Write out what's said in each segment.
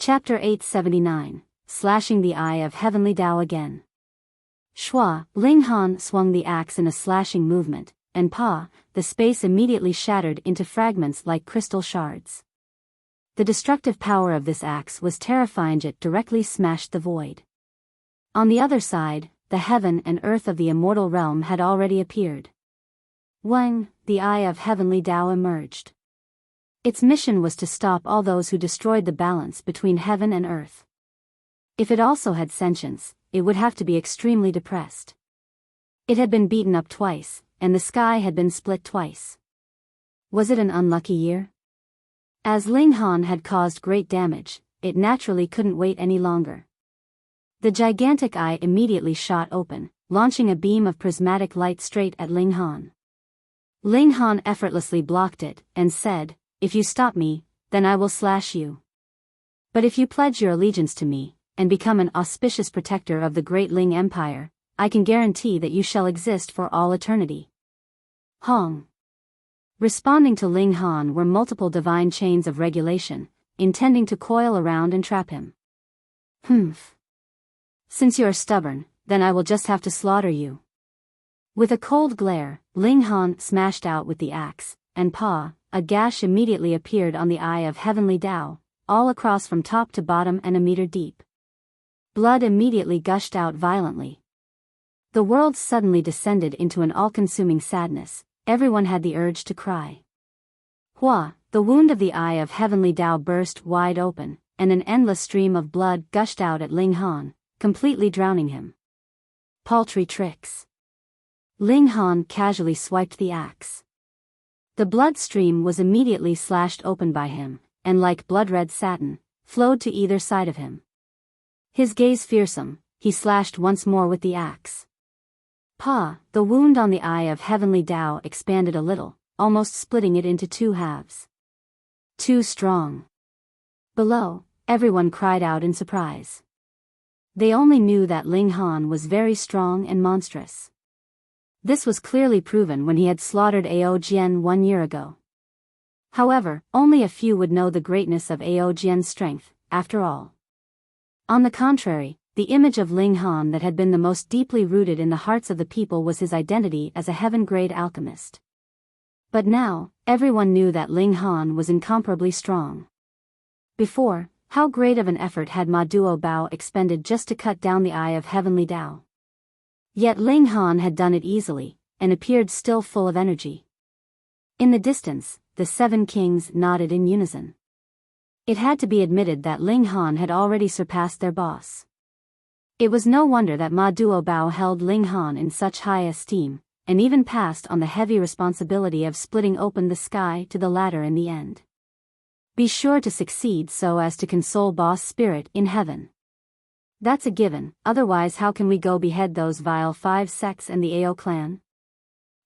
Chapter 879, Slashing the Eye of Heavenly Tao Again. Shua, Ling Han swung the axe in a slashing movement, and Pa, the space immediately shattered into fragments like crystal shards. The destructive power of this axe was terrifying. It directly smashed the void. On the other side, the heaven and earth of the immortal realm had already appeared. Wang, the Eye of Heavenly Tao, emerged. Its mission was to stop all those who destroyed the balance between heaven and earth. If it also had sentience, it would have to be extremely depressed. It had been beaten up twice, and the sky had been split twice. Was it an unlucky year? As Ling Han had caused great damage, it naturally couldn't wait any longer. The gigantic eye immediately shot open, launching a beam of prismatic light straight at Ling Han. Ling Han effortlessly blocked it, and said, "If you stop me, then I will slash you. But if you pledge your allegiance to me, and become an auspicious protector of the great Ling Empire, I can guarantee that you shall exist for all eternity." Hong. Responding to Ling Han were multiple divine chains of regulation, intending to coil around and trap him. Humph. Since you are stubborn, then I will just have to slaughter you. With a cold glare, Ling Han smashed out with the axe, and Pa, a gash immediately appeared on the Eye of Heavenly Tao, all across from top to bottom and a meter deep. Blood immediately gushed out violently. The world suddenly descended into an all-consuming sadness. Everyone had the urge to cry. Hua, the wound of the Eye of Heavenly Tao burst wide open, and an endless stream of blood gushed out at Ling Han, completely drowning him. Paltry tricks. Ling Han casually swiped the axe. The blood stream was immediately slashed open by him, and like blood-red satin, flowed to either side of him. His gaze fearsome, he slashed once more with the axe. Pa, the wound on the Eye of Heavenly Tao expanded a little, almost splitting it into two halves. Too strong. Below, everyone cried out in surprise. They only knew that Ling Han was very strong and monstrous. This was clearly proven when he had slaughtered Ao Jian 1 year ago. However, only a few would know the greatness of Ao Jian's strength, after all. On the contrary, the image of Ling Han that had been the most deeply rooted in the hearts of the people was his identity as a heaven-grade alchemist. But now, everyone knew that Ling Han was incomparably strong. Before, how great of an effort had Ma Duo Bao expended just to cut down the Eye of Heavenly Tao? Yet Ling Han had done it easily, and appeared still full of energy. In the distance, the 7 kings nodded in unison. It had to be admitted that Ling Han had already surpassed their boss. It was no wonder that Ma Duo Bao held Ling Han in such high esteem, and even passed on the heavy responsibility of splitting open the sky to the latter in the end. Be sure to succeed so as to console Boss Spirit in heaven. That's a given, otherwise how can we go behead those vile 5 sects and the Ao clan?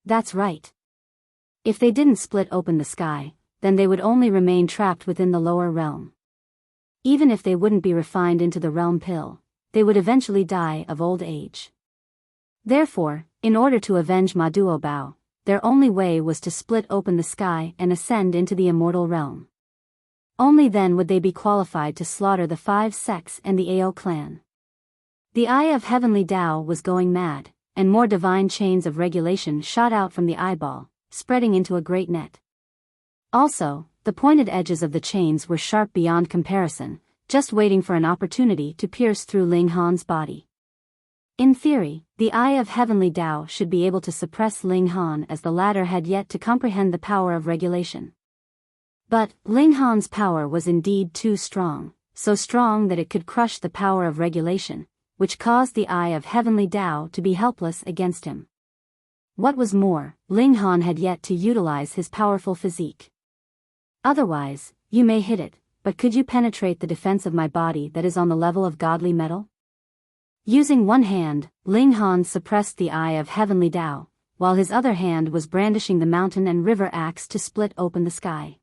That's right. If they didn't split open the sky, then they would only remain trapped within the lower realm. Even if they wouldn't be refined into the realm pill, they would eventually die of old age. Therefore, in order to avenge Ma Duo Bao, their only way was to split open the sky and ascend into the immortal realm. Only then would they be qualified to slaughter the 5 sects and the Ao clan. The Eye of Heavenly Tao was going mad, and more divine chains of regulation shot out from the eyeball, spreading into a great net. Also, the pointed edges of the chains were sharp beyond comparison, just waiting for an opportunity to pierce through Ling Han's body. In theory, the Eye of Heavenly Tao should be able to suppress Ling Han, as the latter had yet to comprehend the power of regulation. But Ling Han's power was indeed too strong, so strong that it could crush the power of regulation, which caused the Eye of Heavenly Tao to be helpless against him. What was more, Ling Han had yet to utilize his powerful physique. Otherwise, you may hit it, but could you penetrate the defense of my body that is on the level of godly metal? Using one hand, Ling Han suppressed the Eye of Heavenly Tao, while his other hand was brandishing the mountain and river axe to split open the sky.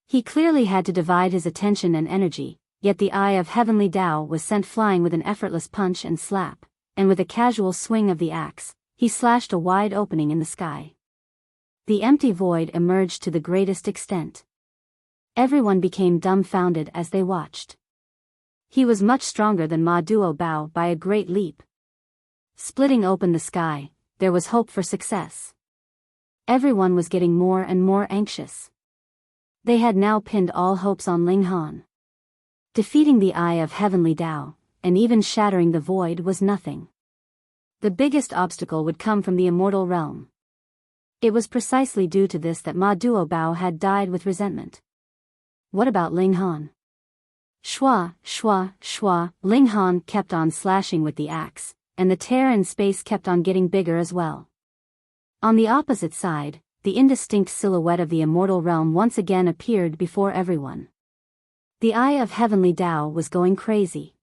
He clearly had to divide his attention and energy, yet the Eye of Heavenly Tao was sent flying with an effortless punch and slap, and with a casual swing of the axe, he slashed a wide opening in the sky. The empty void emerged to the greatest extent. Everyone became dumbfounded as they watched. He was much stronger than Ma Duo Bao by a great leap. Splitting open the sky, there was hope for success. Everyone was getting more and more anxious. They had now pinned all hopes on Ling Han. Defeating the Eye of Heavenly Tao, and even shattering the void was nothing. The biggest obstacle would come from the immortal realm. It was precisely due to this that Ma Duo Bao had died with resentment. What about Ling Han? Shua, shua, shua, Ling Han kept on slashing with the axe, and the tear in space kept on getting bigger as well. On the opposite side, the indistinct silhouette of the immortal realm once again appeared before everyone. The Eye of Heavenly Tao was going crazy.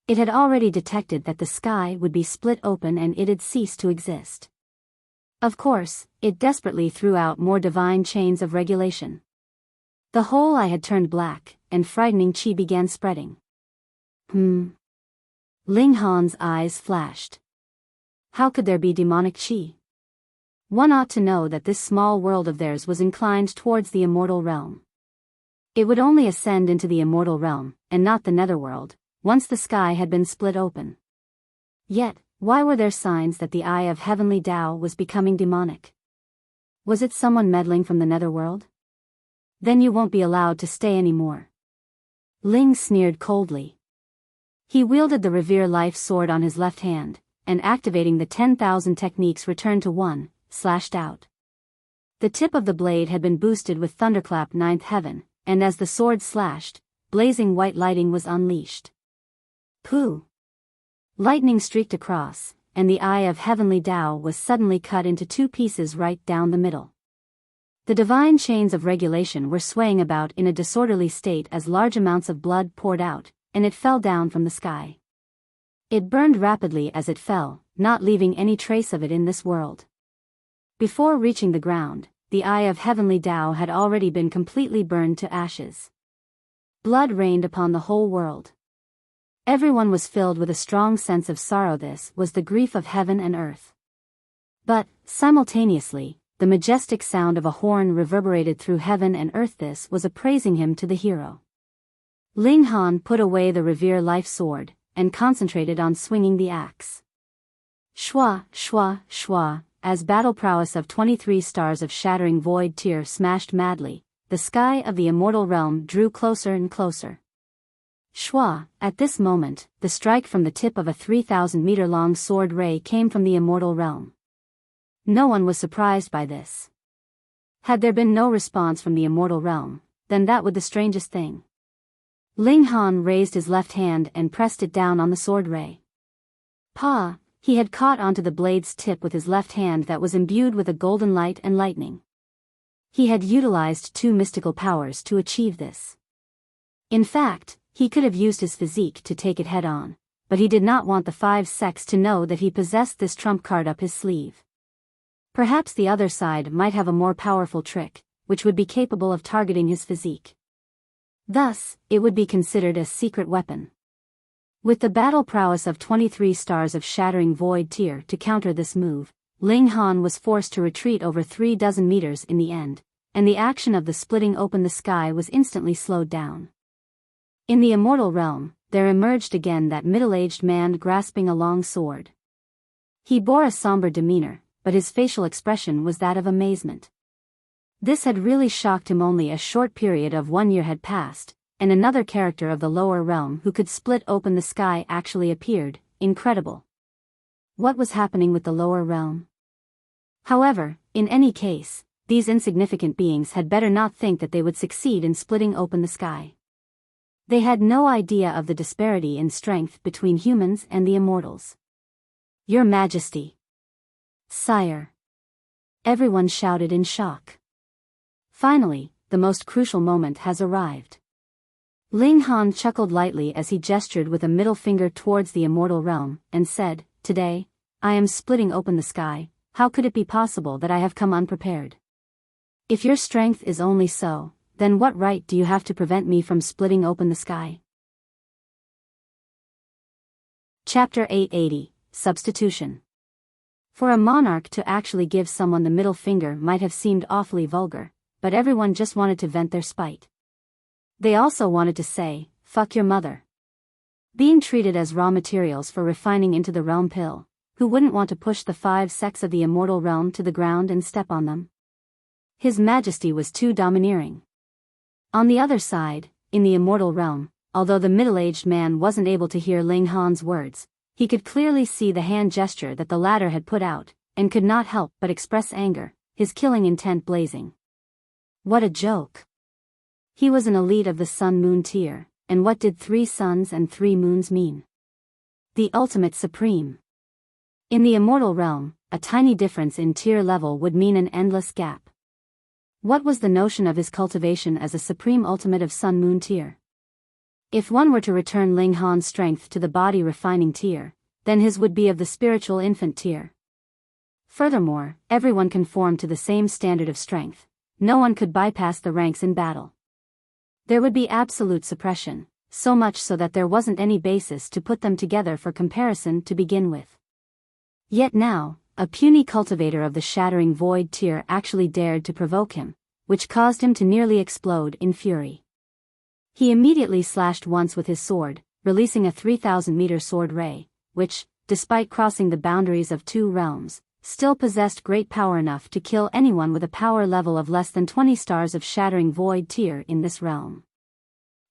It had already detected that the sky would be split open and it'd cease to exist. Of course, it desperately threw out more divine chains of regulation. The whole eye had turned black, and frightening chi began spreading. Ling Han's eyes flashed. How could there be demonic chi? One ought to know that this small world of theirs was inclined towards the immortal realm. It would only ascend into the immortal realm, and not the netherworld, once the sky had been split open. Yet, why were there signs that the Eye of Heavenly Tao was becoming demonic? Was it someone meddling from the netherworld? Then you won't be allowed to stay anymore. Ling sneered coldly. He wielded the Revere Life sword on his left hand, and activating the 10,000 techniques returned to one, slashed out. The tip of the blade had been boosted with Thunderclap Ninth Heaven, and as the sword slashed, blazing white lighting was unleashed. Pooh! Lightning streaked across, and the Eye of Heavenly Tao was suddenly cut into two pieces right down the middle. The divine chains of regulation were swaying about in a disorderly state as large amounts of blood poured out, and it fell down from the sky. It burned rapidly as it fell, not leaving any trace of it in this world. Before reaching the ground, the Eye of Heavenly Tao had already been completely burned to ashes. Blood rained upon the whole world. Everyone was filled with a strong sense of sorrow. This was the grief of heaven and earth. But, simultaneously, the majestic sound of a horn reverberated through heaven and earth. This was a praising hymn to the hero. Ling Han put away the Revere Life sword, and concentrated on swinging the axe. Shua, shua, shua, as battle prowess of 23 stars of shattering void tear smashed madly, the sky of the immortal realm drew closer and closer. Shua, at this moment, the strike from the tip of a 3,000-meter-long sword ray came from the immortal realm. No one was surprised by this. Had there been no response from the immortal realm, then that was the strangest thing. Ling Han raised his left hand and pressed it down on the sword ray. He had caught onto the blade's tip with his left hand that was imbued with a golden light and lightning. He had utilized two mystical powers to achieve this. In fact, he could have used his physique to take it head-on, but he did not want the 5 sects to know that he possessed this trump card up his sleeve. Perhaps the other side might have a more powerful trick, which would be capable of targeting his physique. Thus, it would be considered a secret weapon. With the battle prowess of 23 stars of shattering void tear to counter this move, Ling Han was forced to retreat over 36 meters in the end, and the action of the splitting open the sky was instantly slowed down. In the immortal realm, there emerged again that middle-aged man grasping a long sword. He bore a somber demeanor, but his facial expression was that of amazement. This had really shocked him. Only a short period of 1 year had passed, and another character of the lower realm who could split open the sky actually appeared. Incredible. What was happening with the lower realm? However, in any case, these insignificant beings had better not think that they would succeed in splitting open the sky. They had no idea of the disparity in strength between humans and the immortals. Your Majesty. Sire. Everyone shouted in shock. Finally, the most crucial moment has arrived. Ling Han chuckled lightly as he gestured with a middle finger towards the immortal realm, and said, "Today, I am splitting open the sky. How could it be possible that I have come unprepared? If your strength is only so, then what right do you have to prevent me from splitting open the sky?" Chapter 880, Substitution. For a monarch to actually give someone the middle finger might have seemed awfully vulgar, but everyone just wanted to vent their spite. They also wanted to say, "Fuck your mother." being treated as raw materials for refining into the realm pill. Who wouldn't want to push the 5 sects of the immortal realm to the ground and step on them? His Majesty was too domineering. On the other side, in the immortal realm, although the middle-aged man wasn't able to hear Ling Han's words, he could clearly see the hand gesture that the latter had put out, and could not help but express anger, his killing intent blazing. What a joke! He was an elite of the Sun-Moon tier, and what did 3 suns and 3 moons mean? The ultimate supreme. In the immortal realm, a tiny difference in tier level would mean an endless gap. What was the notion of his cultivation as a supreme ultimate of Sun-Moon tier? If one were to return Ling Han's strength to the body refining tier, then his would be of the spiritual infant tier. Furthermore, everyone conformed to the same standard of strength. No one could bypass the ranks in battle. There would be absolute suppression, so much so that there wasn't any basis to put them together for comparison to begin with. Yet now, a puny cultivator of the Shattering Void tier actually dared to provoke him, which caused him to nearly explode in fury. He immediately slashed once with his sword, releasing a 3,000-meter sword ray, which, despite crossing the boundaries of 2 realms, still possessed great power enough to kill anyone with a power level of less than 20 stars of Shattering Void tier in this realm.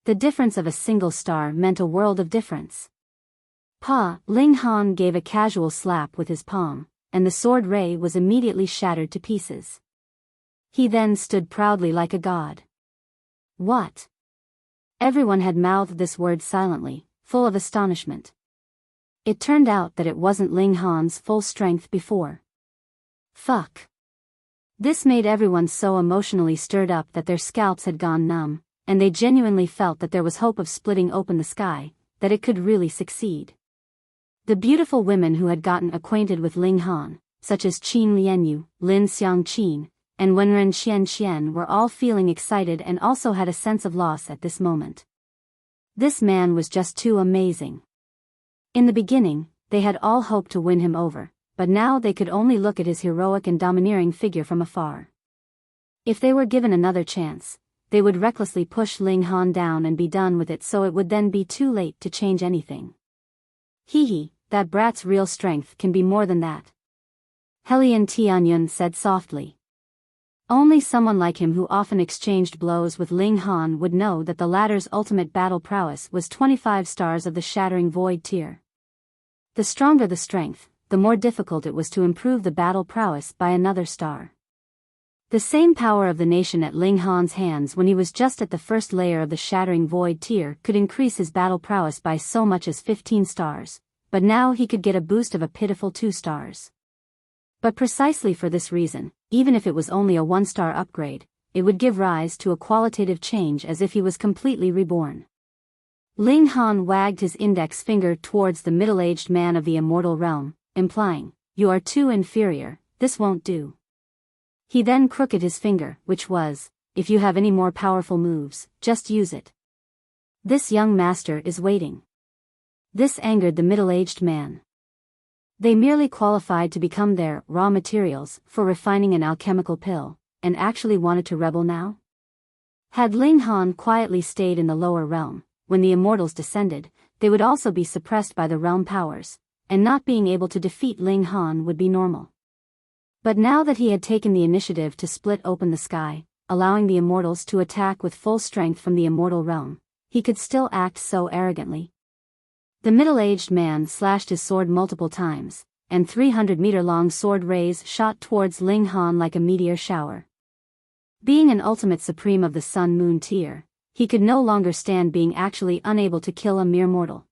The difference of a single star meant a world of difference. Ling Han gave a casual slap with his palm, and the sword ray was immediately shattered to pieces. He then stood proudly like a god. What? Everyone had mouthed this word silently, full of astonishment. It turned out that it wasn't Ling Han's full strength before. Fuck. This made everyone so emotionally stirred up that their scalps had gone numb, and they genuinely felt that there was hope of splitting open the sky, that it could really succeed. The beautiful women who had gotten acquainted with Ling Han, such as Qin Lianyu, Lin Xiangqin, and Wenren Xian, were all feeling excited and also had a sense of loss at this moment. This man was just too amazing. In the beginning, they had all hoped to win him over, but now they could only look at his heroic and domineering figure from afar. If they were given another chance, they would recklessly push Ling Han down and be done with it, so it would then be too late to change anything. Hee, that brat's real strength can be more than that. Helian Tianyun said softly. Only someone like him who often exchanged blows with Ling Han would know that the latter's ultimate battle prowess was 25 stars of the Shattering Void tier. The stronger the strength, the more difficult it was to improve the battle prowess by another star. The same power of the nation at Ling Han's hands when he was just at the first layer of the Shattering Void tier could increase his battle prowess by so much as 15 stars, but now he could get a boost of a pitiful 2 stars. But precisely for this reason, even if it was only a 1-star upgrade, it would give rise to a qualitative change as if he was completely reborn. Ling Han wagged his index finger towards the middle-aged man of the immortal realm, implying, "You are too inferior, this won't do." He then crooked his finger, which was, "If you have any more powerful moves, just use it. This young master is waiting." This angered the middle-aged man. They merely qualified to become their raw materials for refining an alchemical pill, and actually wanted to rebel now? Had Ling Han quietly stayed in the lower realm, when the immortals descended, they would also be suppressed by the realm powers, and not being able to defeat Ling Han would be normal. But now that he had taken the initiative to split open the sky, allowing the immortals to attack with full strength from the immortal realm, he could still act so arrogantly. The middle-aged man slashed his sword multiple times, and 300-meter-long sword rays shot towards Ling Han like a meteor shower. Being an ultimate supreme of the Sun-Moon tier, he could no longer stand being actually unable to kill a mere mortal.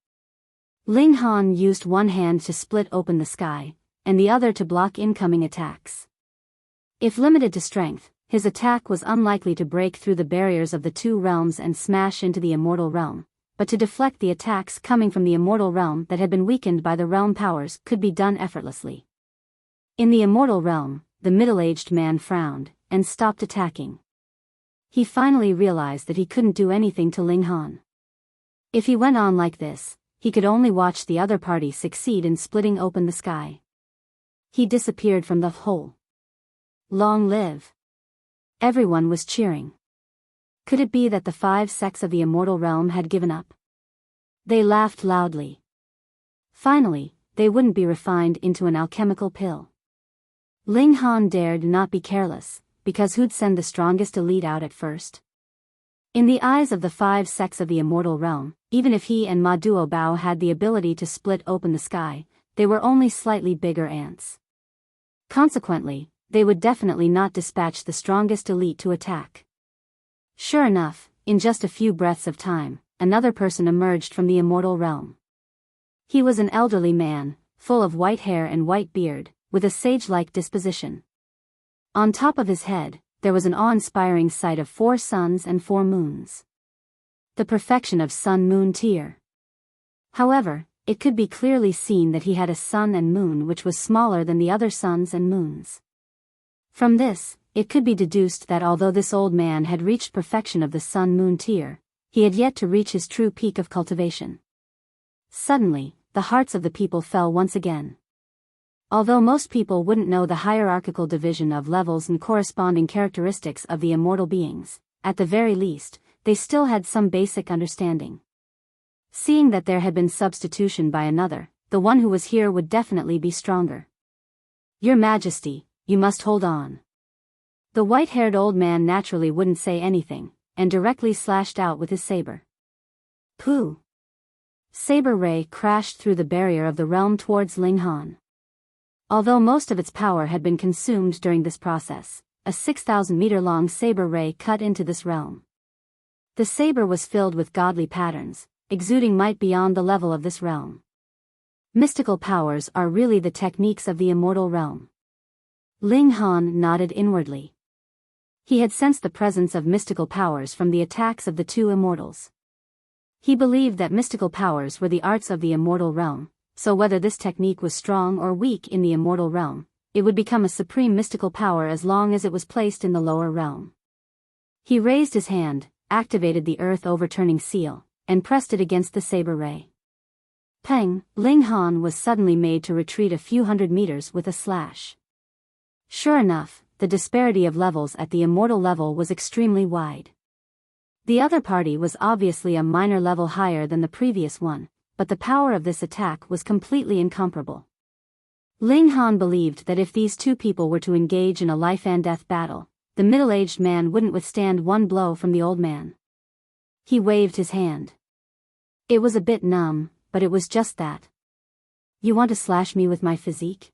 Ling Han used one hand to split open the sky, and the other to block incoming attacks. If limited to strength, his attack was unlikely to break through the barriers of the 2 realms and smash into the immortal realm, but to deflect the attacks coming from the immortal realm that had been weakened by the realm powers could be done effortlessly. In the immortal realm, the middle-aged man frowned, and stopped attacking. He finally realized that he couldn't do anything to Ling Han. If he went on like this, he could only watch the other party succeed in splitting open the sky. He disappeared from the hole. Long live! Everyone was cheering. Could it be that the 5 sects of the immortal realm had given up? They laughed loudly. Finally, they wouldn't be refined into an alchemical pill. Ling Han dared not be careless, because who'd send the strongest elite out at first? In the eyes of the 5 sects of the immortal realm, even if he and Ma Duobao had the ability to split open the sky, they were only slightly bigger ants. Consequently, they would definitely not dispatch the strongest elite to attack. Sure enough, in just a few breaths of time, another person emerged from the immortal realm. He was an elderly man, full of white hair and white beard, with a sage-like disposition. On top of his head, there was an awe-inspiring sight of 4 suns and 4 moons. The perfection of sun-moon tier. However, it could be clearly seen that he had a sun and moon which was smaller than the other suns and moons. From this, it could be deduced that although this old man had reached perfection of the sun-moon tier, he had yet to reach his true peak of cultivation. Suddenly, the hearts of the people fell once again. Although most people wouldn't know the hierarchical division of levels and corresponding characteristics of the immortal beings, at the very least, they still had some basic understanding. Seeing that there had been substitution by another, the one who was here would definitely be stronger. Your Majesty, you must hold on. The white-haired old man naturally wouldn't say anything, and directly slashed out with his saber. Pooh! Saber ray crashed through the barrier of the realm towards Ling Han. Although most of its power had been consumed during this process, a 6,000-meter-long saber ray cut into this realm. The saber was filled with godly patterns, exuding might beyond the level of this realm. Mystical powers are really the techniques of the immortal realm. Ling Han nodded inwardly. He had sensed the presence of mystical powers from the attacks of the 2 immortals. He believed that mystical powers were the arts of the immortal realm, so whether this technique was strong or weak in the immortal realm, it would become a supreme mystical power as long as it was placed in the lower realm. He raised his hand, activated the earth-overturning seal, and pressed it against the saber ray. Peng, Ling Han was suddenly made to retreat a few hundred meters with a slash. Sure enough, the disparity of levels at the immortal level was extremely wide. The other party was obviously a minor level higher than the previous one, but the power of this attack was completely incomparable. Ling Han believed that if these 2 people were to engage in a life-and-death battle, the middle-aged man wouldn't withstand one blow from the old man. He waved his hand. It was a bit numb, but it was just that. You want to slash me with my physique?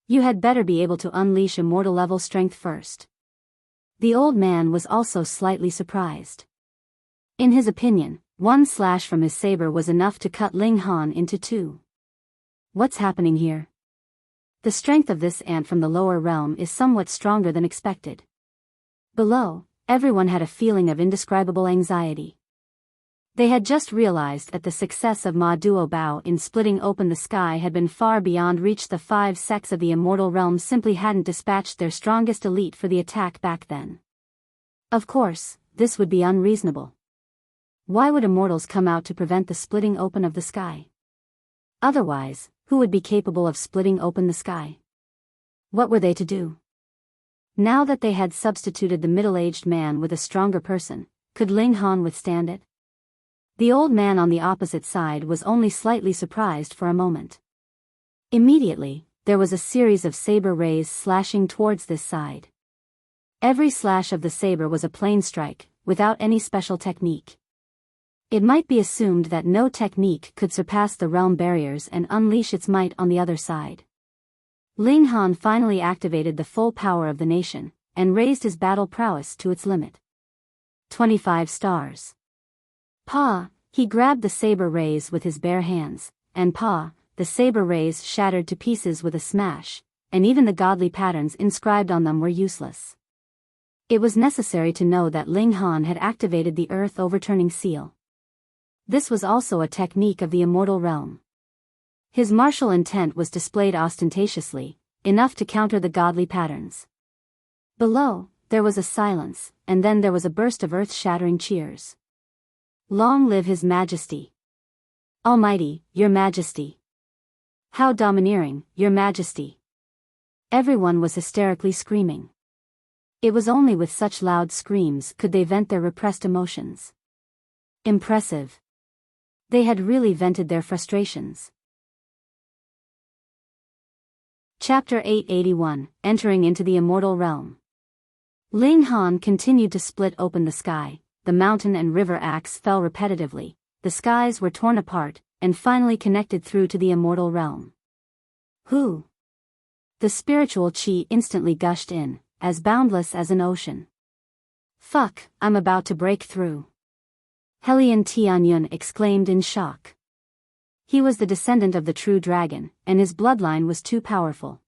You had better be able to unleash immortal-level strength first. The old man was also slightly surprised. In his opinion, one slash from his saber was enough to cut Ling Han into 2. What's happening here? The strength of this ant from the lower realm is somewhat stronger than expected. Below, everyone had a feeling of indescribable anxiety. They had just realized that the success of Ma Duobao in splitting open the sky had been far beyond reach. The 5 sects of the immortal realm simply hadn't dispatched their strongest elite for the attack back then. Of course, this would be unreasonable. Why would immortals come out to prevent the splitting open of the sky? Otherwise, who would be capable of splitting open the sky? What were they to do? Now that they had substituted the middle-aged man with a stronger person, could Ling Han withstand it? The old man on the opposite side was only slightly surprised for a moment. Immediately, there was a series of saber rays slashing towards this side. Every slash of the saber was a plain strike, without any special technique. It might be assumed that no technique could surpass the realm barriers and unleash its might on the other side. Ling Han finally activated the full power of the nation, and raised his battle prowess to its limit. 25 stars. Pa, he grabbed the saber rays with his bare hands, and pa, the saber rays shattered to pieces with a smash, and even the godly patterns inscribed on them were useless. It was necessary to know that Ling Han had activated the earth-overturning seal. This was also a technique of the immortal realm. His martial intent was displayed ostentatiously, enough to counter the godly patterns. Below, there was a silence, and then there was a burst of earth-shattering cheers. Long live His Majesty! Almighty, Your Majesty! How domineering, Your Majesty! Everyone was hysterically screaming. It was only with such loud screams could they vent their repressed emotions. Impressive. They had really vented their frustrations. Chapter 881, Entering into the Immortal Realm. Ling Han continued to split open the sky, the mountain and river axe fell repetitively, the skies were torn apart, and finally connected through to the immortal realm. Who? The spiritual chi instantly gushed in, as boundless as an ocean. Fuck, I'm about to break through. Helian Tianyun exclaimed in shock. He was the descendant of the true dragon, and his bloodline was too powerful.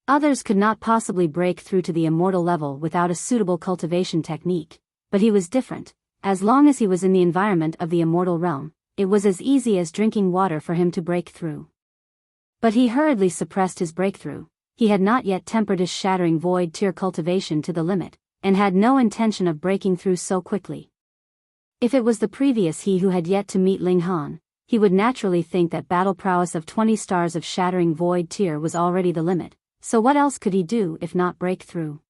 Others could not possibly break through to the immortal level without a suitable cultivation technique, but he was different. As long as he was in the environment of the immortal realm, it was as easy as drinking water for him to break through. But he hurriedly suppressed his breakthrough. He had not yet tempered his shattering void tier cultivation to the limit, and had no intention of breaking through so quickly. If it was the previous he who had yet to meet Ling Han, he would naturally think that battle prowess of 20 stars of shattering void tier was already the limit, so what else could he do if not break through?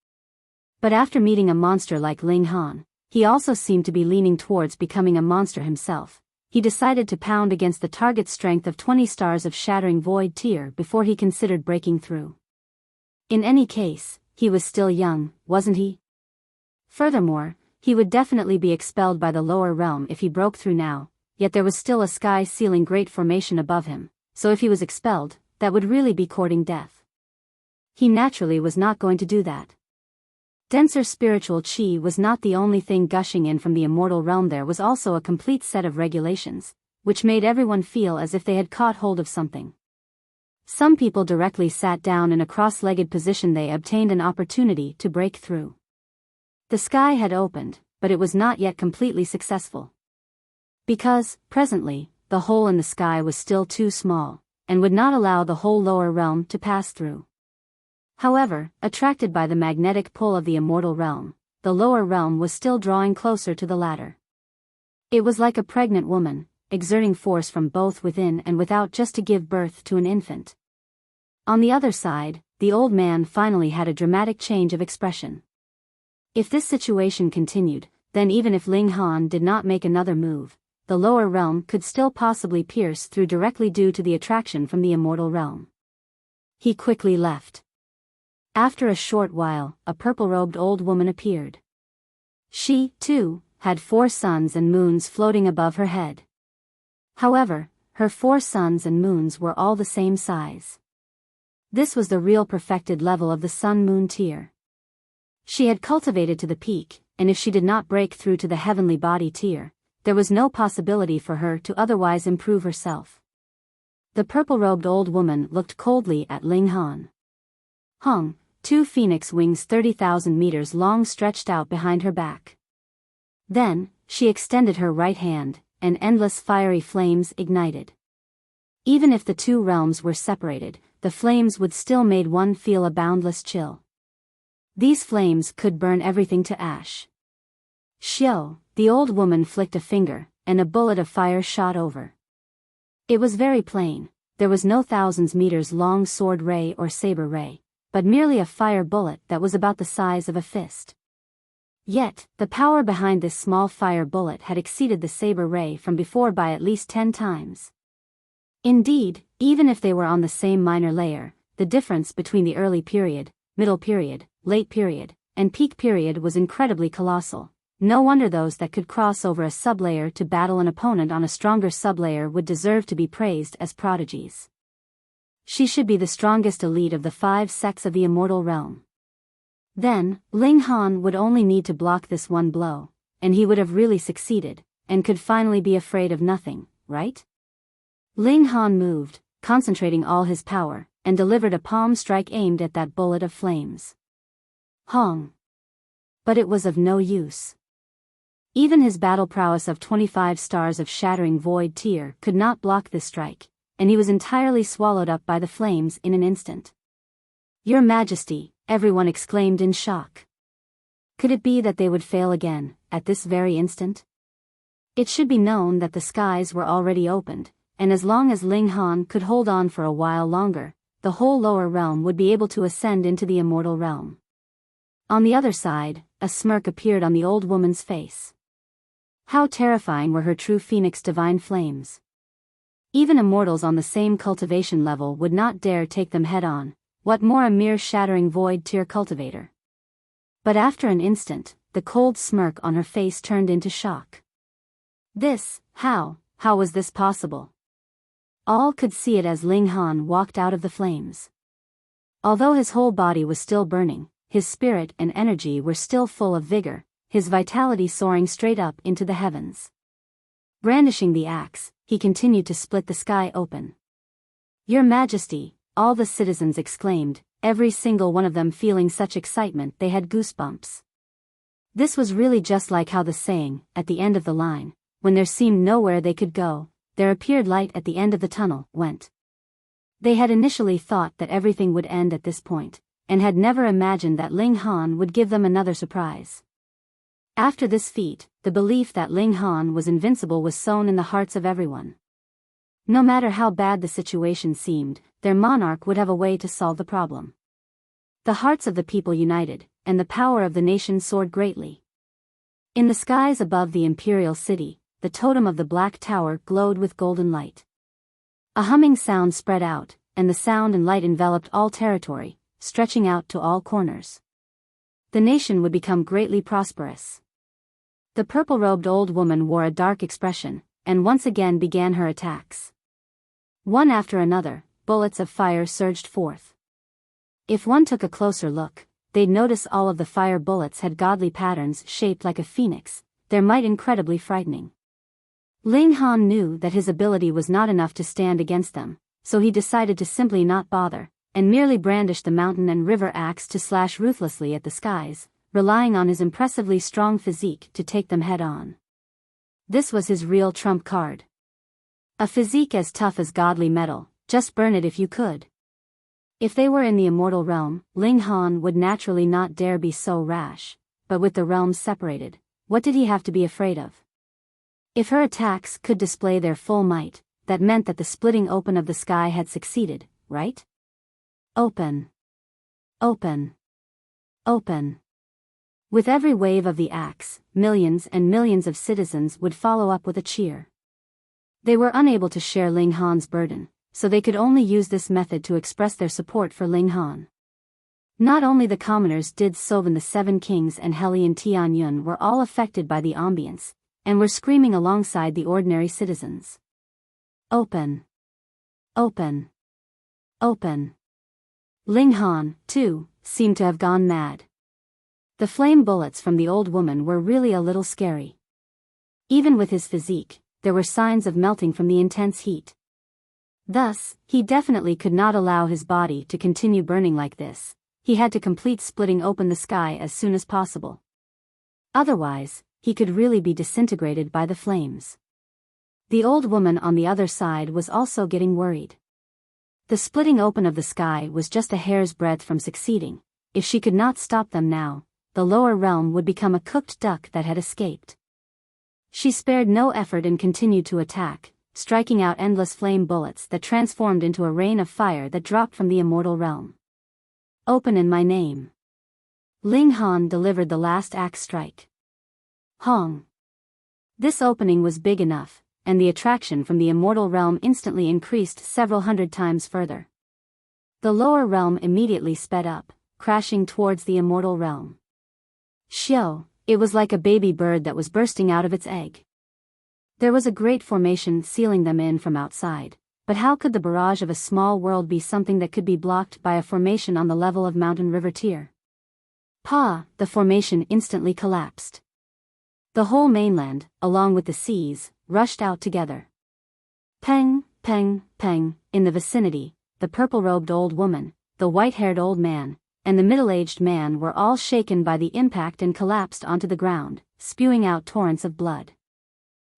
But after meeting a monster like Ling Han, he also seemed to be leaning towards becoming a monster himself. He decided to pound against the target's strength of 20 stars of shattering void tier before he considered breaking through. In any case, he was still young, wasn't he? Furthermore, he would definitely be expelled by the lower realm if he broke through now, yet there was still a sky-ceiling great formation above him, so if he was expelled, that would really be courting death. He naturally was not going to do that. Denser spiritual chi was not the only thing gushing in from the immortal realm. There was also a complete set of regulations, which made everyone feel as if they had caught hold of something. Some people directly sat down in a cross-legged position. They obtained an opportunity to break through. The sky had opened, but it was not yet completely successful. Because, presently, the hole in the sky was still too small, and would not allow the whole lower realm to pass through. However, attracted by the magnetic pull of the immortal realm, the lower realm was still drawing closer to the latter. It was like a pregnant woman, exerting force from both within and without just to give birth to an infant. On the other side, the old man finally had a dramatic change of expression. If this situation continued, then even if Ling Han did not make another move, the lower realm could still possibly pierce through directly due to the attraction from the immortal realm. He quickly left. After a short while, a purple-robed old woman appeared. She, too, had 4 suns and moons floating above her head. However, her 4 suns and moons were all the same size. This was the real perfected level of the sun-moon tier. She had cultivated to the peak, and if she did not break through to the heavenly body tier, there was no possibility for her to otherwise improve herself. The purple-robed old woman looked coldly at Ling Han. Hung, 2 phoenix wings 30,000 meters long stretched out behind her back. Then, she extended her right hand, and endless fiery flames ignited. Even if the 2 realms were separated, the flames would still made one feel a boundless chill. These flames could burn everything to ash. Xiao, the old woman flicked a finger, and a bullet of fire shot over. It was very plain, there was no thousands meters long sword ray or saber ray, but merely a fire bullet that was about the size of a fist. Yet, the power behind this small fire bullet had exceeded the saber ray from before by at least 10 times. Indeed, even if they were on the same minor layer, the difference between the early period, middle period, late period, and peak period was incredibly colossal. No wonder those that could cross over a sublayer to battle an opponent on a stronger sublayer would deserve to be praised as prodigies. She should be the strongest elite of the 5 sects of the immortal realm. Then, Ling Han would only need to block this one blow, and he would have really succeeded, and could finally be afraid of nothing, right? Ling Han moved, concentrating all his power, and delivered a palm strike aimed at that bullet of flames. Hong. But it was of no use. Even his battle prowess of 25 stars of shattering void tier could not block this strike, and he was entirely swallowed up by the flames in an instant. Your Majesty, everyone exclaimed in shock. Could it be that they would fail again, at this very instant? It should be known that the skies were already opened, and as long as Ling Han could hold on for a while longer, the whole lower realm would be able to ascend into the immortal realm. On the other side, a smirk appeared on the old woman's face. How terrifying were her true phoenix divine flames. Even immortals on the same cultivation level would not dare take them head-on, what more a mere shattering void-tier cultivator. But after an instant, the cold smirk on her face turned into shock. How was this possible? All could see it as Ling Han walked out of the flames. Although his whole body was still burning, his spirit and energy were still full of vigor, his vitality soaring straight up into the heavens. Brandishing the axe, he continued to split the sky open. "Your Majesty," all the citizens exclaimed, every single one of them feeling such excitement they had goosebumps. This was really just like how the saying, at the end of the line, when there seemed nowhere they could go, there appeared light at the end of the tunnel, went. They had initially thought that everything would end at this point, and had never imagined that Ling Han would give them another surprise. After this feat, the belief that Ling Han was invincible was sown in the hearts of everyone. No matter how bad the situation seemed, their monarch would have a way to solve the problem. The hearts of the people united, and the power of the nation soared greatly. In the skies above the imperial city, the totem of the Black Tower glowed with golden light. A humming sound spread out, and the sound and light enveloped all territory, stretching out to all corners. The nation would become greatly prosperous. The purple-robed old woman wore a dark expression, and once again began her attacks. One after another, bullets of fire surged forth. If one took a closer look, they'd notice all of the fire bullets had godly patterns shaped like a phoenix, their might incredibly frightening. Ling Han knew that his ability was not enough to stand against them, so he decided to simply not bother, and merely brandish the mountain and river axe to slash ruthlessly at the skies, relying on his impressively strong physique to take them head-on. This was his real trump card. A physique as tough as godly metal, just burn it if you could. If they were in the immortal realm, Ling Han would naturally not dare be so rash, but with the realms separated, what did he have to be afraid of? If her attacks could display their full might, that meant that the splitting open of the sky had succeeded, right? Open. Open. Open. With every wave of the axe, millions and millions of citizens would follow up with a cheer. They were unable to share Ling Han's burden, so they could only use this method to express their support for Ling Han. Not only the commoners did so, but the Seven Kings and Hellion Tianyun were all affected by the ambience, and were screaming alongside the ordinary citizens. Open. Open. Open. Ling Han, too, seemed to have gone mad. The flame bullets from the old woman were really a little scary. Even with his physique, there were signs of melting from the intense heat. Thus, he definitely could not allow his body to continue burning like this. He had to complete splitting open the sky as soon as possible. Otherwise, he could really be disintegrated by the flames. The old woman on the other side was also getting worried. The splitting open of the sky was just a hair's breadth from succeeding. If she could not stop them now, the lower realm would become a cooked duck that had escaped. She spared no effort and continued to attack, striking out endless flame bullets that transformed into a rain of fire that dropped from the immortal realm. Open in my name. Ling Han delivered the last axe strike. Hong. This opening was big enough, and the attraction from the immortal realm instantly increased several hundred times further. The lower realm immediately sped up, crashing towards the immortal realm. Xiao, it was like a baby bird that was bursting out of its egg. There was a great formation sealing them in from outside, but how could the barrage of a small world be something that could be blocked by a formation on the level of Mountain River Tier? The formation instantly collapsed. The whole mainland, along with the seas, rushed out together. Peng, peng, peng, in the vicinity, the purple-robed old woman, the white-haired old man, and the middle-aged man were all shaken by the impact and collapsed onto the ground, spewing out torrents of blood.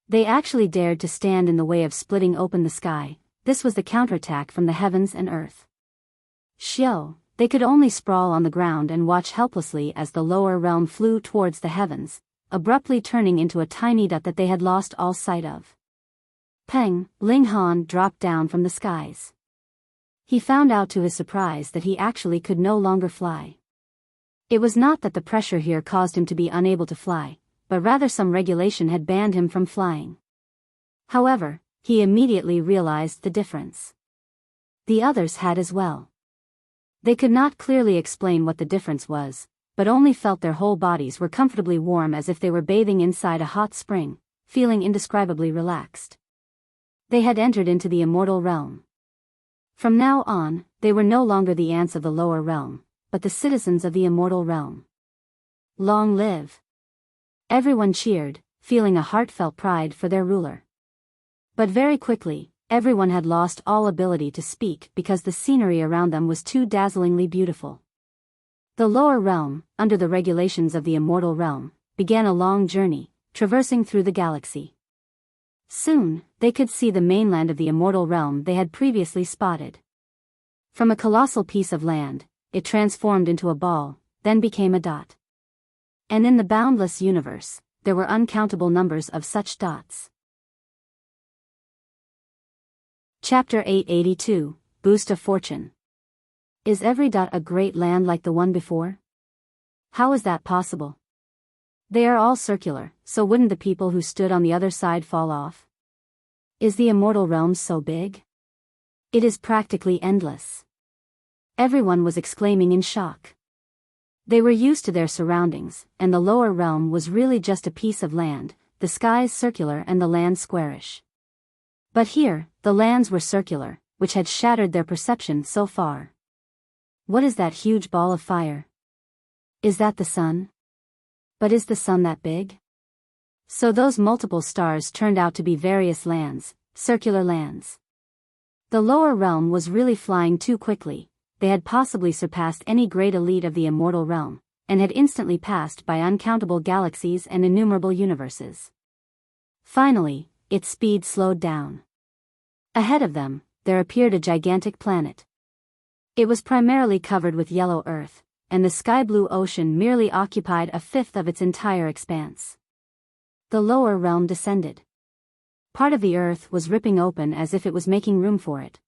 They actually dared to stand in the way of splitting open the sky. This was the counterattack from the heavens and earth. Xiao, they could only sprawl on the ground and watch helplessly as the lower realm flew towards the heavens, abruptly turning into a tiny dot that they had lost all sight of. Peng, Ling Han dropped down from the skies. He found out to his surprise that he actually could no longer fly. It was not that the pressure here caused him to be unable to fly, but rather some regulation had banned him from flying. However, he immediately realized the difference. The others had as well. They could not clearly explain what the difference was, but only felt their whole bodies were comfortably warm as if they were bathing inside a hot spring, feeling indescribably relaxed. They had entered into the immortal realm. From now on, they were no longer the ants of the lower realm, but the citizens of the immortal realm. Long live! Everyone cheered, feeling a heartfelt pride for their ruler. But very quickly, everyone had lost all ability to speak because the scenery around them was too dazzlingly beautiful. The lower realm, under the regulations of the immortal realm, began a long journey, traversing through the galaxy. Soon, they could see the mainland of the immortal realm they had previously spotted. From a colossal piece of land, it transformed into a ball, then became a dot. And in the boundless universe, there were uncountable numbers of such dots. Chapter 882, Boost of Fortune. Is every dot a great land like the one before? How is that possible? They are all circular, so wouldn't the people who stood on the other side fall off? Is the immortal realm so big? It is practically endless. Everyone was exclaiming in shock. They were used to their surroundings, and the lower realm was really just a piece of land, the skies circular and the land squarish. But here, the lands were circular, which had shattered their perception so far. What is that huge ball of fire? Is that the sun? But is the sun that big? So those multiple stars turned out to be various lands, circular lands. The lower realm was really flying too quickly. They had possibly surpassed any great elite of the immortal realm, and had instantly passed by uncountable galaxies and innumerable universes. Finally, its speed slowed down. Ahead of them, there appeared a gigantic planet. It was primarily covered with yellow earth, and the sky-blue ocean merely occupied a fifth of its entire expanse. The lower realm descended. Part of the earth was ripping open as if it was making room for it.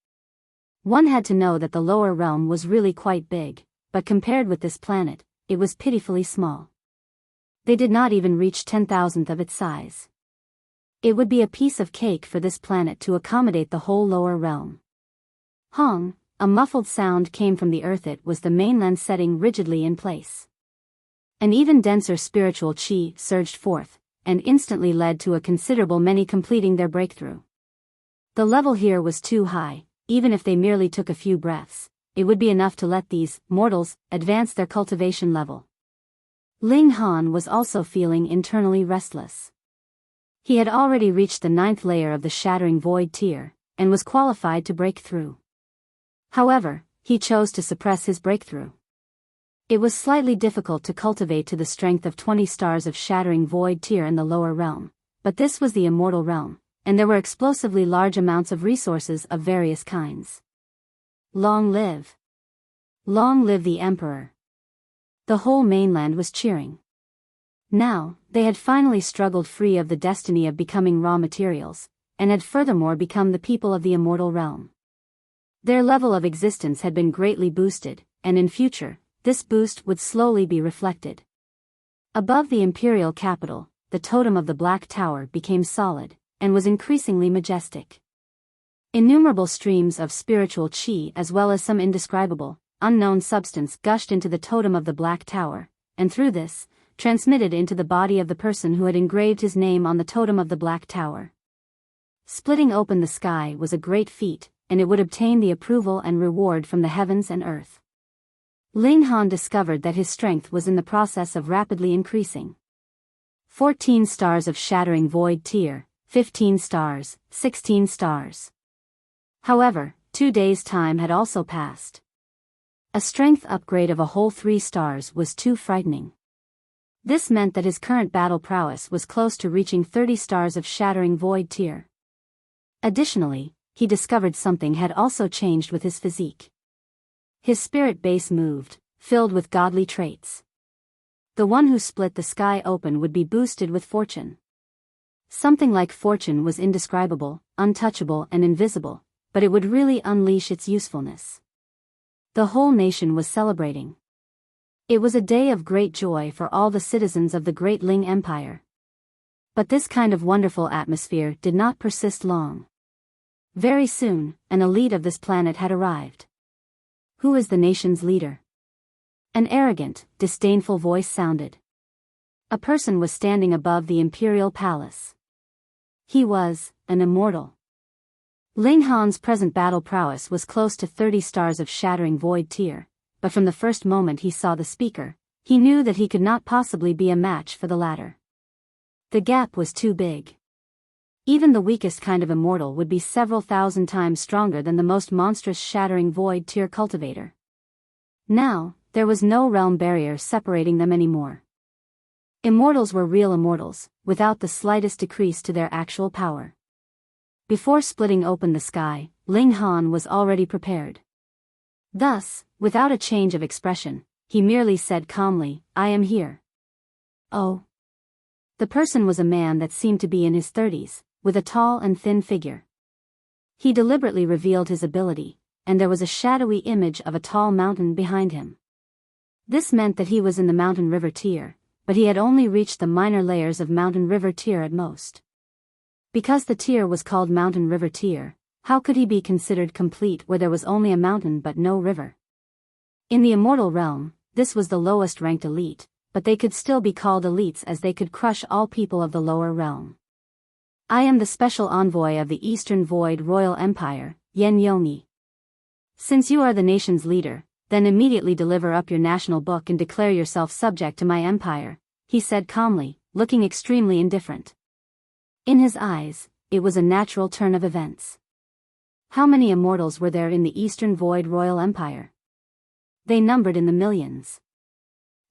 One had to know that the lower realm was really quite big, but compared with this planet, it was pitifully small. They did not even reach 10,000th of its size. It would be a piece of cake for this planet to accommodate the whole lower realm. Hong, a muffled sound came from the earth. It was the mainland setting rigidly in place. An even denser spiritual chi surged forth, and instantly led to a considerable many completing their breakthrough. The level here was too high. Even if they merely took a few breaths, it would be enough to let these mortals advance their cultivation level. Ling Han was also feeling internally restless. He had already reached the 9th layer of the Shattering Void tier, and was qualified to break through. However, he chose to suppress his breakthrough. It was slightly difficult to cultivate to the strength of 20 stars of Shattering Void tier in the lower realm, but this was the immortal realm, and there were explosively large amounts of resources of various kinds. Long live! Long live the Emperor! The whole mainland was cheering. Now, they had finally struggled free of the destiny of becoming raw materials, and had furthermore become the people of the immortal realm. Their level of existence had been greatly boosted, and in future, this boost would slowly be reflected. Above the imperial capital, the totem of the Black Tower became solid, and was increasingly majestic. Innumerable streams of spiritual chi as well as some indescribable, unknown substance gushed into the totem of the Black Tower, and through this, transmitted into the body of the person who had engraved his name on the totem of the Black Tower. Splitting open the sky was a great feat, and it would obtain the approval and reward from the heavens and earth. Ling Han discovered that his strength was in the process of rapidly increasing. 14 stars of Shattering Void tier, 15 stars, 16 stars. However, 2 days' time had also passed. A strength upgrade of a whole 3 stars was too frightening. This meant that his current battle prowess was close to reaching 30 stars of Shattering Void tier. Additionally, he discovered something had also changed with his physique. His spirit base moved, filled with godly traits. The one who split the sky open would be boosted with fortune. Something like fortune was indescribable, untouchable and invisible, but it would really unleash its usefulness. The whole nation was celebrating. It was a day of great joy for all the citizens of the Great Ling Empire. But this kind of wonderful atmosphere did not persist long. Very soon, an elite of this planet had arrived. Who is the nation's leader? An arrogant, disdainful voice sounded. A person was standing above the imperial palace. He was an immortal. Ling Han's present battle prowess was close to 30 stars of shattering void tier, but from the first moment he saw the speaker, he knew that he could not possibly be a match for the latter. The gap was too big. Even the weakest kind of immortal would be several thousand times stronger than the most monstrous shattering void tier cultivator. Now, there was no realm barrier separating them anymore. Immortals were real immortals, without the slightest decrease to their actual power. Before splitting open the sky, Ling Han was already prepared. Thus, without a change of expression, he merely said calmly, "I am here." Oh. The person was a man that seemed to be in his 30s, with a tall and thin figure. He deliberately revealed his ability, and there was a shadowy image of a tall mountain behind him. This meant that he was in the mountain river tier, but he had only reached the minor layers of mountain river tier at most. Because the tier was called mountain river tier, how could he be considered complete where there was only a mountain but no river? In the immortal realm, this was the lowest ranked elite, but they could still be called elites as they could crush all people of the lower realm. I am the special envoy of the Eastern Void Royal Empire, Yen Yongyi. Since you are the nation's leader, then immediately deliver up your national book and declare yourself subject to my empire, he said calmly, looking extremely indifferent. In his eyes, it was a natural turn of events. How many immortals were there in the Eastern Void Royal Empire? They numbered in the millions.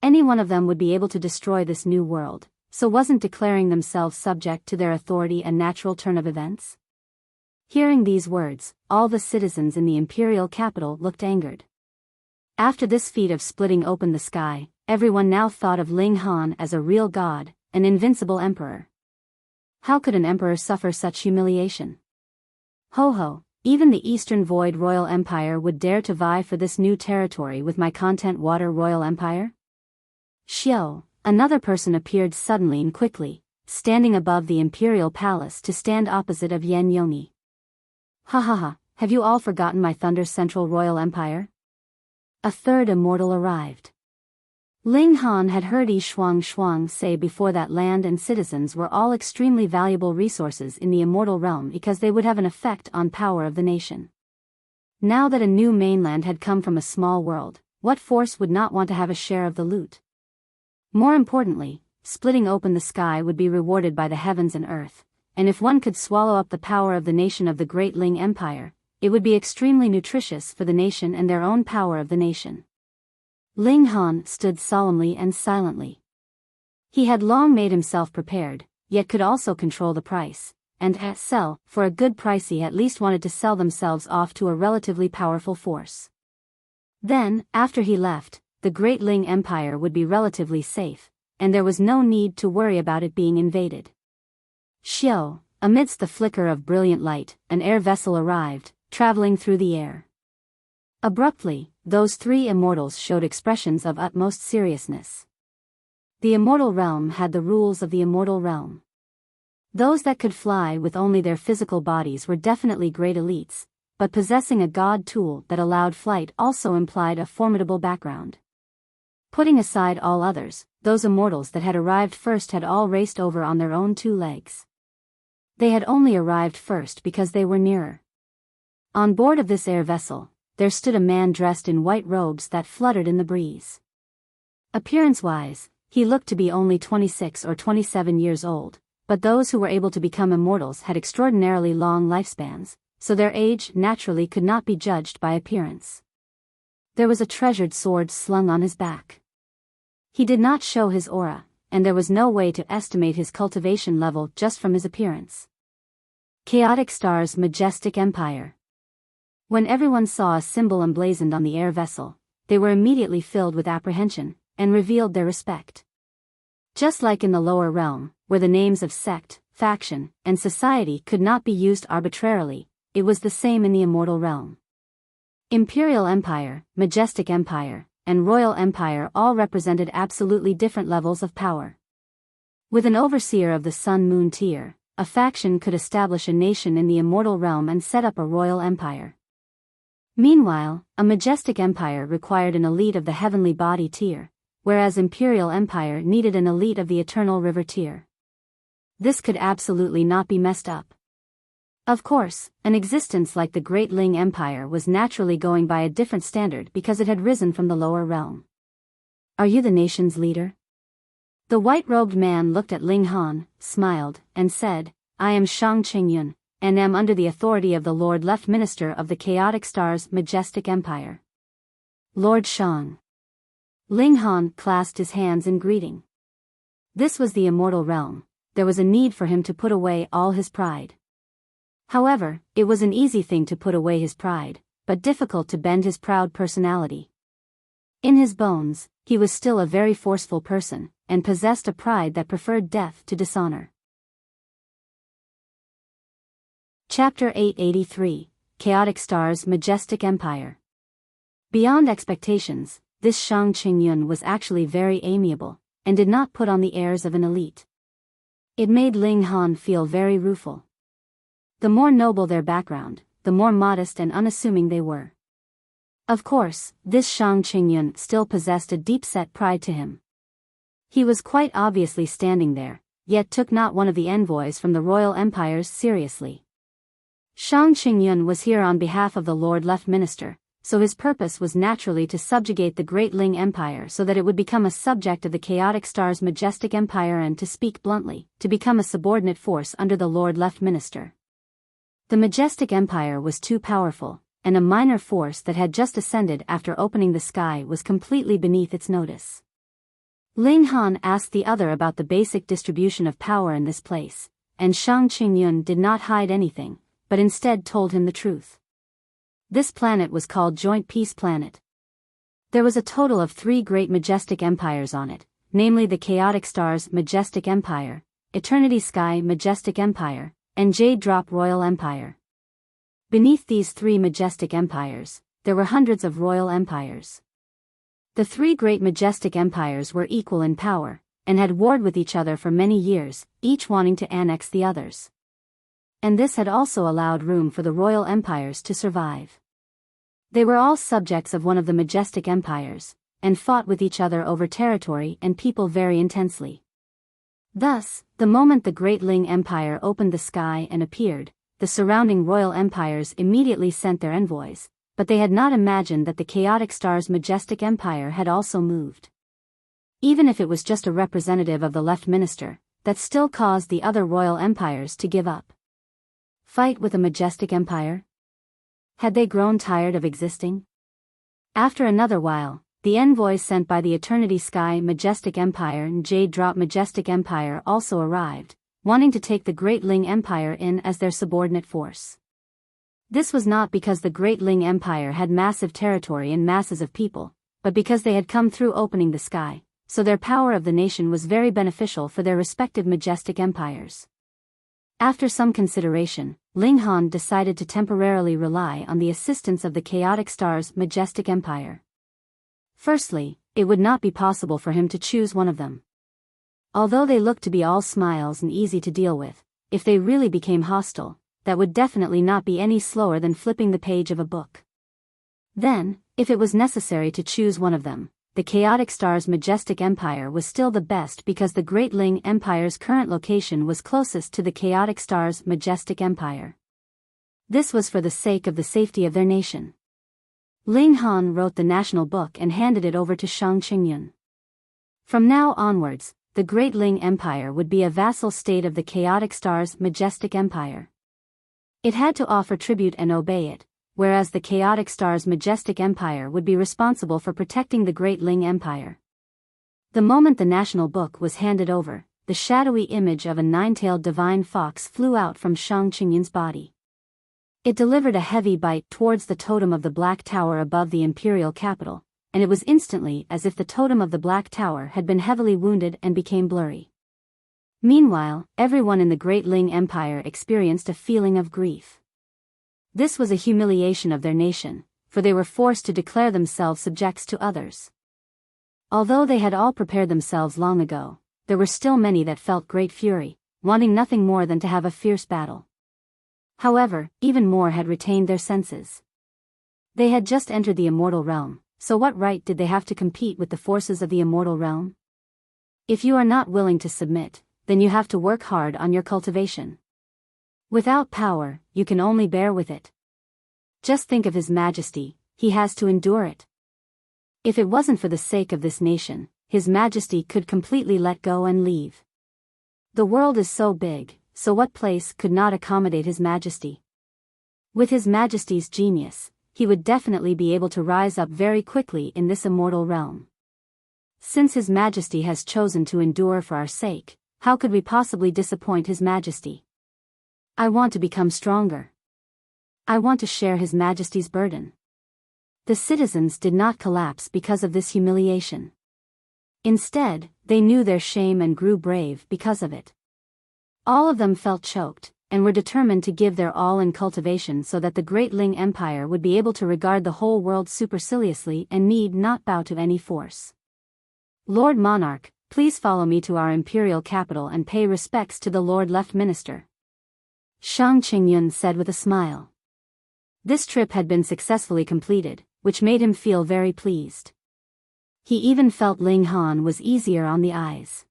Any one of them would be able to destroy this new world, so wasn't declaring themselves subject to their authority a natural turn of events? Hearing these words, all the citizens in the imperial capital looked angered. After this feat of splitting open the sky, everyone now thought of Ling Han as a real god, an invincible emperor. How could an emperor suffer such humiliation? Ho ho, even the Eastern Void Royal Empire would dare to vie for this new territory with my Content Water Royal Empire? Xiao, another person appeared suddenly and quickly, standing above the imperial palace to stand opposite of Yen Yongyi. Ha ha ha, have you all forgotten my Thunder Central Royal Empire? A third immortal arrived. Ling Han had heard Yi Shuang say before that land and citizens were all extremely valuable resources in the immortal realm because they would have an effect on power of the nation. Now that a new mainland had come from a small world, what force would not want to have a share of the loot? More importantly, splitting open the sky would be rewarded by the heavens and earth, and if one could swallow up the power of the nation of the Great Ling Empire, it would be extremely nutritious for the nation and their own power of the nation. Ling Han stood solemnly and silently. He had long made himself prepared, yet could also control the price, and sell, for a good price. He at least wanted to sell themselves off to a relatively powerful force. Then, after he left, the Great Ling Empire would be relatively safe, and there was no need to worry about it being invaded. Xiao, amidst the flicker of brilliant light, an air vessel arrived, traveling through the air. Abruptly, those three immortals showed expressions of utmost seriousness. The immortal realm had the rules of the immortal realm. Those that could fly with only their physical bodies were definitely great elites, but possessing a god tool that allowed flight also implied a formidable background. Putting aside all others, those immortals that had arrived first had all raced over on their own two legs. They had only arrived first because they were nearer. On board of this air vessel, there stood a man dressed in white robes that fluttered in the breeze. Appearance-wise, he looked to be only 26 or 27 years old, but those who were able to become immortals had extraordinarily long lifespans, so their age naturally could not be judged by appearance. There was a treasured sword slung on his back. He did not show his aura, and there was no way to estimate his cultivation level just from his appearance. Chaotic Star's Majestic Empire. When everyone saw a symbol emblazoned on the air vessel, they were immediately filled with apprehension, and revealed their respect. Just like in the lower realm, where the names of sect, faction, and society could not be used arbitrarily, it was the same in the immortal realm. Imperial Empire, Majestic Empire, and Royal Empire all represented absolutely different levels of power. With an overseer of the Sun-Moon tier, a faction could establish a nation in the Immortal realm and set up a royal empire. Meanwhile, a Majestic empire required an elite of the Heavenly Body tier, whereas Imperial Empire needed an elite of the Eternal River tier. This could absolutely not be messed up. Of course, an existence like the Great Ling Empire was naturally going by a different standard because it had risen from the lower realm. Are you the nation's leader? The white-robed man looked at Ling Han, smiled, and said, I am Shang Qingyun, and am under the authority of the Lord Left Minister of the Chaotic Star's Majestic Empire. Lord Shang. Ling Han clasped his hands in greeting. This was the Immortal realm. There was a need for him to put away all his pride. However, it was an easy thing to put away his pride, but difficult to bend his proud personality. In his bones, he was still a very forceful person, and possessed a pride that preferred death to dishonor. Chapter 883, Chaotic Star's Majestic Empire. Beyond expectations, this Shang Qingyun was actually very amiable, and did not put on the airs of an elite. It made Ling Han feel very rueful. The more noble their background, the more modest and unassuming they were. Of course, this Shang Qingyun still possessed a deep-set pride to him. He was quite obviously standing there, yet took not one of the envoys from the royal empires seriously. Shang Qingyun was here on behalf of the Lord Left Minister, so his purpose was naturally to subjugate the Great Ling Empire so that it would become a subject of the Chaotic Star's Majestic Empire and, to speak bluntly, to become a subordinate force under the Lord Left Minister. The Majestic Empire was too powerful, and a minor force that had just ascended after opening the sky was completely beneath its notice. Ling Han asked the other about the basic distribution of power in this place, and Shang Qingyun did not hide anything, but instead told him the truth. This planet was called Joint Peace Planet. There was a total of 3 great Majestic empires on it, namely the Chaotic Star's Majestic Empire, Eternity Sky Majestic Empire, and Jade Drop Royal Empire. Beneath these 3 Majestic empires, there were hundreds of royal empires. The 3 great Majestic empires were equal in power, and had warred with each other for many years, each wanting to annex the others. And this had also allowed room for the royal empires to survive. They were all subjects of one of the Majestic empires, and fought with each other over territory and people very intensely. Thus, the moment the Great Ling Empire opened the sky and appeared, the surrounding royal empires immediately sent their envoys, but they had not imagined that the Chaotic Star's Majestic Empire had also moved. Even if it was just a representative of the Left Minister, that still caused the other royal empires to give up. Fight with a Majestic empire? Had they grown tired of existing? After another while, the envoys sent by the Eternity Sky Majestic Empire and Jade Drop Majestic Empire also arrived, wanting to take the Great Ling Empire in as their subordinate force. This was not because the Great Ling Empire had massive territory and masses of people, but because they had come through opening the sky, so their power of the nation was very beneficial for their respective Majestic empires. After some consideration, Ling Han decided to temporarily rely on the assistance of the Chaotic Star's Majestic Empire. Firstly, it would not be possible for him to choose one of them. Although they looked to be all smiles and easy to deal with, if they really became hostile, that would definitely not be any slower than flipping the page of a book. Then, if it was necessary to choose one of them, the Chaotic Star's Majestic Empire was still the best because the Great Ling Empire's current location was closest to the Chaotic Star's Majestic Empire. This was for the sake of the safety of their nation. Ling Han wrote the national book and handed it over to Shang Qingyun. From now onwards, the Great Ling Empire would be a vassal state of the Chaotic Star's Majestic Empire. It had to offer tribute and obey it, whereas the Chaotic Star's Majestic Empire would be responsible for protecting the Great Ling Empire. The moment the national book was handed over, the shadowy image of a 9-tailed divine fox flew out from Shang Qingyun's body. It delivered a heavy bite towards the totem of the Black Tower above the imperial capital, and it was instantly as if the totem of the Black Tower had been heavily wounded and became blurry. Meanwhile, everyone in the Great Ling Empire experienced a feeling of grief. This was a humiliation of their nation, for they were forced to declare themselves subjects to others. Although they had all prepared themselves long ago, there were still many that felt great fury, wanting nothing more than to have a fierce battle. However, even more had retained their senses. They had just entered the immortal realm, so what right did they have to compete with the forces of the immortal realm? If you are not willing to submit, then you have to work hard on your cultivation. Without power, you can only bear with it. Just think of His Majesty, he has to endure it. If it wasn't for the sake of this nation, His Majesty could completely let go and leave. The world is so big, so what place could not accommodate His Majesty? With His Majesty's genius, he would definitely be able to rise up very quickly in this immortal realm. Since His Majesty has chosen to endure for our sake, how could we possibly disappoint His Majesty? I want to become stronger. I want to share His Majesty's burden. The citizens did not collapse because of this humiliation. Instead, they knew their shame and grew brave because of it. All of them felt choked, and were determined to give their all in cultivation so that the great Ling Empire would be able to regard the whole world superciliously and need not bow to any force. Lord Monarch, please follow me to our imperial capital and pay respects to the Lord Left Minister. Shang Qingyun said with a smile. This trip had been successfully completed, which made him feel very pleased. He even felt Ling Han was easier on the eyes.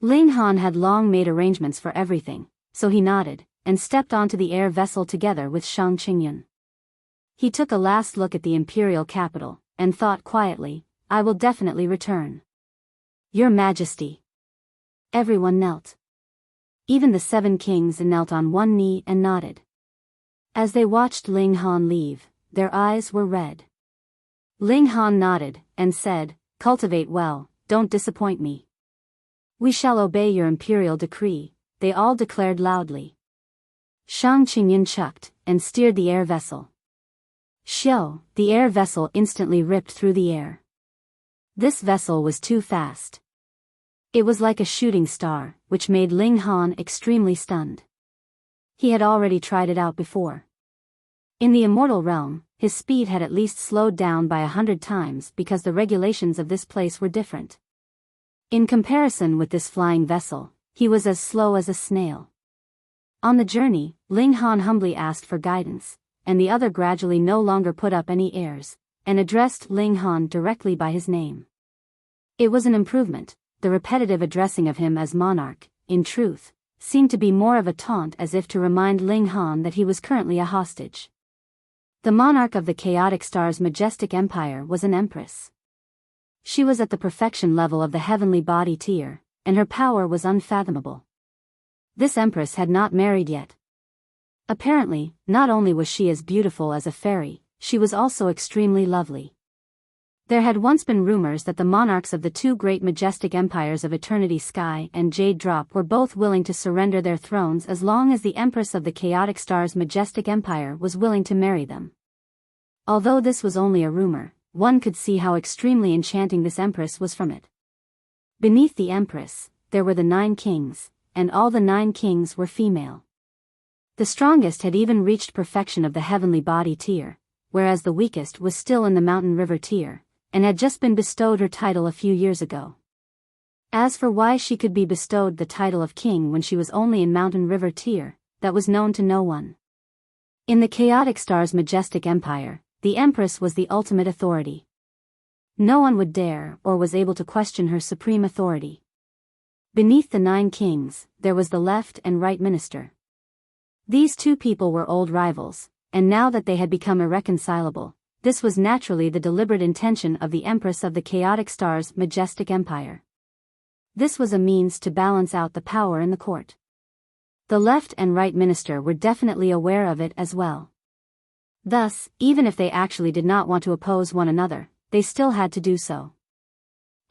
Ling Han had long made arrangements for everything, so he nodded, and stepped onto the air vessel together with Shang Qingyun. He took a last look at the imperial capital, and thought quietly, I will definitely return. Your Majesty. Everyone knelt. Even the 7 kings knelt on one knee and nodded. As they watched Ling Han leave, their eyes were red. Ling Han nodded, and said, cultivate well, don't disappoint me. We shall obey your imperial decree, they all declared loudly. Shang Qingyun chucked, and steered the air vessel. Xiao, the air vessel instantly ripped through the air. This vessel was too fast. It was like a shooting star, which made Ling Han extremely stunned. He had already tried it out before. In the immortal realm, his speed had at least slowed down by 100 times because the regulations of this place were different. In comparison with this flying vessel, he was as slow as a snail. On the journey, Ling Han humbly asked for guidance, and the other gradually no longer put up any airs, and addressed Ling Han directly by his name. It was an improvement. The repetitive addressing of him as monarch, in truth, seemed to be more of a taunt, as if to remind Ling Han that he was currently a hostage. The monarch of the chaotic star's majestic empire was an empress. She was at the perfection level of the heavenly body tier, and her power was unfathomable. This empress had not married yet. Apparently, not only was she as beautiful as a fairy, she was also extremely lovely. There had once been rumors that the monarchs of the 2 great majestic empires of Eternity Sky and Jade Drop were both willing to surrender their thrones as long as the Empress of the Chaotic Star's majestic empire was willing to marry them. Although this was only a rumor, one could see how extremely enchanting this empress was from it. Beneath the empress, there were the 9 kings, and all the 9 kings were female. The strongest had even reached perfection of the heavenly body tier, whereas the weakest was still in the mountain river tier, and had just been bestowed her title a few years ago. As for why she could be bestowed the title of king when she was only in Mountain River tier, that was known to no one. In the Chaotic Star's majestic empire, the Empress was the ultimate authority. No one would dare or was able to question her supreme authority. Beneath the 9 kings, there was the left and right minister. These 2 people were old rivals, and now that they had become irreconcilable, this was naturally the deliberate intention of the Empress of the Chaotic Star's majestic empire. This was a means to balance out the power in the court. The left and right minister were definitely aware of it as well. Thus, even if they actually did not want to oppose one another, they still had to do so.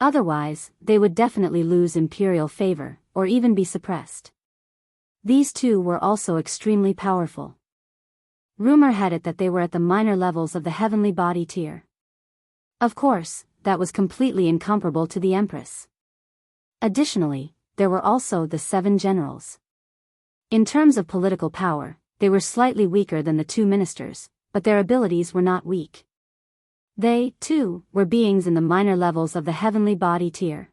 Otherwise, they would definitely lose imperial favor, or even be suppressed. These 2 were also extremely powerful. Rumor had it that they were at the minor levels of the heavenly body tier. Of course, that was completely incomparable to the Empress. Additionally, there were also the 7 generals. In terms of political power, they were slightly weaker than the 2 ministers, but their abilities were not weak. They, too, were beings in the minor levels of the heavenly body tier.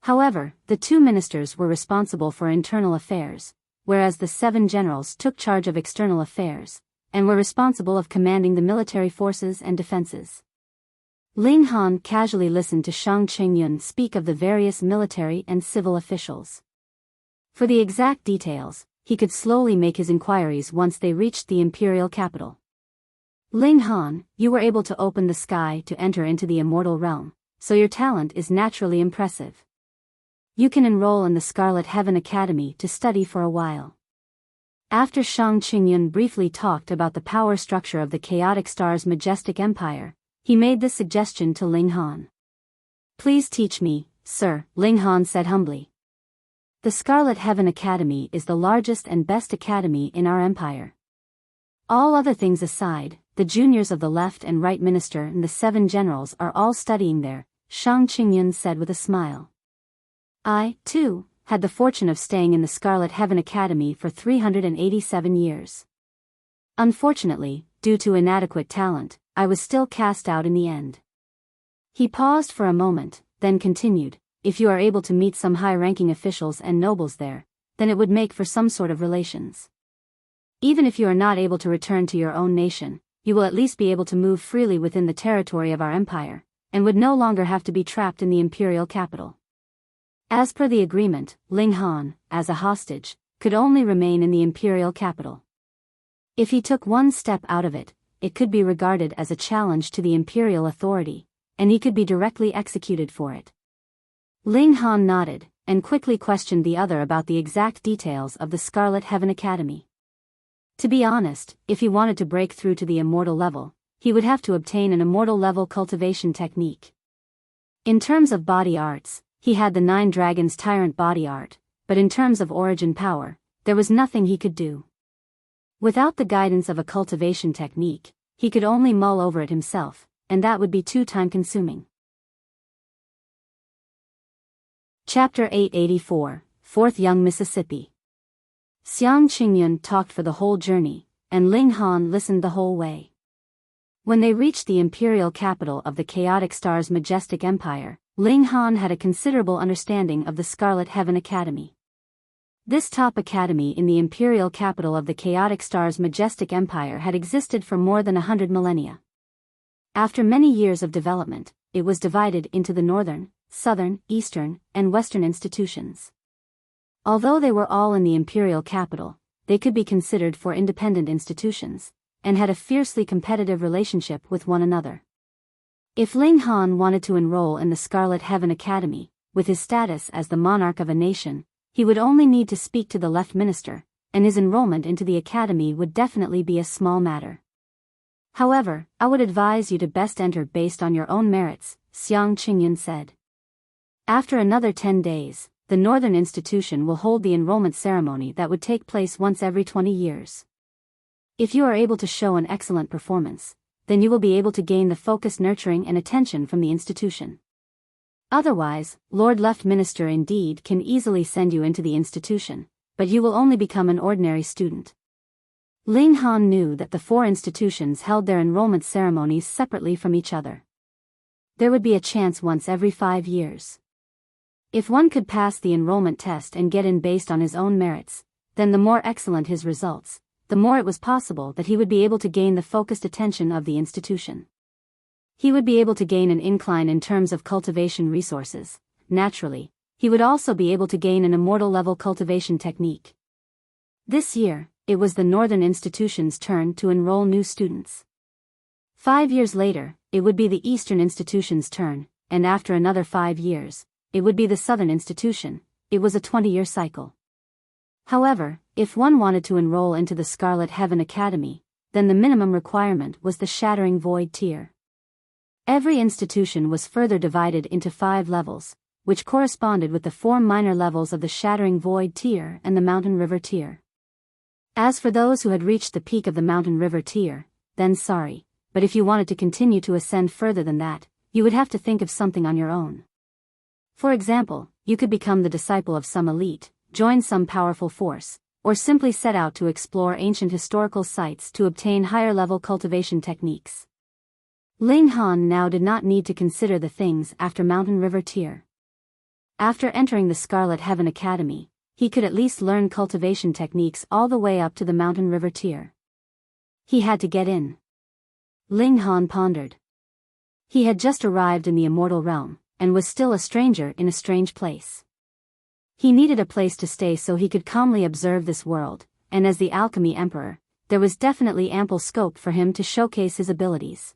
However, the 2 ministers were responsible for internal affairs, whereas the 7 generals took charge of external affairs, and were responsible of commanding the military forces and defenses. Ling Han casually listened to Shang Qingyun speak of the various military and civil officials. For the exact details, he could slowly make his inquiries once they reached the imperial capital. Ling Han, you were able to open the sky to enter into the immortal realm, so your talent is naturally impressive. You can enroll in the Scarlet Heaven Academy to study for a while. After Shang Qingyun briefly talked about the power structure of the Chaotic Star's Majestic Empire, he made this suggestion to Ling Han. Please teach me, sir, Ling Han said humbly. The Scarlet Heaven Academy is the largest and best academy in our empire. All other things aside, the juniors of the left and right minister and the 7 generals are all studying there, Shang Qingyun said with a smile. I, too, had the fortune of staying in the Scarlet Heaven Academy for 387 years. Unfortunately, due to inadequate talent, I was still cast out in the end. He paused for a moment, then continued, if you are able to meet some high-ranking officials and nobles there, then it would make for some sort of relations. Even if you are not able to return to your own nation, you will at least be able to move freely within the territory of our empire, and would no longer have to be trapped in the imperial capital. As per the agreement, Ling Han, as a hostage, could only remain in the imperial capital. If he took one step out of it, it could be regarded as a challenge to the imperial authority, and he could be directly executed for it. Ling Han nodded, and quickly questioned the other about the exact details of the Scarlet Heaven Academy. To be honest, if he wanted to break through to the immortal level, he would have to obtain an immortal level cultivation technique. In terms of body arts, he had the 9 Dragons Tyrant body art, but in terms of origin power, there was nothing he could do. Without the guidance of a cultivation technique, he could only mull over it himself, and that would be too time-consuming. Chapter 884, 4th Young Mississippi. Xiang Qingyun talked for the whole journey, and Ling Han listened the whole way. When they reached the imperial capital of the Chaotic Star's Majestic Empire, Ling Han had a considerable understanding of the Scarlet Heaven Academy. This top academy in the imperial capital of the Chaotic Star's Majestic Empire had existed for more than 100 millennia. After many years of development, it was divided into the northern, southern, eastern, and western institutions. Although they were all in the imperial capital, they could be considered for independent institutions, and had a fiercely competitive relationship with one another. If Ling Han wanted to enroll in the Scarlet Heaven Academy, with his status as the monarch of a nation, he would only need to speak to the left minister, and his enrollment into the academy would definitely be a small matter. However, I would advise you to best enter based on your own merits, Xiang Qingyun said. After another 10 days, the northern institution will hold the enrollment ceremony that would take place once every 20 years. If you are able to show an excellent performance, then you will be able to gain the focus, nurturing, and attention from the institution. Otherwise, Lord Left Minister indeed can easily send you into the institution, but you will only become an ordinary student. Ling Han knew that the 4 institutions held their enrollment ceremonies separately from each other. There would be a chance once every 5 years. If one could pass the enrollment test and get in based on his own merits, then the more excellent his results, the more it was possible that he would be able to gain the focused attention of the institution. He would be able to gain an incline in terms of cultivation resources. Naturally, he would also be able to gain an immortal level cultivation technique. This year, it was the northern institution's turn to enroll new students. 5 years later, it would be the eastern institution's turn, and after another 5 years, it would be the southern institution. It was a 20-year cycle. However, if one wanted to enroll into the Scarlet Heaven Academy, then the minimum requirement was the Shattering Void tier. Every institution was further divided into 5 levels, which corresponded with the 4 minor levels of the Shattering Void tier and the Mountain River tier. As for those who had reached the peak of the Mountain River tier, then sorry, but if you wanted to continue to ascend further than that, you would have to think of something on your own. For example, you could become the disciple of some elite, join some powerful force, or simply set out to explore ancient historical sites to obtain higher-level cultivation techniques. Ling Han now did not need to consider the things after Mountain River tier. After entering the Scarlet Heaven Academy, he could at least learn cultivation techniques all the way up to the Mountain River tier. He had to get in. Ling Han pondered. He had just arrived in the Immortal realm, and was still a stranger in a strange place. He needed a place to stay so he could calmly observe this world, and as the Alchemy Emperor, there was definitely ample scope for him to showcase his abilities.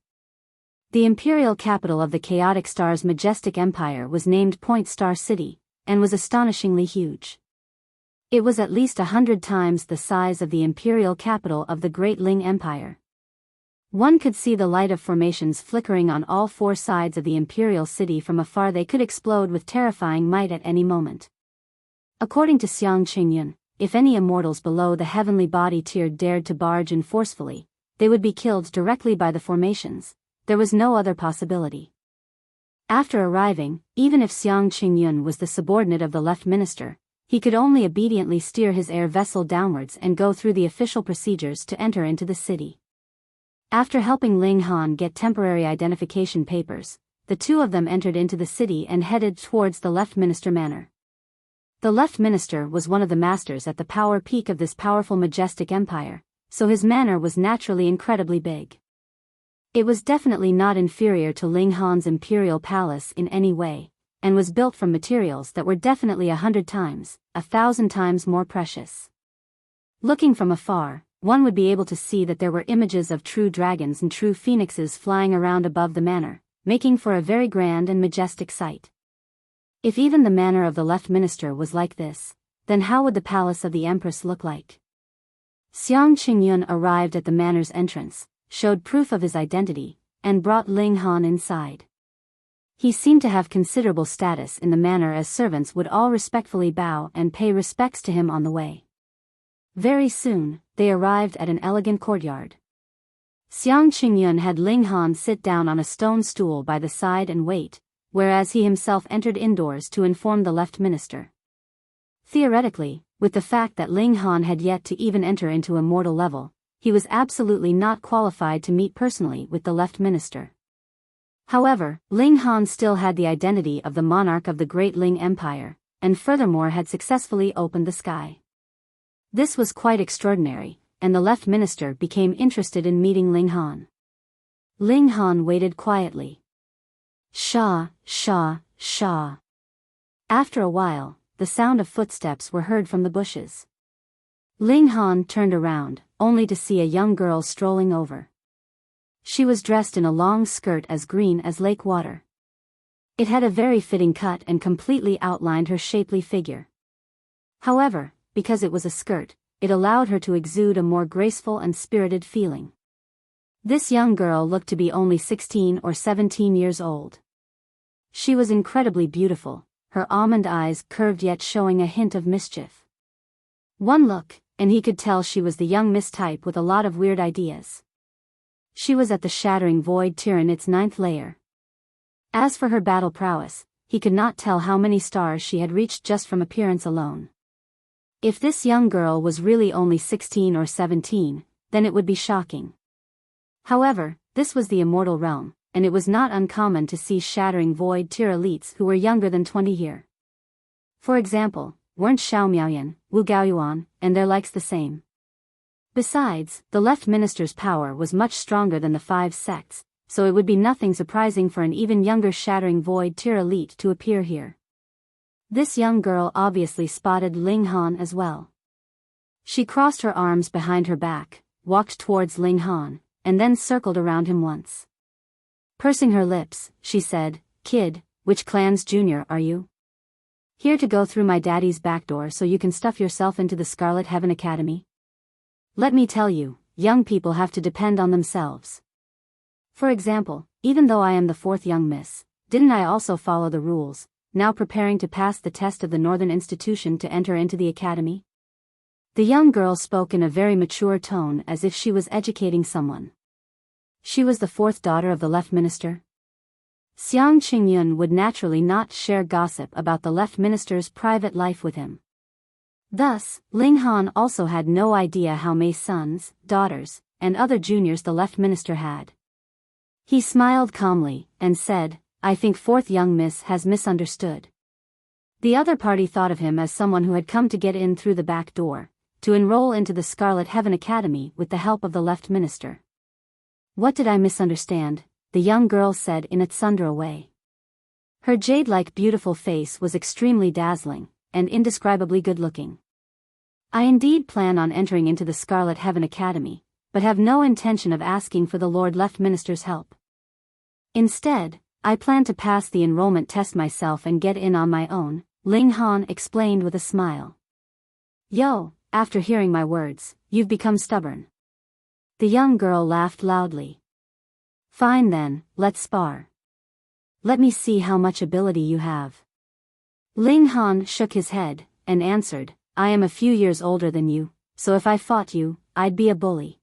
The imperial capital of the Chaotic Star's Majestic Empire was named Point Star City, and was astonishingly huge. It was at least 100 times the size of the imperial capital of the Great Ling Empire. One could see the light of formations flickering on all four sides of the imperial city from afar. They could explode with terrifying might at any moment. According to Xiang Qingyun, if any immortals below the heavenly body tier dared to barge in forcefully, they would be killed directly by the formations. There was no other possibility. After arriving, even if Xiang Qingyun was the subordinate of the left minister, he could only obediently steer his air vessel downwards and go through the official procedures to enter into the city. After helping Ling Han get temporary identification papers, the two of them entered into the city and headed towards the left minister manor. The left minister was one of the masters at the power peak of this powerful Majestic Empire, so his manor was naturally incredibly big. It was definitely not inferior to Ling Han's imperial palace in any way, and was built from materials that were definitely 100 times, 1,000 times more precious. Looking from afar, one would be able to see that there were images of true dragons and true phoenixes flying around above the manor, making for a very grand and majestic sight. If even the manor of the left minister was like this, then how would the palace of the empress look like? Xiang Qingyun arrived at the manor's entrance, showed proof of his identity, and brought Ling Han inside. He seemed to have considerable status in the manor, as servants would all respectfully bow and pay respects to him on the way. Very soon, they arrived at an elegant courtyard. Xiang Qingyun had Ling Han sit down on a stone stool by the side and wait, whereas he himself entered indoors to inform the left minister. Theoretically, with the fact that Ling Han had yet to even enter into immortal level, he was absolutely not qualified to meet personally with the left minister. However, Ling Han still had the identity of the monarch of the Great Ling Empire, and furthermore had successfully opened the sky. This was quite extraordinary, and the left minister became interested in meeting Ling Han. Ling Han waited quietly. Sha, sha, sha. After a while, the sound of footsteps were heard from the bushes. Ling Han turned around, only to see a young girl strolling over. She was dressed in a long skirt as green as lake water. It had a very fitting cut and completely outlined her shapely figure. However, because it was a skirt, it allowed her to exude a more graceful and spirited feeling. This young girl looked to be only 16 or 17 years old. She was incredibly beautiful, her almond eyes curved yet showing a hint of mischief. One look, and he could tell she was the young Miss type with a lot of weird ideas. She was at the Shattering Void tier in its 9th layer. As for her battle prowess, he could not tell how many stars she had reached just from appearance alone. If this young girl was really only 16 or 17, then it would be shocking. However, this was the Immortal realm, and it was not uncommon to see Shattering Void tier elites who were younger than 20 here. For example, weren't Xiao Miaoyan, Wu Gaoyuan, and their likes the same? Besides, the left minister's power was much stronger than the 5 sects, so it would be nothing surprising for an even younger Shattering Void tier elite to appear here. This young girl obviously spotted Ling Han as well. She crossed her arms behind her back, walked towards Ling Han, and then circled around him once. Pursing her lips, she said, "Kid, which clan's junior are you? Here to go through my daddy's back door so you can stuff yourself into the Scarlet Heaven Academy? Let me tell you, young people have to depend on themselves. For example, even though I am the 4th young miss, didn't I also follow the rules, now preparing to pass the test of the Northern Institution to enter into the academy?" The young girl spoke in a very mature tone as if she was educating someone. She was the 4th daughter of the left minister. Xiang Qingyun would naturally not share gossip about the left minister's private life with him. Thus, Ling Han also had no idea how many sons, daughters, and other juniors the left minister had. He smiled calmly, and said, "I think 4th young miss has misunderstood. The other party thought of him as someone who had come to get in through the back door, to enroll into the Scarlet Heaven Academy with the help of the left minister. What did I misunderstand? The young girl said in a tsundere way. Her jade-like beautiful face was extremely dazzling, and indescribably good-looking. I indeed plan on entering into the Scarlet Heaven Academy, but have no intention of asking for the Lord Left Minister's help. Instead, I plan to pass the enrollment test myself and get in on my own, Ling Han explained with a smile. Yo, after hearing my words, you've become stubborn. The young girl laughed loudly. Fine then, let's spar. Let me see how much ability you have. Ling Han shook his head, and answered, I am a few years older than you, so if I fought you, I'd be a bully.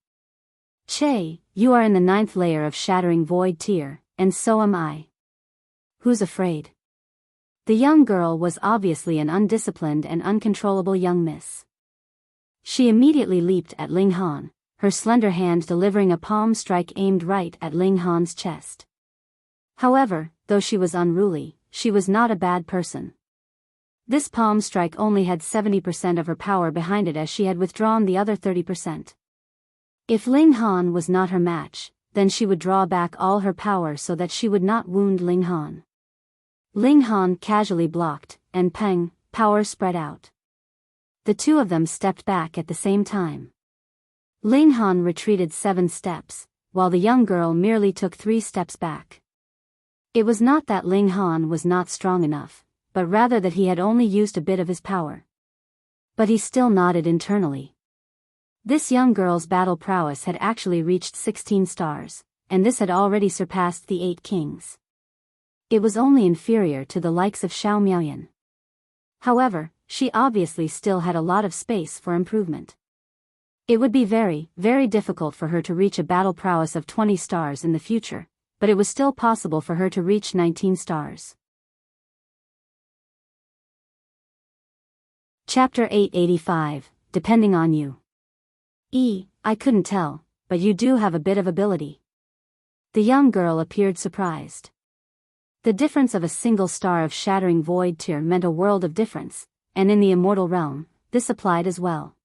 Che, you are in the 9th layer of Shattering Void tier, and so am I. Who's afraid? The young girl was obviously an undisciplined and uncontrollable young miss. She immediately leaped at Ling Han, her slender hand delivering a palm strike aimed right at Ling Han's chest. However, though she was unruly, she was not a bad person. This palm strike only had 70% of her power behind it as she had withdrawn the other 30%. If Ling Han was not her match, then she would draw back all her power so that she would not wound Ling Han. Ling Han casually blocked, and peng, power spread out. The two of them stepped back at the same time. Ling Han retreated 7 steps, while the young girl merely took 3 steps back. It was not that Ling Han was not strong enough, but rather that he had only used a bit of his power. But he still nodded internally. This young girl's battle prowess had actually reached 16 stars, and this had already surpassed the 8 kings. It was only inferior to the likes of Xiao Miaoyan. However, she obviously still had a lot of space for improvement. It would be very, very difficult for her to reach a battle prowess of 20 stars in the future, but it was still possible for her to reach 19 stars. Chapter 885, Depending on You. I couldn't tell, but you do have a bit of ability. The young girl appeared surprised. The difference of a single star of Shattering Void tier meant a world of difference, and in the Immortal realm, this applied as well.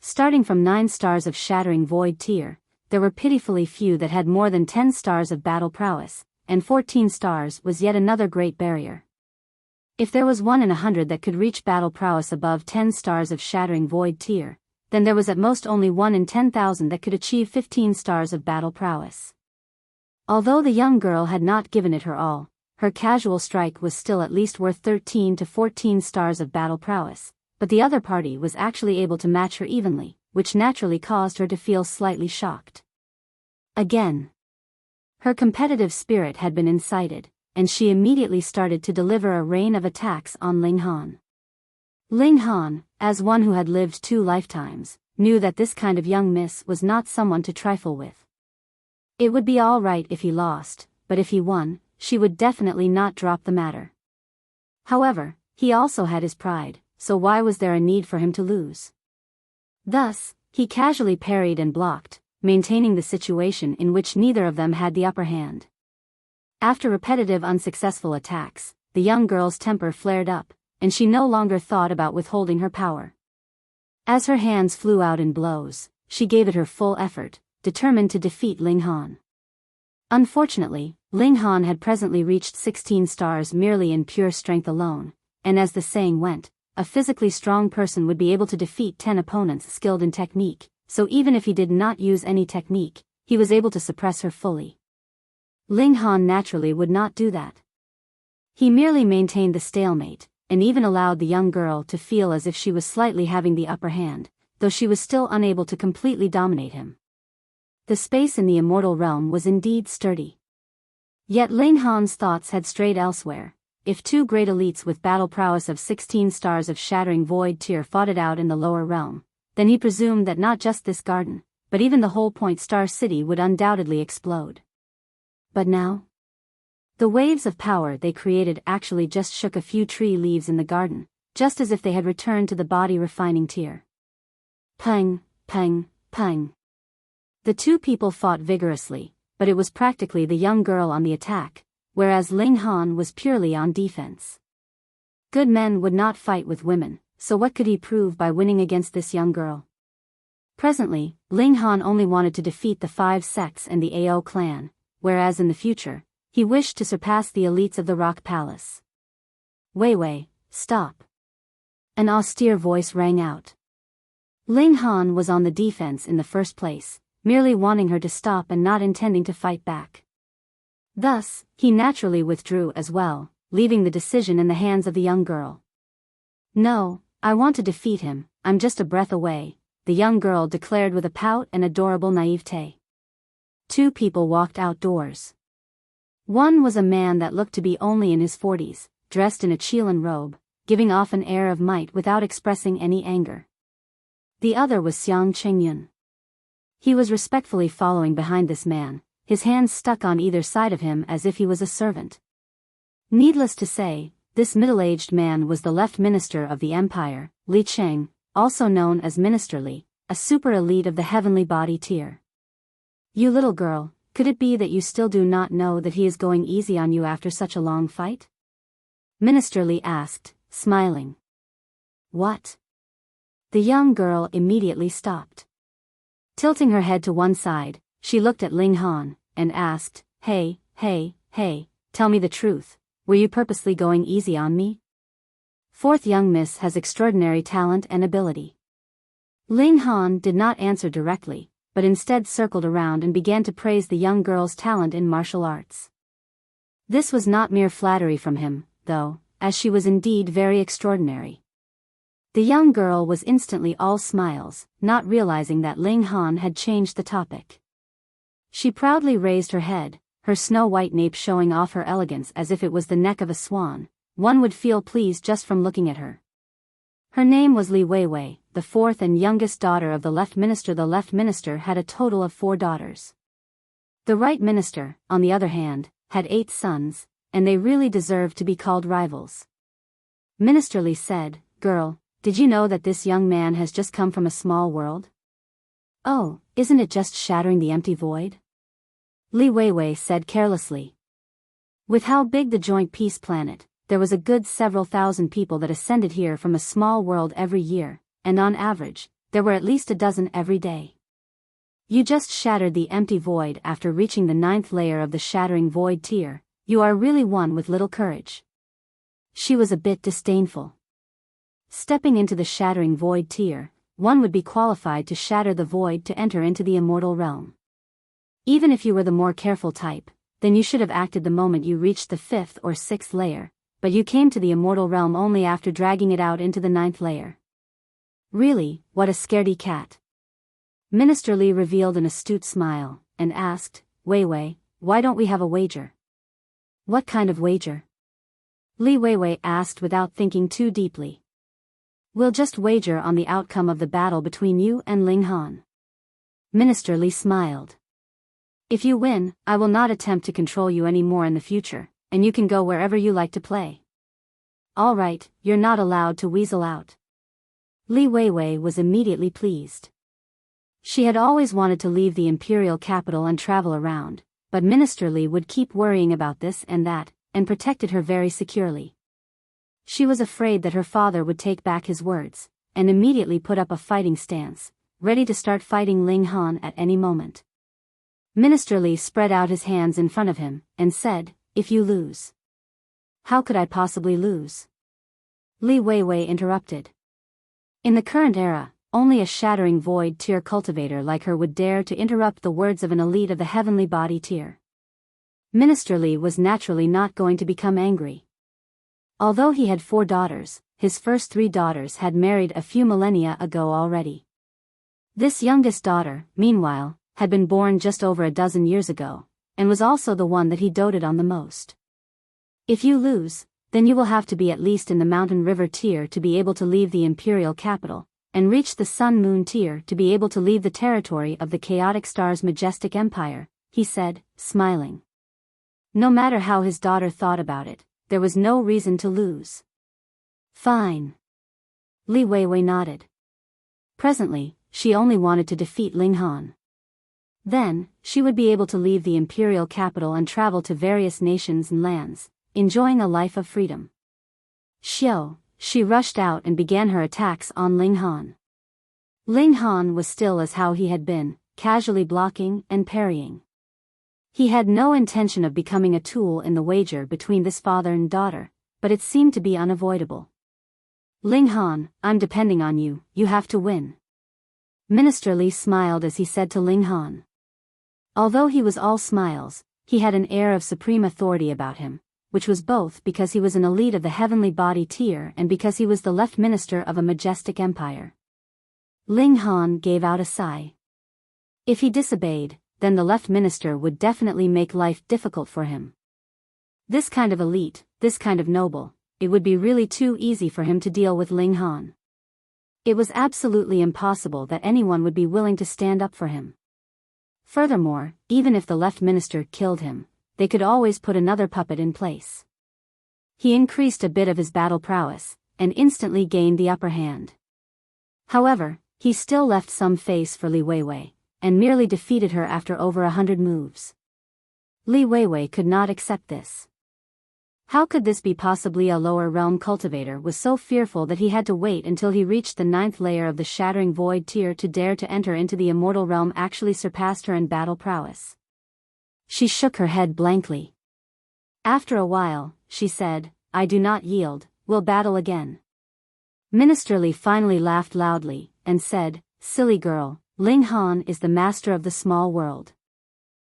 Starting from 9 stars of Shattering Void tier, there were pitifully few that had more than 10 stars of battle prowess, and 14 stars was yet another great barrier. If there was 1 in 100 that could reach battle prowess above 10 stars of Shattering Void tier, then there was at most only 1 in 10,000 that could achieve 15 stars of battle prowess. Although the young girl had not given it her all, her casual strike was still at least worth 13 to 14 stars of battle prowess, but the other party was actually able to match her evenly, which naturally caused her to feel slightly shocked. Again. Her competitive spirit had been incited, and she immediately started to deliver a rain of attacks on Ling Han. Ling Han, as one who had lived 2 lifetimes, knew that this kind of young miss was not someone to trifle with. It would be all right if he lost, but if he won, she would definitely not drop the matter. However, he also had his pride, so why was there a need for him to lose? Thus, he casually parried and blocked, maintaining the situation in which neither of them had the upper hand. After repetitive unsuccessful attacks, the young girl's temper flared up, and she no longer thought about withholding her power. As her hands flew out in blows, she gave it her full effort, determined to defeat Ling Han. Unfortunately, Ling Han had presently reached 16 stars merely in pure strength alone, and as the saying went, a physically strong person would be able to defeat 10 opponents skilled in technique, so even if he did not use any technique, he was able to suppress her fully. Ling Han naturally would not do that. He merely maintained the stalemate, and even allowed the young girl to feel as if she was slightly having the upper hand, though she was still unable to completely dominate him. The space in the Immortal realm was indeed sturdy. Yet Ling Han's thoughts had strayed elsewhere. If 2 great elites with battle prowess of 16 stars of Shattering Void tier fought it out in the lower realm, then he presumed that not just this garden, but even the whole Point Star City would undoubtedly explode. But now? The waves of power they created actually just shook a few tree leaves in the garden, just as if they had returned to the body refining tier. Peng, peng, peng. The 2 people fought vigorously, but it was practically the young girl on the attack, whereas Ling Han was purely on defense. Good men would not fight with women, so what could he prove by winning against this young girl? Presently, Ling Han only wanted to defeat the 5 sects and the Ao clan, whereas in the future, he wished to surpass the elites of the Rock Palace. Wei Wei, stop. An austere voice rang out. Ling Han was on the defense in the first place, merely wanting her to stop and not intending to fight back. Thus, he naturally withdrew as well, leaving the decision in the hands of the young girl. No, I want to defeat him, I'm just a breath away, the young girl declared with a pout and adorable naivete. 2 people walked outdoors. One was a man that looked to be only in his 40s, dressed in a Chilan robe, giving off an air of might without expressing any anger. The other was Xiang Qingyun. He was respectfully following behind this man, his hands stuck on either side of him as if he was a servant. Needless to say, this middle-aged man was the left minister of the empire, Li Cheng, also known as Minister Li, a super elite of the heavenly body tier. You little girl, could it be that you still do not know that he is going easy on you after such a long fight? Minister Li asked, smiling. What? The young girl immediately stopped. Tilting her head to one side, she looked at Ling Han, and asked, Hey, tell me the truth, were you purposely going easy on me? 4th young miss has extraordinary talent and ability. Ling Han did not answer directly, but instead circled around and began to praise the young girl's talent in martial arts. This was not mere flattery from him, though, as she was indeed very extraordinary. The young girl was instantly all smiles, not realizing that Ling Han had changed the topic. She proudly raised her head, her snow-white nape showing off her elegance as if it was the neck of a swan. One would feel pleased just from looking at her. Her name was Li Weiwei, the 4th and youngest daughter of the left minister. The left minister had a total of 4 daughters. The right minister, on the other hand, had 8 sons, and they really deserved to be called rivals. Minister Li said, Girl, did you know that this young man has just come from a small world? Oh, isn't it just shattering the empty void? Li Weiwei said carelessly. With how big the joint peace planet, there was a good several thousand people that ascended here from a small world every year, and on average, there were at least a dozen every day. You just shattered the empty void after reaching the 9th layer of the shattering void tier, you are really one with little courage. She was a bit disdainful. Stepping into the shattering void tier, one would be qualified to shatter the void to enter into the immortal realm. Even if you were the more careful type, then you should have acted the moment you reached the 5th or 6th layer, but you came to the immortal realm only after dragging it out into the 9th layer. Really, what a scaredy cat. Minister Li revealed an astute smile, and asked, Weiwei, why don't we have a wager? What kind of wager? Li Weiwei asked without thinking too deeply. We'll just wager on the outcome of the battle between you and Ling Han. Minister Li smiled. If you win, I will not attempt to control you any more in the future, and you can go wherever you like to play. All right, you're not allowed to weasel out. Li Weiwei was immediately pleased. She had always wanted to leave the imperial capital and travel around, but Minister Li would keep worrying about this and that, and protected her very securely. She was afraid that her father would take back his words, and immediately put up a fighting stance, ready to start fighting Ling Han at any moment. Minister Li spread out his hands in front of him, and said, If you lose. How could I possibly lose? Li Weiwei interrupted. In the current era, only a shattering void tier cultivator like her would dare to interrupt the words of an elite of the heavenly body tier. Minister Li was naturally not going to become angry. Although he had 4 daughters, his first 3 daughters had married a few millennia ago already. This youngest daughter, meanwhile, had been born just over a dozen years ago, and was also the one that he doted on the most. If you lose, then you will have to be at least in the Mountain River tier to be able to leave the imperial capital, and reach the Sun Moon tier to be able to leave the territory of the Chaotic Star's Majestic Empire, he said, smiling. No matter how his daughter thought about it, there was no reason to lose. Fine. Li Weiwei nodded. Presently, she only wanted to defeat Ling Han. Then, she would be able to leave the imperial capital and travel to various nations and lands, enjoying a life of freedom. Xiao, she rushed out and began her attacks on Ling Han. Ling Han was still as how he had been, casually blocking and parrying. He had no intention of becoming a tool in the wager between this father and daughter, but it seemed to be unavoidable. Ling Han, I'm depending on you, you have to win. Minister Li smiled as he said to Ling Han. Although he was all smiles, he had an air of supreme authority about him, which was both because he was an elite of the heavenly body tier and because he was the left minister of a majestic empire. Ling Han gave out a sigh. If he disobeyed, then the left minister would definitely make life difficult for him. This kind of elite, this kind of noble, it would be really too easy for him to deal with Ling Han. It was absolutely impossible that anyone would be willing to stand up for him. Furthermore, even if the left minister killed him, they could always put another puppet in place. He increased a bit of his battle prowess, and instantly gained the upper hand. However, he still left some face for Li Weiwei, and merely defeated her after over 100 moves. Li Weiwei could not accept this. How could this be? Possibly a lower realm cultivator was so fearful that he had to wait until he reached the 9th layer of the Shattering Void tier to dare to enter into the Immortal realm. Actually surpassed her in battle prowess. She shook her head blankly. After a while, she said, I do not yield, we'll battle again. Minister Li finally laughed loudly, and said, silly girl, Ling Han is the master of the small world.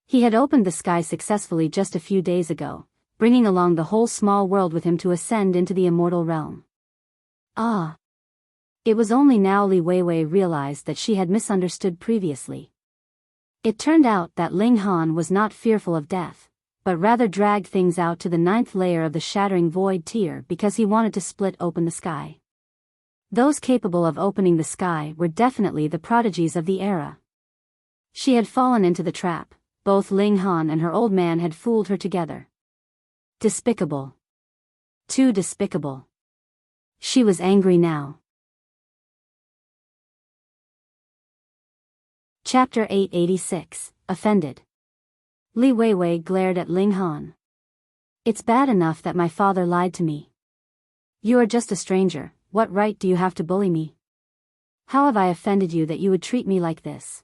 He had opened the sky successfully just a few days ago, bringing along the whole small world with him to ascend into the immortal realm. Ah! It was only now Li Weiwei realized that she had misunderstood previously. It turned out that Ling Han was not fearful of death, but rather dragged things out to the 9th layer of the Shattering Void tier because he wanted to split open the sky. Those capable of opening the sky were definitely the prodigies of the era. She had fallen into the trap, both Ling Han and her old man had fooled her together. Despicable. Too despicable. She was angry now. Chapter 886, Offended. Li Weiwei glared at Ling Han. It's bad enough that my father lied to me. You are just a stranger, what right do you have to bully me? How have I offended you that you would treat me like this?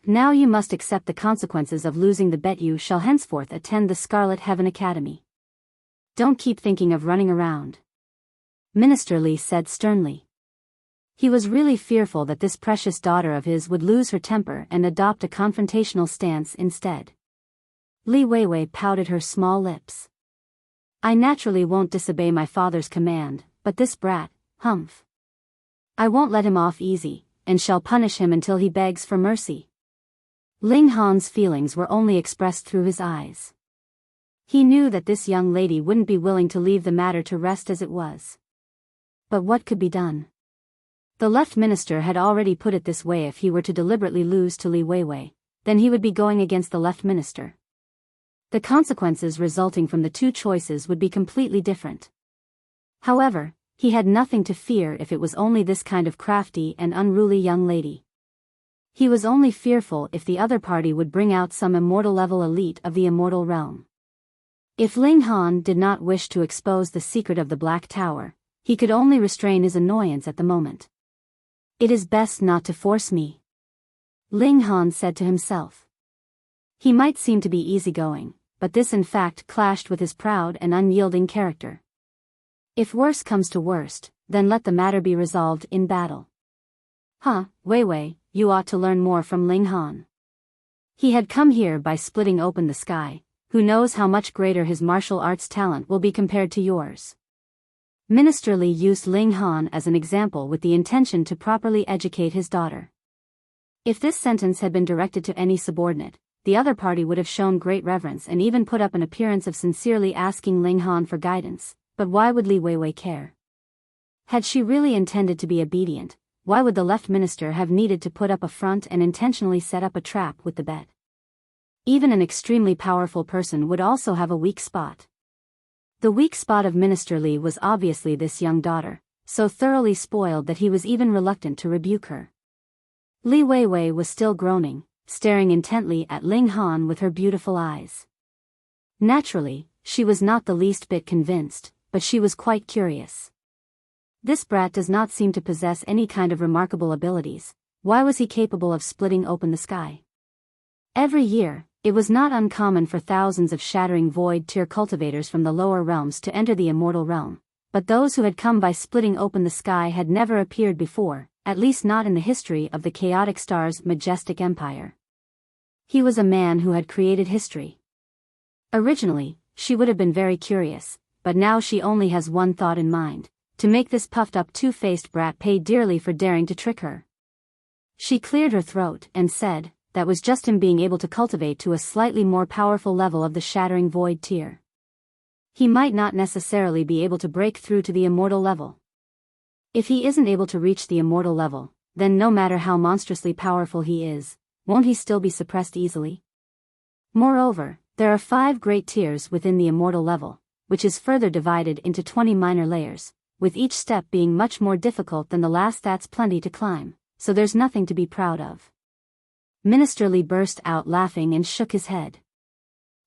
Now you must accept the consequences of losing the bet. You shall henceforth attend the Scarlet Heaven Academy. Don't keep thinking of running around. Minister Li said sternly. He was really fearful that this precious daughter of his would lose her temper and adopt a confrontational stance instead. Li Weiwei pouted her small lips. I naturally won't disobey my father's command, but this brat, humph. I won't let him off easy, and shall punish him until he begs for mercy. Ling Han's feelings were only expressed through his eyes. He knew that this young lady wouldn't be willing to leave the matter to rest as it was. But what could be done? The left minister had already put it this way: if he were to deliberately lose to Li Weiwei, then he would be going against the left minister. The consequences resulting from the two choices would be completely different. However, he had nothing to fear if it was only this kind of crafty and unruly young lady. He was only fearful if the other party would bring out some immortal-level elite of the immortal realm. If Ling Han did not wish to expose the secret of the Black Tower, he could only restrain his annoyance at the moment. It is best not to force me, Ling Han said to himself. He might seem to be easygoing, but this in fact clashed with his proud and unyielding character. If worse comes to worst, then let the matter be resolved in battle. Weiwei, you ought to learn more from Ling Han. He had come here by splitting open the sky, who knows how much greater his martial arts talent will be compared to yours. Minister Li used Ling Han as an example with the intention to properly educate his daughter. If this sentence had been directed to any subordinate, the other party would have shown great reverence and even put up an appearance of sincerely asking Ling Han for guidance. But why would Li Weiwei care? Had she really intended to be obedient, why would the left minister have needed to put up a front and intentionally set up a trap with the bet? Even an extremely powerful person would also have a weak spot. The weak spot of Minister Li was obviously this young daughter, so thoroughly spoiled that he was even reluctant to rebuke her. Li Weiwei was still groaning, staring intently at Ling Han with her beautiful eyes. Naturally, she was not the least bit convinced, but she was quite curious. This brat does not seem to possess any kind of remarkable abilities. Why was he capable of splitting open the sky? Every year, it was not uncommon for thousands of Shattering Void Tier cultivators from the lower realms to enter the Immortal realm, but those who had come by splitting open the sky had never appeared before, at least not in the history of the Chaotic Star's Majestic Empire. He was a man who had created history. Originally, she would have been very curious, but now she only has one thought in mind: to make this puffed-up two-faced brat pay dearly for daring to trick her. She cleared her throat and said, that was just him being able to cultivate to a slightly more powerful level of the Shattering Void Tier. He might not necessarily be able to break through to the Immortal level. If he isn't able to reach the Immortal level, then no matter how monstrously powerful he is, won't he still be suppressed easily? Moreover, there are 5 great tiers within the Immortal level, which is further divided into 20 minor layers, with each step being much more difficult than the last. That's plenty to climb, so there's nothing to be proud of. Minister Lie burst out laughing and shook his head.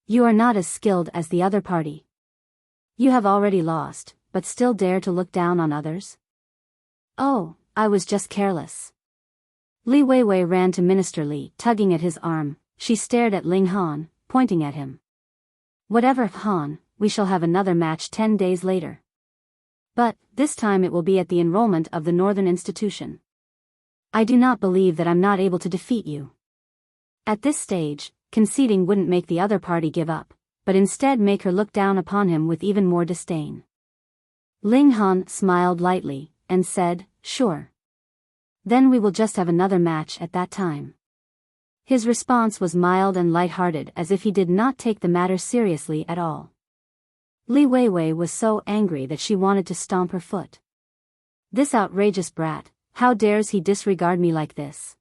You are not as skilled as the other party. You have already lost, but still dare to look down on others? Oh, I was just careless. Li Weiwei ran to Minister Lie, tugging at his arm. She stared at Ling Han, pointing at him. Whatever, Han, we shall have another match 10 days later. But, this time it will be at the enrollment of the Northern Institution. I do not believe that I'm not able to defeat you. At this stage, conceding wouldn't make the other party give up, but instead make her look down upon him with even more disdain. Ling Han smiled lightly, and said, sure. Then we will just have another match at that time. His response was mild and light-hearted, as if he did not take the matter seriously at all. Li Weiwei was so angry that she wanted to stomp her foot. This outrageous brat, how dares he disregard me like this?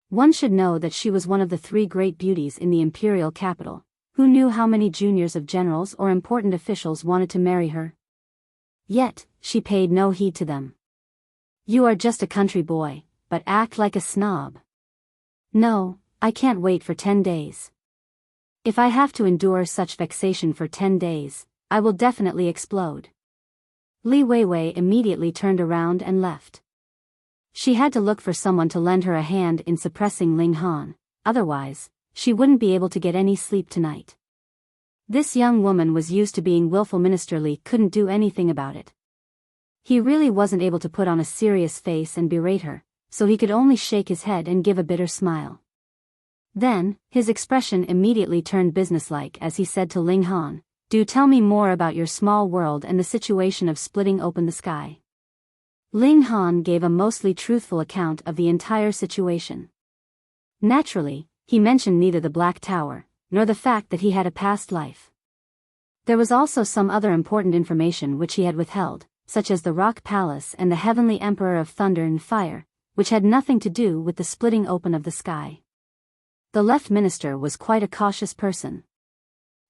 One should know that she was one of the 3 great beauties in the imperial capital. Who knew how many juniors of generals or important officials wanted to marry her? Yet, she paid no heed to them. You are just a country boy, but act like a snob. No, I can't wait for 10 days. If I have to endure such vexation for 10 days, I will definitely explode. Li Weiwei immediately turned around and left. She had to look for someone to lend her a hand in suppressing Ling Han, otherwise, she wouldn't be able to get any sleep tonight. This young woman was used to being willful. Minister Lie couldn't do anything about it. He really wasn't able to put on a serious face and berate her, so he could only shake his head and give a bitter smile. Then, his expression immediately turned businesslike as he said to Ling Han, do tell me more about your small world and the situation of splitting open the sky. Ling Han gave a mostly truthful account of the entire situation. Naturally, he mentioned neither the Black Tower, nor the fact that he had a past life. There was also some other important information which he had withheld, such as the Rock Palace and the Heavenly Emperor of Thunder and Fire, which had nothing to do with the splitting open of the sky. The left minister was quite a cautious person.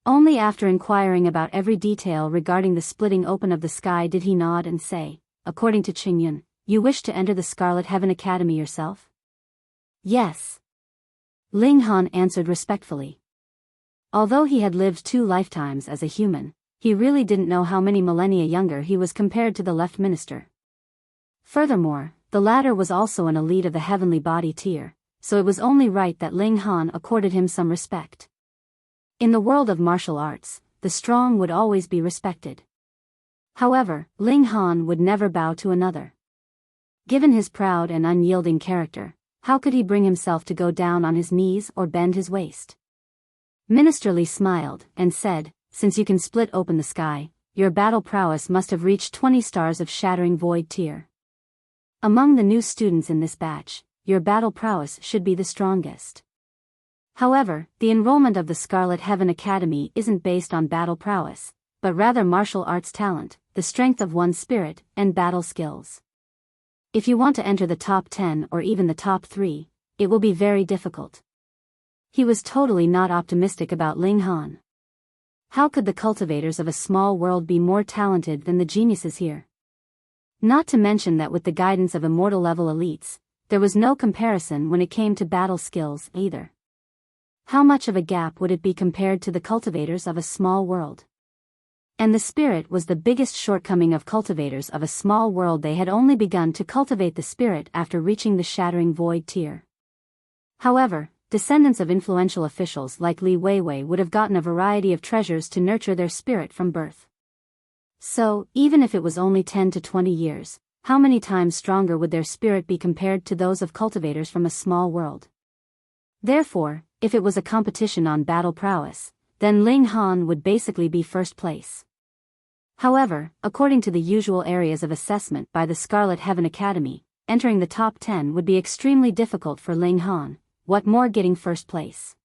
Only after inquiring about every detail regarding the splitting open of the sky did he nod and say, according to Qingyun, you wish to enter the Scarlet Heaven Academy yourself? Yes. Ling Han answered respectfully. Although he had lived 2 lifetimes as a human, he really didn't know how many millennia younger he was compared to the left minister. Furthermore, the latter was also an elite of the heavenly body tier, so it was only right that Ling Han accorded him some respect. In the world of martial arts, the strong would always be respected. However, Ling Han would never bow to another. Given his proud and unyielding character, how could he bring himself to go down on his knees or bend his waist? Minister Lie smiled and said, since you can split open the sky, your battle prowess must have reached 20 stars of Shattering Void tier. Among the new students in this batch, your battle prowess should be the strongest. However, the enrollment of the Scarlet Heaven Academy isn't based on battle prowess, but rather martial arts talent, the strength of one's spirit, and battle skills. If you want to enter the top 10 or even the top 3, it will be very difficult. He was totally not optimistic about Ling Han. How could the cultivators of a small world be more talented than the geniuses here? Not to mention that with the guidance of immortal level elites, there was no comparison when it came to battle skills either. How much of a gap would it be compared to the cultivators of a small world? And the spirit was the biggest shortcoming of cultivators of a small world. They had only begun to cultivate the spirit after reaching the Shattering Void tier. However, descendants of influential officials like Li Weiwei would have gotten a variety of treasures to nurture their spirit from birth. So, even if it was only 10 to 20 years, how many times stronger would their spirit be compared to those of cultivators from a small world? Therefore, if it was a competition on battle prowess, then Ling Han would basically be first place. However, according to the usual areas of assessment by the Scarlet Heaven Academy, entering the top 10 would be extremely difficult for Ling Han, what more getting first place.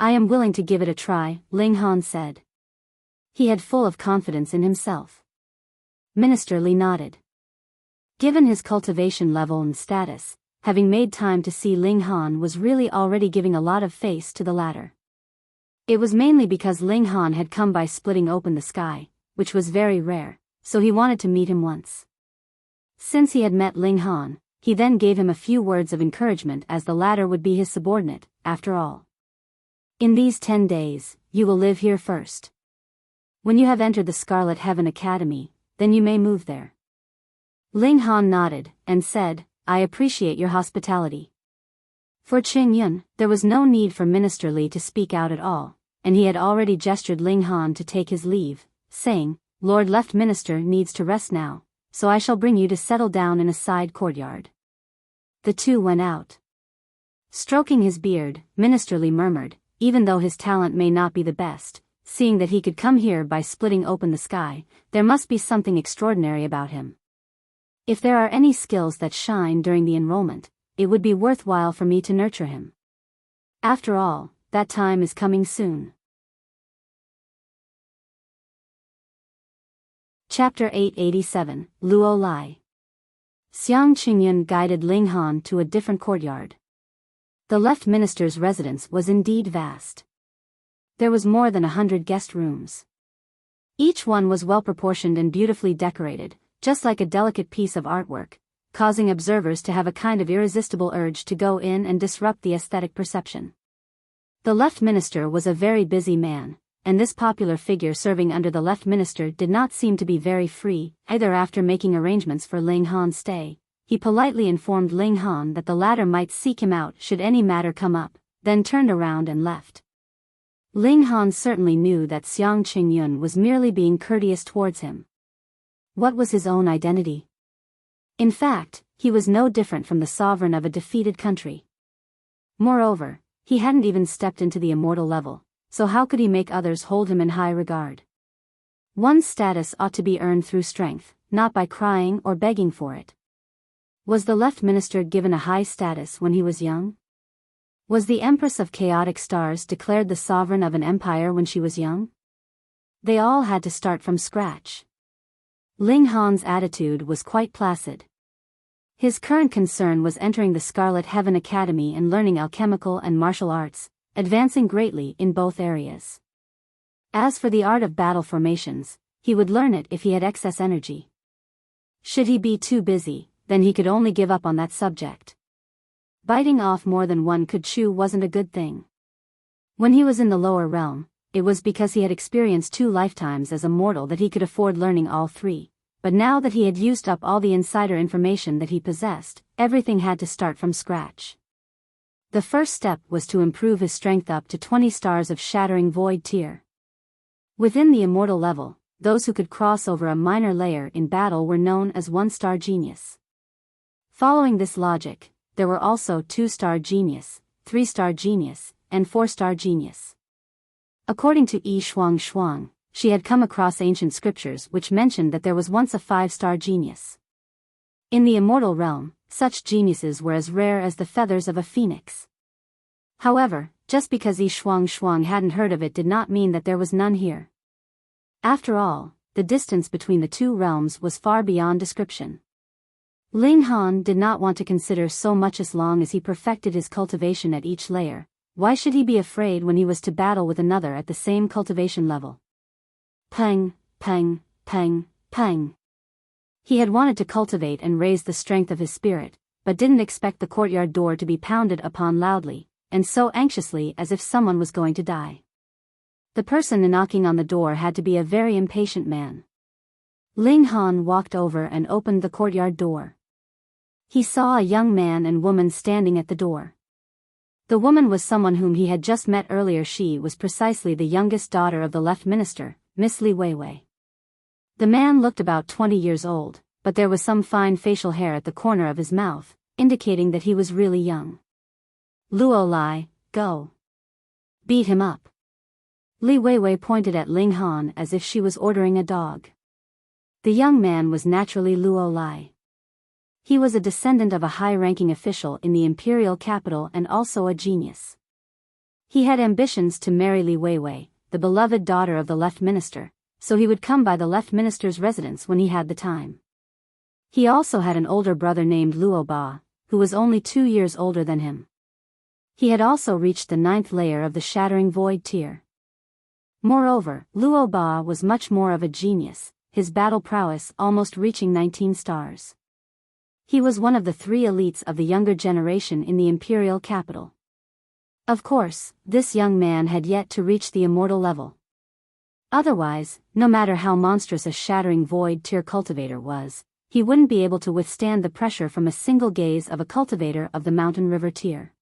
I am willing to give it a try, Ling Han said. He had full of confidence in himself. Minister Li nodded. Given his cultivation level and status, having made time to see Ling Han was really already giving a lot of face to the latter. It was mainly because Ling Han had come by splitting open the sky, which was very rare, so he wanted to meet him once. Since he had met Ling Han, he then gave him a few words of encouragement as the latter would be his subordinate, after all. In these 10 days, you will live here first. When you have entered the Scarlet Heaven Academy, then you may move there. Ling Han nodded, and said, I appreciate your hospitality. For Qing Yun, there was no need for Minister Li to speak out at all, and he had already gestured Ling Han to take his leave, saying, Lord Left Minister needs to rest now, so I shall bring you to settle down in a side courtyard. The two went out. Stroking his beard, Minister Li murmured, even though his talent may not be the best, seeing that he could come here by splitting open the sky, there must be something extraordinary about him. If there are any skills that shine during the enrollment, it would be worthwhile for me to nurture him. After all, that time is coming soon. Chapter 887, Luo Lie. Xiang Qingyun guided Ling Han to a different courtyard. The left minister's residence was indeed vast. There was more than 100 guest rooms. Each one was well-proportioned and beautifully decorated, just like a delicate piece of artwork, causing observers to have a kind of irresistible urge to go in and disrupt the aesthetic perception. The left minister was a very busy man, and this popular figure serving under the left minister did not seem to be very free, either. After making arrangements for Ling Han's stay, he politely informed Ling Han that the latter might seek him out should any matter come up, then turned around and left. Ling Han certainly knew that Xiang Qingyun was merely being courteous towards him. What was his own identity? In fact, he was no different from the sovereign of a defeated country. Moreover, he hadn't even stepped into the immortal level, so how could he make others hold him in high regard? One's status ought to be earned through strength, not by crying or begging for it. Was the left minister given a high status when he was young? Was the Empress of Chaotic Stars declared the sovereign of an empire when she was young? They all had to start from scratch. Ling Han's attitude was quite placid. His current concern was entering the Scarlet Heaven Academy and learning alchemical and martial arts, advancing greatly in both areas. As for the art of battle formations, he would learn it if he had excess energy. Should he be too busy, then he could only give up on that subject. Biting off more than one could chew wasn't a good thing. When he was in the lower realm, it was because he had experienced 2 lifetimes as a mortal that he could afford learning all 3, but now that he had used up all the insider information that he possessed, everything had to start from scratch. The first step was to improve his strength up to 20 stars of Shattering Void tier. Within the immortal level, those who could cross over a minor layer in battle were known as 1-star genius. Following this logic, there were also 2-star genius, 3-star genius, and 4-star genius. According to Yi Shuang, she had come across ancient scriptures which mentioned that there was once a 5-star genius. In the immortal realm, such geniuses were as rare as the feathers of a phoenix. However, just because Yi Shuang hadn't heard of it did not mean that there was none here. After all, the distance between the 2 realms was far beyond description. Ling Han did not want to consider so much. As long as he perfected his cultivation at each layer, why should he be afraid when he was to battle with another at the same cultivation level? Peng, peng, peng, peng. He had wanted to cultivate and raise the strength of his spirit, but didn't expect the courtyard door to be pounded upon loudly, and so anxiously as if someone was going to die. The person knocking on the door had to be a very impatient man. Ling Han walked over and opened the courtyard door. He saw a young man and woman standing at the door. The woman was someone whom he had just met earlier. She was precisely the youngest daughter of the left minister, Miss Li Weiwei. The man looked about 20 years old, but there was some fine facial hair at the corner of his mouth, indicating that he was really young. Luo Lie, go. Beat him up. Li Weiwei pointed at Ling Han as if she was ordering a dog. The young man was naturally Luo Lie. He was a descendant of a high-ranking official in the imperial capital and also a genius. He had ambitions to marry Li Weiwei, the beloved daughter of the left minister, so he would come by the left minister's residence when he had the time. He also had an older brother named Luo Ba, who was only 2 years older than him. He had also reached the 9th layer of the Shattering Void tier. Moreover, Luo Ba was much more of a genius, his battle prowess almost reaching 19 stars. He was one of the 3 elites of the younger generation in the imperial capital. Of course, this young man had yet to reach the immortal level. Otherwise, no matter how monstrous a Shattering Void tier cultivator was, he wouldn't be able to withstand the pressure from a single gaze of a cultivator of the Mountain River tier.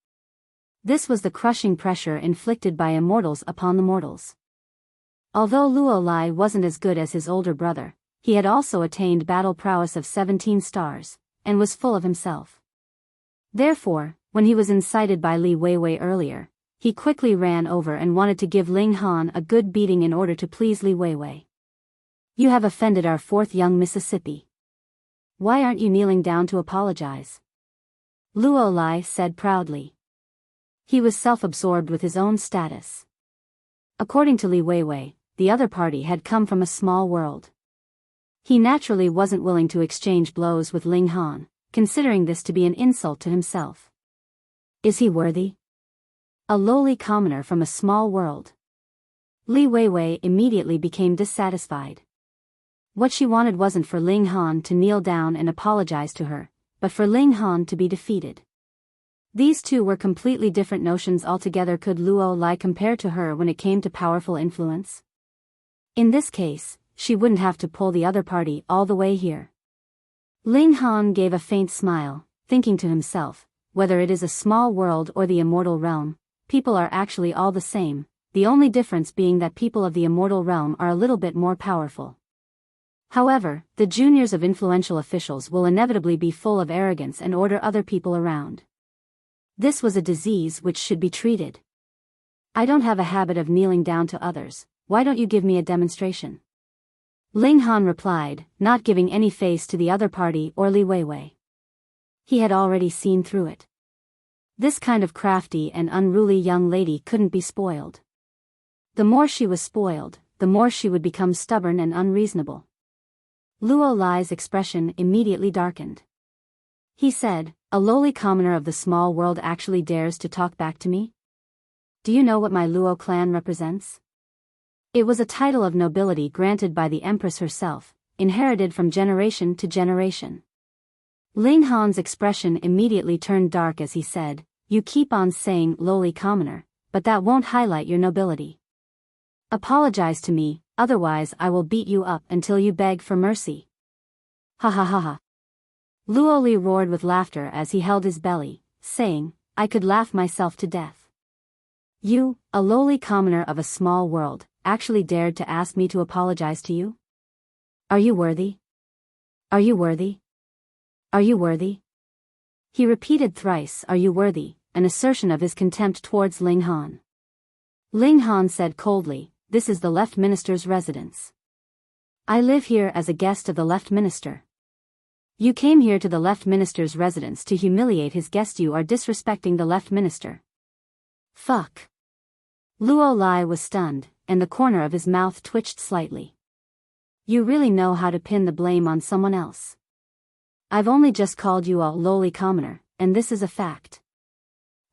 This was the crushing pressure inflicted by immortals upon the mortals. Although Luo Lie wasn't as good as his older brother, he had also attained battle prowess of 17 stars, and was full of himself. Therefore, when he was incited by Li Weiwei earlier, he quickly ran over and wanted to give Ling Han a good beating in order to please Li Weiwei. You have offended our 4th young Mississippi. Why aren't you kneeling down to apologize? Luo Lie said proudly. He was self-absorbed with his own status. According to Li Weiwei, the other party had come from a small world. He naturally wasn't willing to exchange blows with Ling Han, considering this to be an insult to himself. Is he worthy? A lowly commoner from a small world. Li Weiwei immediately became dissatisfied. What she wanted wasn't for Ling Han to kneel down and apologize to her, but for Ling Han to be defeated. These two were completely different notions altogether. Could Luo Lie compare to her when it came to powerful influence? In this case, she wouldn't have to pull the other party all the way here. Ling Han gave a faint smile, thinking to himself, whether it is a small world or the immortal realm, people are actually all the same, the only difference being that people of the immortal realm are a little bit more powerful. However, the juniors of influential officials will inevitably be full of arrogance and order other people around. This was a disease which should be treated. I don't have a habit of kneeling down to others, why don't you give me a demonstration? Ling Han replied, not giving any face to the other party or Li Weiwei. He had already seen through it. This kind of crafty and unruly young lady couldn't be spoiled. The more she was spoiled, the more she would become stubborn and unreasonable. Luo Lie's expression immediately darkened. He said, a lowly commoner of the small world actually dares to talk back to me? Do you know what my Luo clan represents? It was a title of nobility granted by the Empress herself, inherited from generation to generation. Ling Han's expression immediately turned dark as he said, you keep on saying lowly commoner, but that won't highlight your nobility. Apologize to me, otherwise I will beat you up until you beg for mercy. Ha ha ha ha. Luo Lie roared with laughter as he held his belly, saying, I could laugh myself to death. You, a lowly commoner of a small world, actually dared to ask me to apologize to you? Are you worthy? Are you worthy? Are you worthy? He repeated thrice, are you worthy, an assertion of his contempt towards Ling Han. Ling Han said coldly, this is the left minister's residence. I live here as a guest of the left minister. You came here to the left minister's residence to humiliate his guest. You are disrespecting the left minister. Fuck. Luo Lie was stunned, and the corner of his mouth twitched slightly. You really know how to pin the blame on someone else. I've only just called you a lowly commoner, and this is a fact.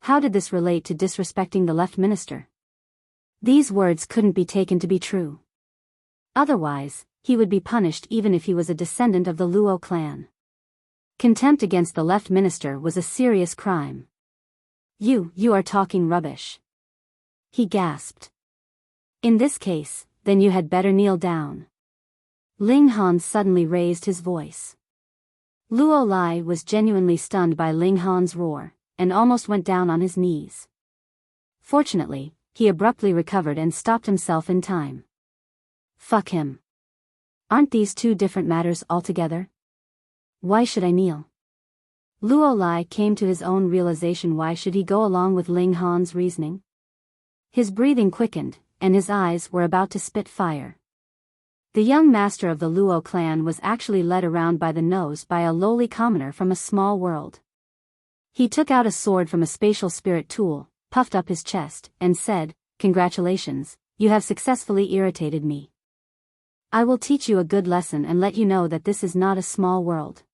How did this relate to disrespecting the left minister? These words couldn't be taken to be true. Otherwise, he would be punished even if he was a descendant of the Luo clan. Contempt against the left minister was a serious crime. You are talking rubbish. He gasped. In this case, then you had better kneel down. Ling Han suddenly raised his voice. Luo Lie was genuinely stunned by Ling Han's roar, and almost went down on his knees. Fortunately, he abruptly recovered and stopped himself in time. Fuck him. Aren't these two different matters altogether? Why should I kneel? Luo Lie came to his own realization. Why should he go along with Ling Han's reasoning? His breathing quickened, and his eyes were about to spit fire. The young master of the Luo clan was actually led around by the nose by a lowly commoner from a small world. He took out a sword from a spatial spirit tool, puffed up his chest, and said, "Congratulations, you have successfully irritated me. I will teach you a good lesson and let you know that this is not a small world.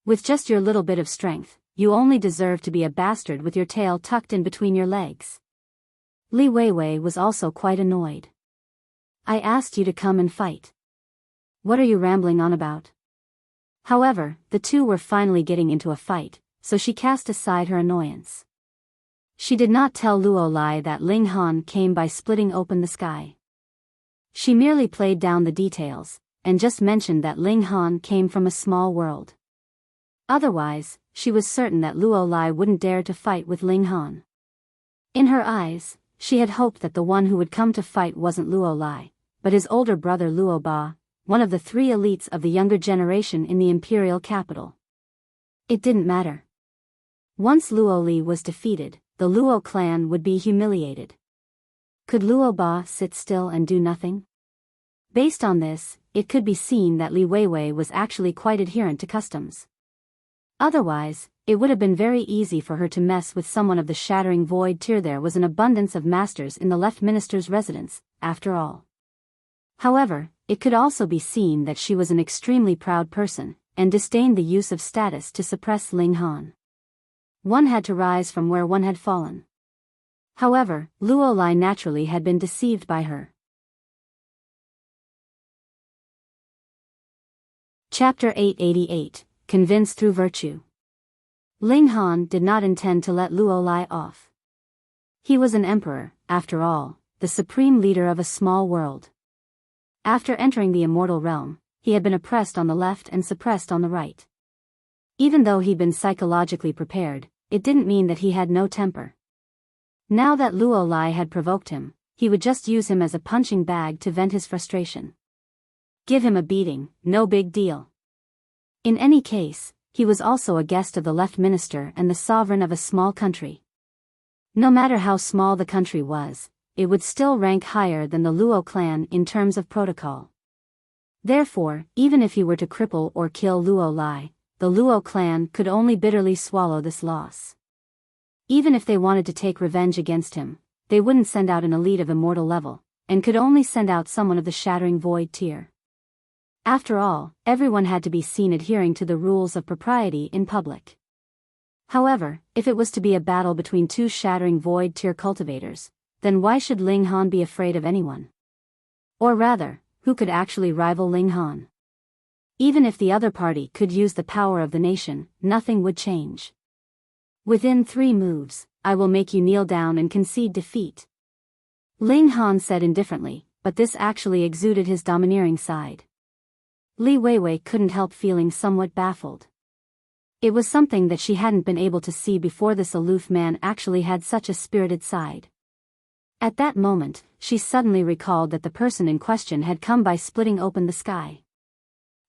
With just your little bit of strength, you only deserve to be a bastard with your tail tucked in between your legs." Li Weiwei was also quite annoyed. "I asked you to come and fight. What are you rambling on about?" However, the two were finally getting into a fight, so she cast aside her annoyance. She did not tell Luo Lie that Ling Han came by splitting open the sky. She merely played down the details, and just mentioned that Ling Han came from a small world. Otherwise, she was certain that Luo Lie wouldn't dare to fight with Ling Han. In her eyes, she had hoped that the one who would come to fight wasn't Luo Lie, but his older brother Luo Ba, one of the three elites of the younger generation in the imperial capital. It didn't matter. Once Luo Lie was defeated, the Luo clan would be humiliated. Could Luo Ba sit still and do nothing? Based on this, it could be seen that Li Weiwei was actually quite adherent to customs. Otherwise, it would have been very easy for her to mess with someone of the Shattering Void tier. There was an abundance of masters in the left minister's residence, after all. However, it could also be seen that she was an extremely proud person, and disdained the use of status to suppress Ling Han. One had to rise from where one had fallen. However, Luo Lie naturally had been deceived by her. Chapter 888, Convinced Through Virtue. Ling Han did not intend to let Luo Lie off. He was an emperor, after all, the supreme leader of a small world. After entering the immortal realm, he had been oppressed on the left and suppressed on the right. Even though he'd been psychologically prepared, it didn't mean that he had no temper. Now that Luo Lie had provoked him, he would just use him as a punching bag to vent his frustration. Give him a beating, no big deal. In any case, he was also a guest of the left minister and the sovereign of a small country. No matter how small the country was, it would still rank higher than the Luo clan in terms of protocol. Therefore, even if he were to cripple or kill Luo Lie, the Luo clan could only bitterly swallow this loss. Even if they wanted to take revenge against him, they wouldn't send out an elite of immortal level, and could only send out someone of the Shattering Void tier. After all, everyone had to be seen adhering to the rules of propriety in public. However, if it was to be a battle between two Shattering Void tier cultivators, then why should Ling Han be afraid of anyone? Or rather, who could actually rival Ling Han? Even if the other party could use the power of the nation, nothing would change. Within 3 moves, I will make you kneel down and concede defeat. Ling Han said indifferently, but this actually exuded his domineering side. Li Weiwei couldn't help feeling somewhat baffled. It was something that she hadn't been able to see before. This aloof man actually had such a spirited side. At that moment, she suddenly recalled that the person in question had come by splitting open the sky.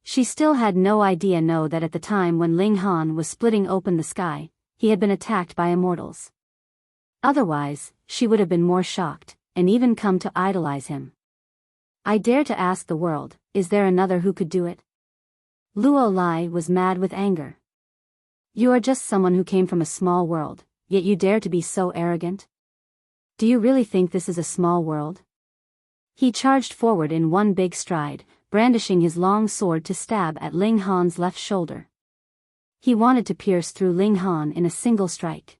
She still had no idea that at the time when Ling Han was splitting open the sky, he had been attacked by immortals. Otherwise, she would have been more shocked, and even come to idolize him. I dare to ask the world, is there another who could do it? Luo Lie was mad with anger. You are just someone who came from a small world, yet you dare to be so arrogant? Do you really think this is a small world? He charged forward in one big stride, brandishing his long sword to stab at Ling Han's left shoulder. He wanted to pierce through Ling Han in a single strike.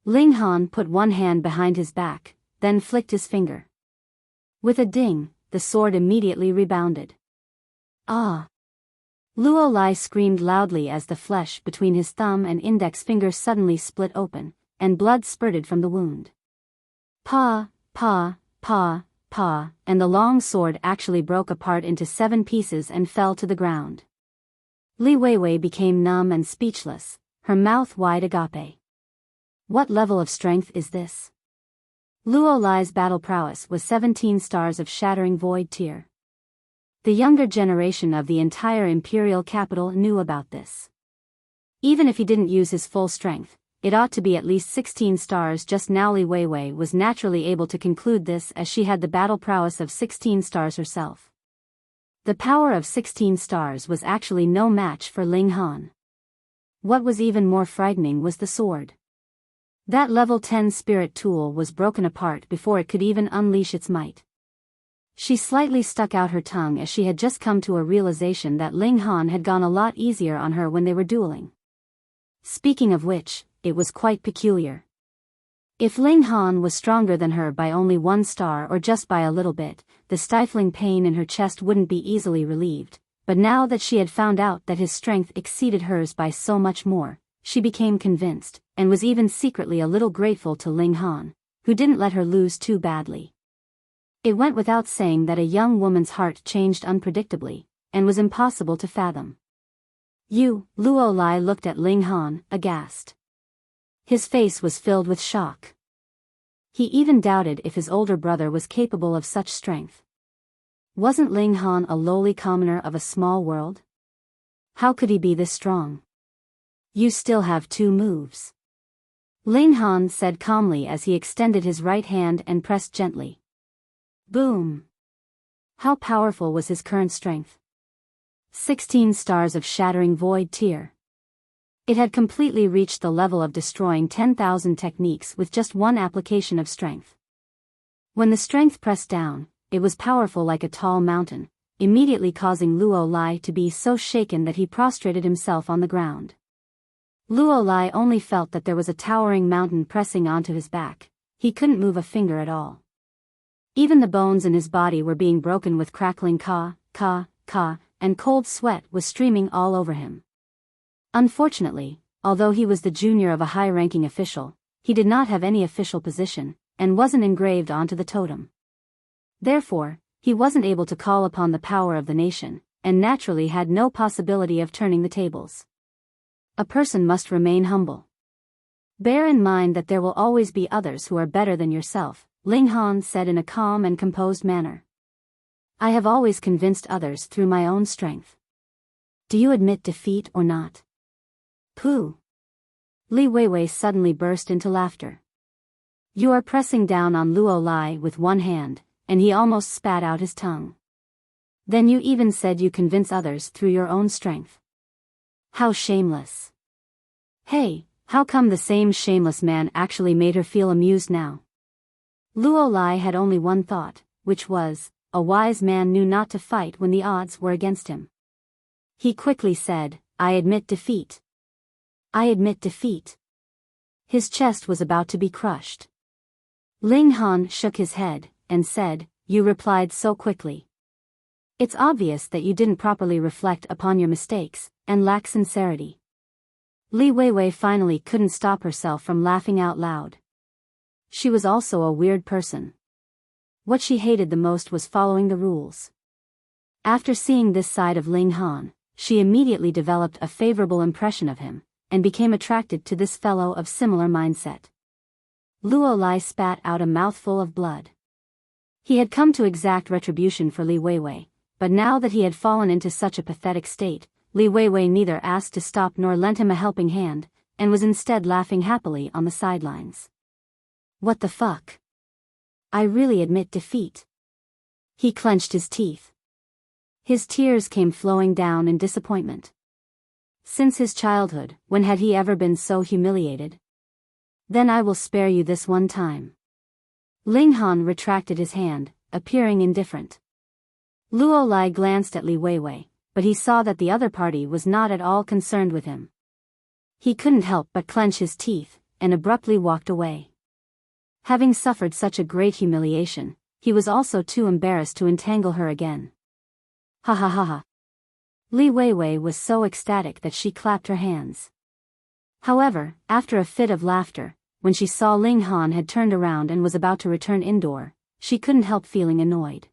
Ling Han put one hand behind his back, then flicked his finger. With a ding, the sword immediately rebounded. Ah! Luo Lie screamed loudly as the flesh between his thumb and index finger suddenly split open, and blood spurted from the wound. Pa, pa, pa, Pa, and the long sword actually broke apart into 7 pieces and fell to the ground. Li Weiwei became numb and speechless, her mouth wide agape. What level of strength is this? Luo Lie's battle prowess was 17 stars of Shattering Void tier. The younger generation of the entire imperial capital knew about this. Even if he didn't use his full strength, it ought to be at least 16 stars. Just now Li Weiwei was naturally able to conclude this as she had the battle prowess of 16 stars herself. The power of 16 stars was actually no match for Ling Han. What was even more frightening was the sword. That level 10 spirit tool was broken apart before it could even unleash its might. She slightly stuck out her tongue as she had just come to a realization that Ling Han had gone a lot easier on her when they were dueling. Speaking of which, it was quite peculiar. If Ling Han was stronger than her by only 1 star or just by a little bit, the stifling pain in her chest wouldn't be easily relieved, but now that she had found out that his strength exceeded hers by so much more, she became convinced, and was even secretly a little grateful to Ling Han, who didn't let her lose too badly. It went without saying that a young woman's heart changed unpredictably, and was impossible to fathom. Luo Lie looked at Ling Han, aghast. His face was filled with shock. He even doubted if his older brother was capable of such strength. Wasn't Ling Han a lowly commoner of a small world? How could he be this strong? You still have 2 moves. Ling Han said calmly as he extended his right hand and pressed gently. Boom! How powerful was his current strength? 16 stars of Shattering Void tier. It had completely reached the level of destroying 10,000 techniques with just 1 application of strength. When the strength pressed down, it was powerful like a tall mountain, immediately causing Luo Lie to be so shaken that he prostrated himself on the ground. Luo Lie only felt that there was a towering mountain pressing onto his back. He couldn't move a finger at all. Even the bones in his body were being broken with crackling ka, and cold sweat was streaming all over him. Unfortunately, although he was the junior of a high-ranking official, he did not have any official position, and wasn't engraved onto the totem. Therefore, he wasn't able to call upon the power of the nation, and naturally had no possibility of turning the tables. A person must remain humble. Bear in mind that there will always be others who are better than yourself, Ling Han said in a calm and composed manner. I have always convinced others through my own strength. Do you admit defeat or not? Pooh! Li Weiwei suddenly burst into laughter. You are pressing down on Luo Lie with 1 hand, and he almost spat out his tongue. Then you even said you convince others through your own strength. How shameless. Hey, how come the same shameless man actually made her feel amused now? Luo Lie had only 1 thought, which was, a wise man knew not to fight when the odds were against him. He quickly said, I admit defeat. I admit defeat. His chest was about to be crushed. Ling Han shook his head, and said, You replied so quickly. It's obvious that you didn't properly reflect upon your mistakes, and lack sincerity. Li Weiwei finally couldn't stop herself from laughing out loud. She was also a weird person. What she hated the most was following the rules. After seeing this side of Ling Han, she immediately developed a favorable impression of him, and became attracted to this fellow of similar mindset. Luo Lie spat out a mouthful of blood. He had come to exact retribution for Li Weiwei, but now that he had fallen into such a pathetic state, Li Weiwei neither asked to stop nor lent him a helping hand, and was instead laughing happily on the sidelines. What the fuck? I really admit defeat. He clenched his teeth. His tears came flowing down in disappointment. Since his childhood, when had he ever been so humiliated? Then I will spare you this one time. Ling Han retracted his hand, appearing indifferent. Luo Lie glanced at Li Weiwei, but he saw that the other party was not at all concerned with him. He couldn't help but clench his teeth, and abruptly walked away. Having suffered such a great humiliation, he was also too embarrassed to entangle her again. Ha ha ha ha. Li Weiwei was so ecstatic that she clapped her hands. However, after a fit of laughter, when she saw Ling Han had turned around and was about to return indoor, she couldn't help feeling annoyed.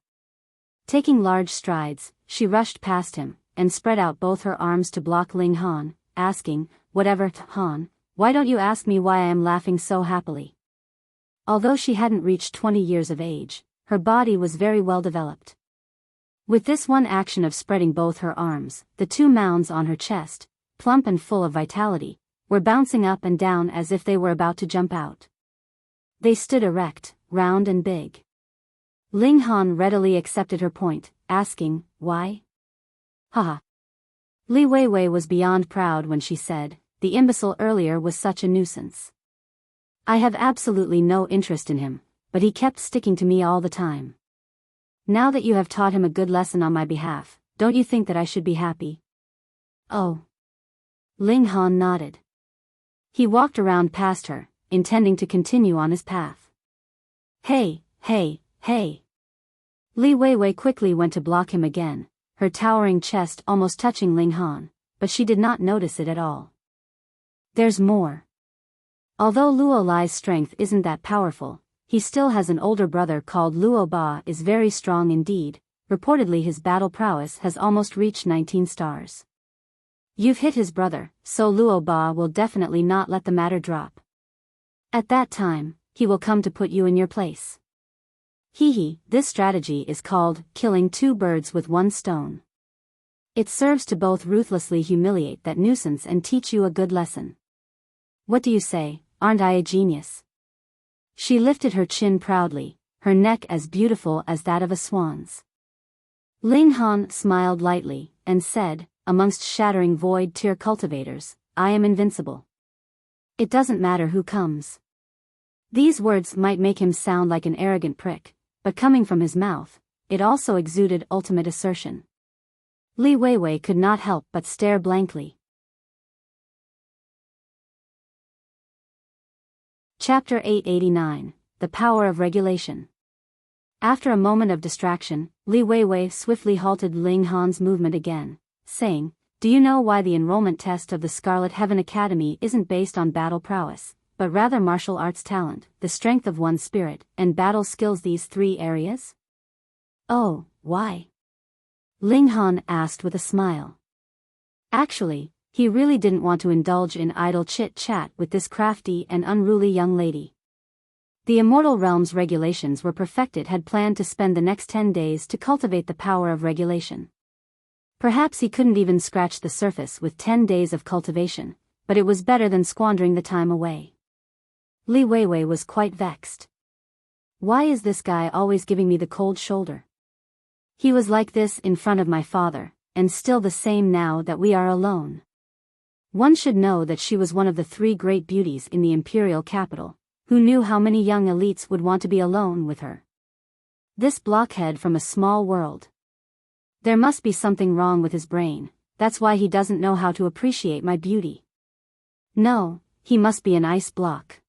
Taking large strides, she rushed past him, and spread out both her arms to block Ling Han, asking, "Whatever, Han, why don't you ask me why I am laughing so happily?" Although she hadn't reached 20 years of age, her body was very well developed. With this one action of spreading both her arms, the two mounds on her chest, plump and full of vitality, were bouncing up and down as if they were about to jump out. They stood erect, round and big. Ling Han readily accepted her point, asking, "Why?" Haha. Li Weiwei was beyond proud when she said, "The imbecile earlier was such a nuisance. I have absolutely no interest in him, but he kept sticking to me all the time. Now that you have taught him a good lesson on my behalf, don't you think that I should be happy?" "Oh." Ling Han nodded. He walked around past her, intending to continue on his path. "Hey, hey, hey." Li Weiwei quickly went to block him again, her towering chest almost touching Ling Han, but she did not notice it at all. "There's more. Although Luo Lie's strength isn't that powerful, he still has an older brother called Luo Ba is very strong indeed. Reportedly his battle prowess has almost reached 19 stars. You've hit his brother, so Luo Ba will definitely not let the matter drop. At that time, he will come to put you in your place. Hee, this strategy is called killing two birds with one stone. It serves to both ruthlessly humiliate that nuisance and teach you a good lesson. What do you say, aren't I a genius?" She lifted her chin proudly, her neck as beautiful as that of a swan's. Ling Han smiled lightly, and said, "Amongst shattering void tier cultivators, I am invincible. It doesn't matter who comes." These words might make him sound like an arrogant prick, but coming from his mouth, it also exuded ultimate assertion. Li Weiwei could not help but stare blankly. Chapter 889, The Power of Regulation. After a moment of distraction, Li Weiwei swiftly halted Ling Han's movement again, saying, "Do you know why the enrollment test of the Scarlet Heaven Academy isn't based on battle prowess, but rather martial arts talent, the strength of one's spirit, and battle skills, these three areas?" "Oh, why?" Ling Han asked with a smile. Actually, he really didn't want to indulge in idle chit-chat with this crafty and unruly young lady. The Immortal Realm's regulations were perfected had planned to spend the next 10 days to cultivate the power of regulation. Perhaps he couldn't even scratch the surface with 10 days of cultivation, but it was better than squandering the time away. Li Weiwei was quite vexed. Why is this guy always giving me the cold shoulder? He was like this in front of my father, and still the same now that we are alone. One should know that she was one of the three great beauties in the imperial capital. Who knew how many young elites would want to be alone with her? This blockhead from a small world. There must be something wrong with his brain, that's why he doesn't know how to appreciate my beauty. No, he must be an ice block.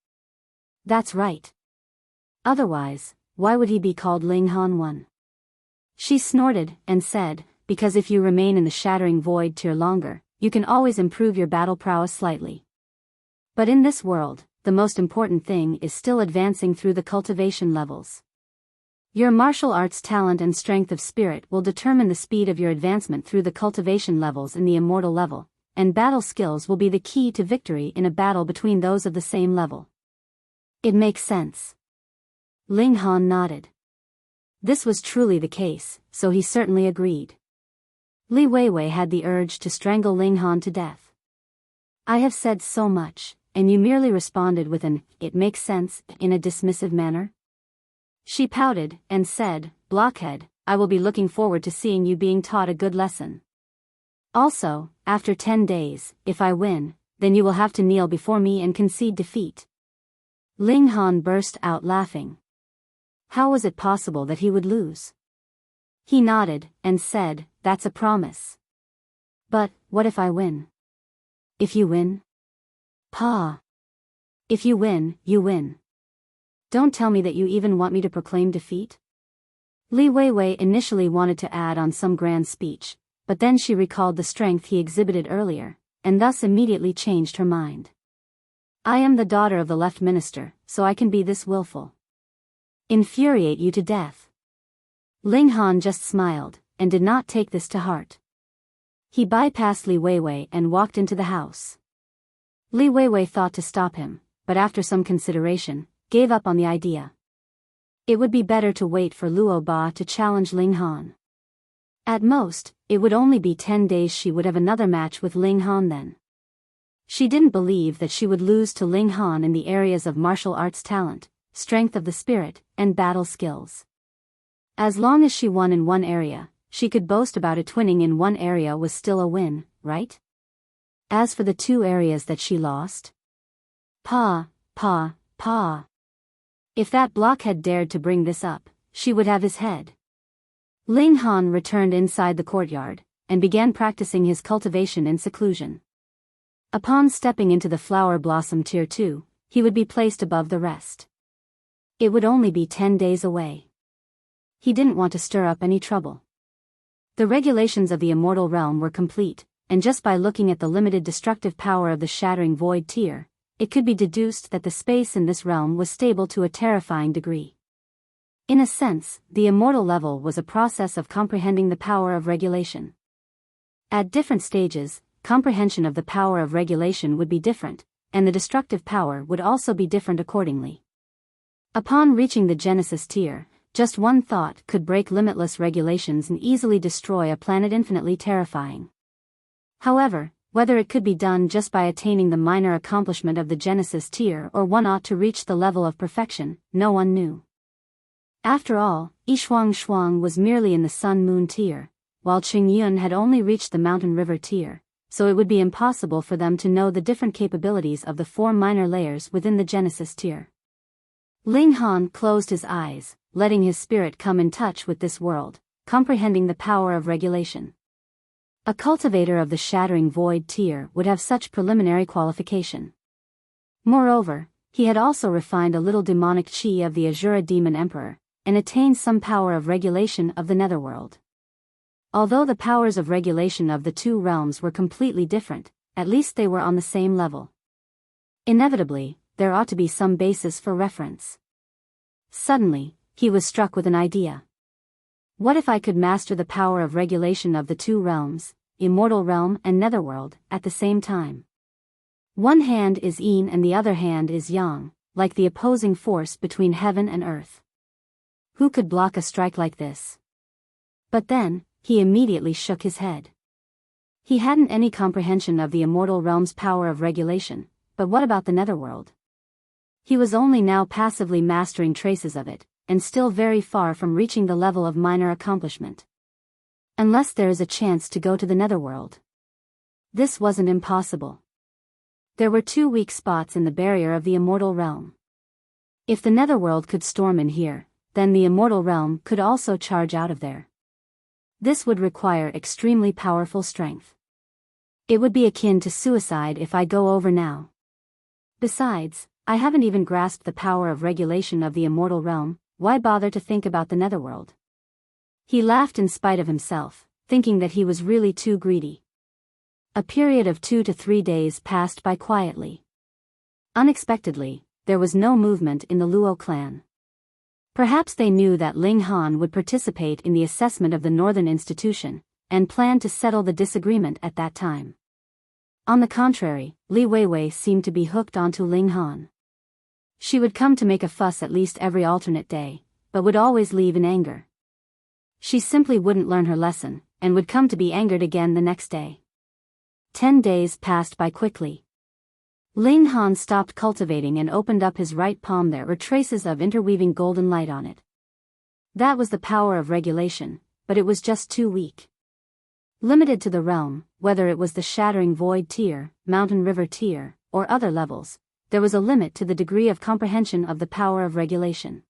That's right. Otherwise, why would he be called Ling Han 1? She snorted, and said, "Because if you remain in the Shattering Void tier longer, you can always improve your battle prowess slightly. But in this world, the most important thing is still advancing through the cultivation levels. Your martial arts talent and strength of spirit will determine the speed of your advancement through the cultivation levels in the immortal level, and battle skills will be the key to victory in a battle between those of the same level." "It makes sense." Ling Han nodded. This was truly the case, so he certainly agreed. Li Weiwei had the urge to strangle Ling Han to death. "I have said so much, and you merely responded with an, 'It makes sense,' in a dismissive manner?" She pouted, and said, "Blockhead, I will be looking forward to seeing you being taught a good lesson. Also, after 10 days, if I win, then you will have to kneel before me and concede defeat." Ling Han burst out laughing. How was it possible that he would lose? He nodded, and said, "That's a promise." "But, what if I win?" "If you win?" "Pa. If you win, you win. Don't tell me that you even want me to proclaim defeat?" Li Weiwei initially wanted to add on some grand speech, but then she recalled the strength he exhibited earlier, and thus immediately changed her mind. "I am the daughter of the left minister, so I can be this willful." infuriate you to death? Ling Han just smiled, and did not take this to heart. He bypassed Li Weiwei and walked into the house. Li Weiwei thought to stop him, but after some consideration, gave up on the idea. It would be better to wait for Luo Ba to challenge Ling Han. At most, it would only be 10 days she would have another match with Ling Han then. She didn't believe that she would lose to Ling Han in the areas of martial arts talent, strength of the spirit, and battle skills. As long as she won in one area, she could boast about it. Winning in one area was still a win, right? As for the 2 areas that she lost, Pa. If that blockhead dared to bring this up, she would have his head. Ling Han returned inside the courtyard, and began practicing his cultivation in seclusion. Upon stepping into the flower blossom tier 2, he would be placed above the rest. It would only be 10 days away. He didn't want to stir up any trouble. The regulations of the immortal realm were complete, and just by looking at the limited destructive power of the shattering void tier, it could be deduced that the space in this realm was stable to a terrifying degree. In a sense, the immortal level was a process of comprehending the power of regulation. At different stages, comprehension of the power of regulation would be different, and the destructive power would also be different accordingly. Upon reaching the Genesis tier, just one thought could break limitless regulations and easily destroy a planet infinitely terrifying. However, whether it could be done just by attaining the minor accomplishment of the Genesis tier or one ought to reach the level of perfection, no one knew. After all, Yishuang was merely in the Sun-Moon tier, while Qingyun had only reached the Mountain-River tier, so it would be impossible for them to know the different capabilities of the 4 minor layers within the Genesis tier. Ling Han closed his eyes, letting his spirit come in touch with this world, comprehending the power of regulation. A cultivator of the Shattering Void tier would have such preliminary qualification. Moreover, he had also refined a little demonic chi of the Azura Demon Emperor, and attained some power of regulation of the netherworld. Although the powers of regulation of the 2 realms were completely different, at least they were on the same level. Inevitably, there ought to be some basis for reference. Suddenly, he was struck with an idea. What if I could master the power of regulation of the 2 realms, Immortal Realm and Netherworld, at the same time? One hand is yin and the other hand is yang, like the opposing force between heaven and earth. Who could block a strike like this? But then, he immediately shook his head. He hadn't any comprehension of the Immortal Realm's power of regulation, but what about the Netherworld? He was only now passively mastering traces of it, and still very far from reaching the level of minor accomplishment. Unless there is a chance to go to the Netherworld. This wasn't impossible. There were 2 weak spots in the barrier of the Immortal Realm. If the Netherworld could storm in here, then the Immortal Realm could also charge out of there. This would require extremely powerful strength. It would be akin to suicide if I go over now. Besides, I haven't even grasped the power of regulation of the Immortal Realm. Why bother to think about the Netherworld? He laughed in spite of himself, thinking that he was really too greedy. A period of 2 to 3 days passed by quietly. Unexpectedly, there was no movement in the Luo clan. Perhaps they knew that Ling Han would participate in the assessment of the Northern Institution, and planned to settle the disagreement at that time. On the contrary, Li Weiwei seemed to be hooked onto Ling Han. She would come to make a fuss at least every alternate day, but would always leave in anger. She simply wouldn't learn her lesson, and would come to be angered again the next day. 10 days passed by quickly. Ling Han stopped cultivating and opened up his right palm. There were traces of interweaving golden light on it. That was the power of regulation, but it was just too weak. Limited to the realm, whether it was the Shattering Void tier, Mountain River tier, or other levels, there was a limit to the degree of comprehension of the power of regulation.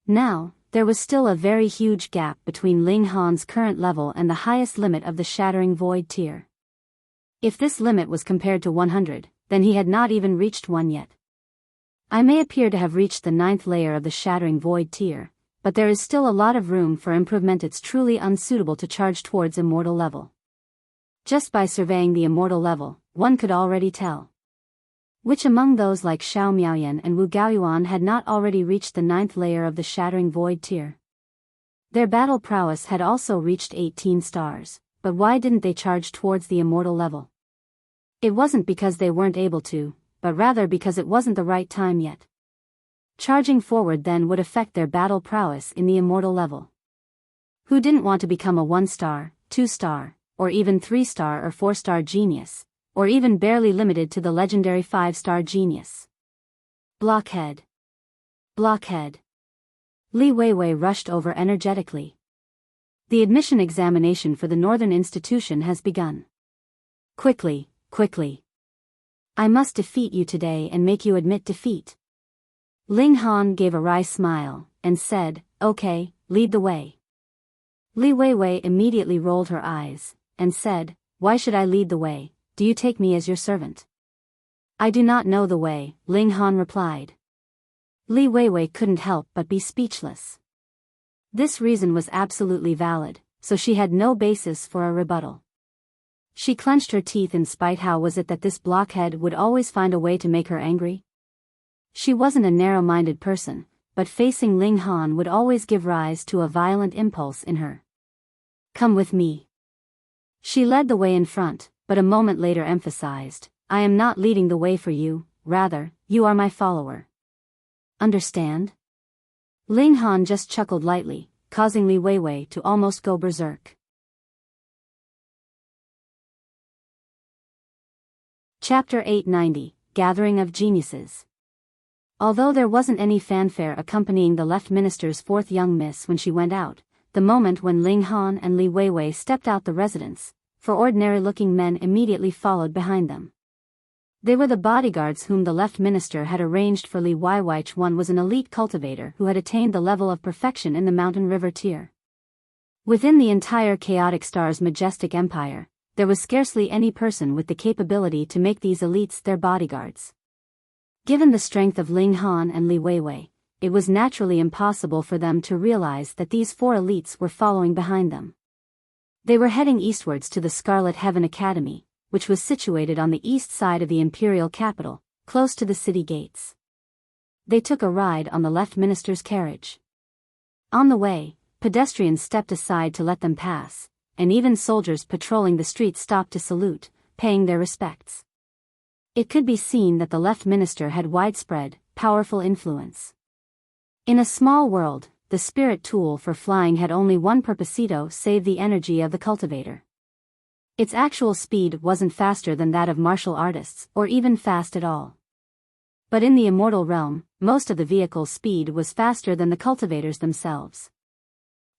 Now, there was still a very huge gap between Ling Han's current level and the highest limit of the Shattering Void tier. If this limit was compared to 100, then he had not even reached 1 yet. I may appear to have reached the 9th layer of the Shattering Void tier, but there is still a lot of room for improvement. It's truly unsuitable to charge towards Immortal level. Just by surveying the Immortal level, one could already tell. Which among those like Xiao Miaoyan and Wu Gaoyuan had not already reached the 9th layer of the Shattering Void tier? Their battle prowess had also reached 18 stars, but why didn't they charge towards the immortal level? It wasn't because they weren't able to, but rather because it wasn't the right time yet. Charging forward then would affect their battle prowess in the immortal level. Who didn't want to become a 1-star, 2-star, or even 3-star or 4-star genius, or even barely limited to the legendary 5-star genius? Blockhead. Blockhead. Li Weiwei rushed over energetically. The admission examination for the Northern Institution has begun. Quickly, quickly. I must defeat you today and make you admit defeat. Ling Han gave a wry smile, and said, "Okay, lead the way." Li Weiwei immediately rolled her eyes, and said, "Why should I lead the way? Do you take me as your servant?" "I do not know the way," Ling Han replied. Li Weiwei couldn't help but be speechless. This reason was absolutely valid, so she had no basis for a rebuttal. She clenched her teeth in spite. How was it that this blockhead would always find a way to make her angry? She wasn't a narrow-minded person, but facing Ling Han would always give rise to a violent impulse in her. "Come with me." She led the way in front, but a moment later emphasized, "I am not leading the way for you, rather, you are my follower. Understand?" Ling Han just chuckled lightly, causing Li Weiwei to almost go berserk. Chapter 890, Gathering of Geniuses. Although there wasn't any fanfare accompanying the left minister's 4th young miss when she went out, the moment when Ling Han and Li Weiwei stepped out the residence, 4 ordinary-looking men immediately followed behind them. They were the bodyguards whom the left minister had arranged for Li Weiwei. One was an elite cultivator who had attained the level of perfection in the Mountain River tier. Within the entire Chaotic Star's Majestic Empire, there was scarcely any person with the capability to make these elites their bodyguards. Given the strength of Ling Han and Li Weiwei, it was naturally impossible for them to realize that these 4 elites were following behind them. They were heading eastwards to the Scarlet Heaven Academy, which was situated on the east side of the imperial capital, close to the city gates. They took a ride on the left minister's carriage. On the way, pedestrians stepped aside to let them pass, and even soldiers patrolling the streets stopped to salute, paying their respects. It could be seen that the left minister had widespread, powerful influence. In a small world, the spirit tool for flying had only one purposito: save the energy of the cultivator. Its actual speed wasn't faster than that of martial artists, or even fast at all. But in the immortal realm, most of the vehicle's speed was faster than the cultivators themselves.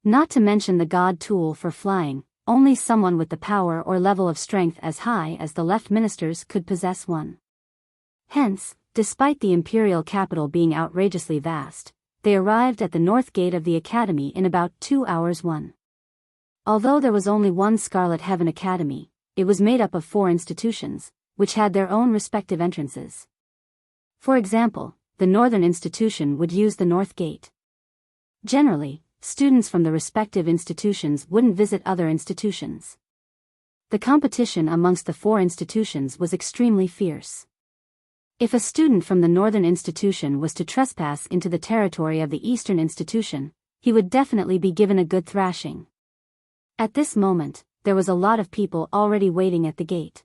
Not to mention the god tool for flying, only someone with the power or level of strength as high as the left ministers could possess one. Hence, despite the imperial capital being outrageously vast, they arrived at the north gate of the academy in about 2 hours. Although there was only one Scarlet Heaven Academy, it was made up of 4 institutions, which had their own respective entrances. For example, the Northern Institution would use the North Gate. Generally, students from the respective institutions wouldn't visit other institutions. The competition amongst the 4 institutions was extremely fierce. If a student from the Northern Institution was to trespass into the territory of the Eastern Institution, he would definitely be given a good thrashing. At this moment, there was a lot of people already waiting at the gate.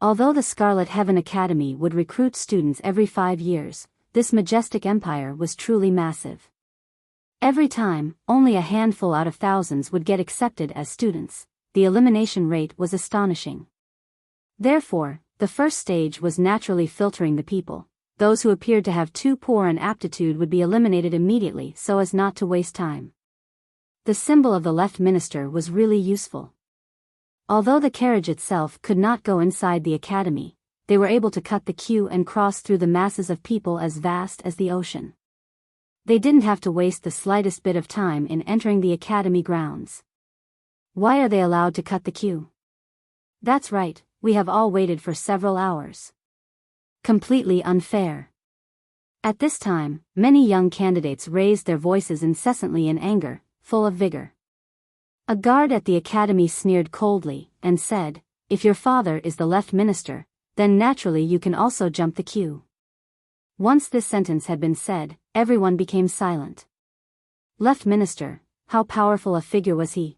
Although the Scarlet Heaven Academy would recruit students every 5 years, this Majestic Empire was truly massive. Every time, only a handful out of thousands would get accepted as students. The elimination rate was astonishing. Therefore, the first stage was naturally filtering the people. Those who appeared to have too poor an aptitude would be eliminated immediately so as not to waste time. The symbol of the left minister was really useful. Although the carriage itself could not go inside the academy, they were able to cut the queue and cross through the masses of people as vast as the ocean. They didn't have to waste the slightest bit of time in entering the academy grounds. Why are they allowed to cut the queue? That's right, we have all waited for several hours. Completely unfair. At this time, many young candidates raised their voices incessantly in anger, full of vigor. A guard at the academy sneered coldly, and said, "If your father is the left minister, then naturally you can also jump the queue. Once this sentence had been said, everyone became silent. Left Minister, how powerful a figure was he?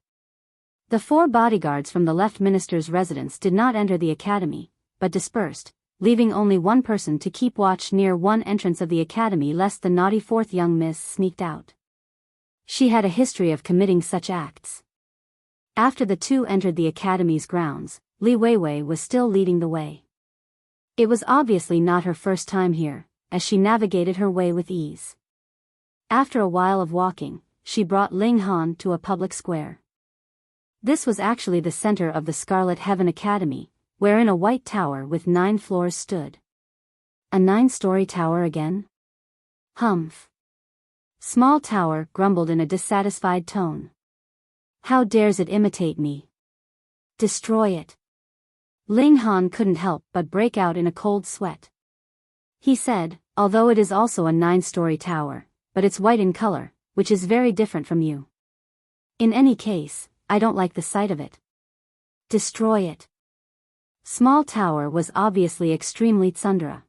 The 4 bodyguards from the Left Minister's residence did not enter the academy, but dispersed, leaving only one person to keep watch near one entrance of the academy lest the naughty 4th young miss sneaked out. She had a history of committing such acts. After the 2 entered the academy's grounds, Li Weiwei was still leading the way. It was obviously not her first time here, as she navigated her way with ease. After a while of walking, she brought Ling Han to a public square. This was actually the center of the Scarlet Heaven Academy, wherein a white tower with 9 floors stood. A 9-story tower again? Humph. Small tower grumbled in a dissatisfied tone. How dares it imitate me? Destroy it. Ling Han couldn't help but break out in a cold sweat. He said, although it is also a 9-story tower, but it's white in color, which is very different from you. In any case, I don't like the sight of it. Destroy it. Small tower was obviously extremely tsundere.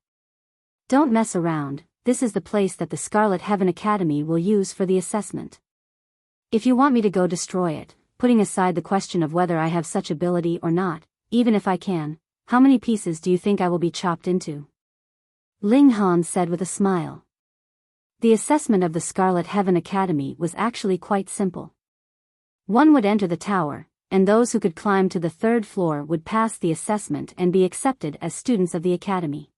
Don't mess around, this is the place that the Scarlet Heaven Academy will use for the assessment. If you want me to go destroy it, putting aside the question of whether I have such ability or not, even if I can, how many pieces do you think I will be chopped into? Ling Han said with a smile. The assessment of the Scarlet Heaven Academy was actually quite simple. One would enter the tower, and those who could climb to the 3rd floor would pass the assessment and be accepted as students of the academy.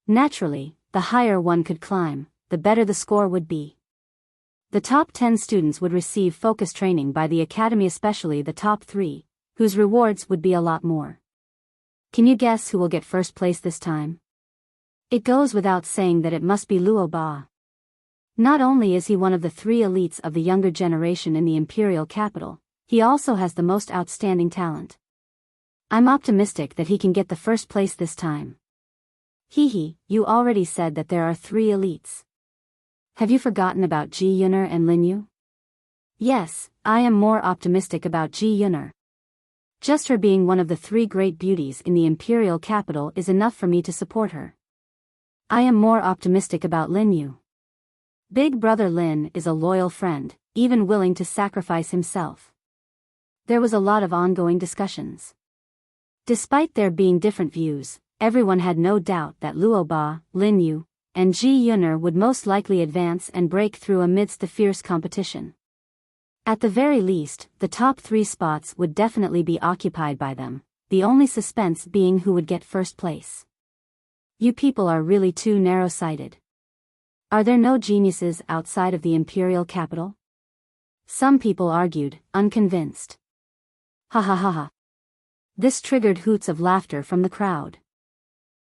Naturally, the higher one could climb, the better the score would be. The top 10 students would receive focus training by the academy, especially the top 3, whose rewards would be a lot more. Can you guess who will get first place this time? It goes without saying that it must be Luo Ba. Not only is he one of the 3 elites of the younger generation in the imperial capital, he also has the most outstanding talent. I'm optimistic that he can get the first place this time. Hehe, you already said that there are 3 elites. Have you forgotten about Ji Yun'er and Lin Yu? Yes, I am more optimistic about Ji Yun'er. Just her being one of the 3 great beauties in the imperial capital is enough for me to support her. I am more optimistic about Lin Yu. Big brother Lin is a loyal friend, even willing to sacrifice himself. There was a lot of ongoing discussions. Despite there being different views, everyone had no doubt that Luo Ba, Lin Yu, and Ji Yun'er would most likely advance and break through amidst the fierce competition. At the very least, the top 3 spots would definitely be occupied by them, the only suspense being who would get first place. You people are really too narrow-sighted. Are there no geniuses outside of the imperial capital? Some people argued, unconvinced. Ha ha ha ha. This triggered hoots of laughter from the crowd.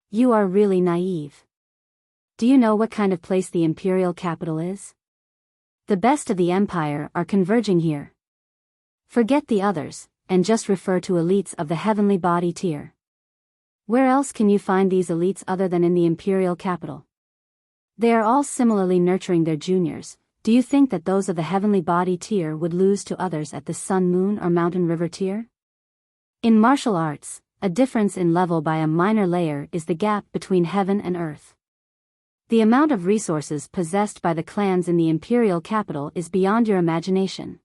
You are really naive. Do you know what kind of place the imperial capital is? The best of the empire are converging here. Forget the others, and just refer to elites of the heavenly body tier. Where else can you find these elites other than in the imperial capital? They are all similarly nurturing their juniors. Do you think that those of the heavenly body tier would lose to others at the sun, moon, or mountain river tier? In martial arts, a difference in level by a minor layer is the gap between heaven and earth. The amount of resources possessed by the clans in the imperial capital is beyond your imagination.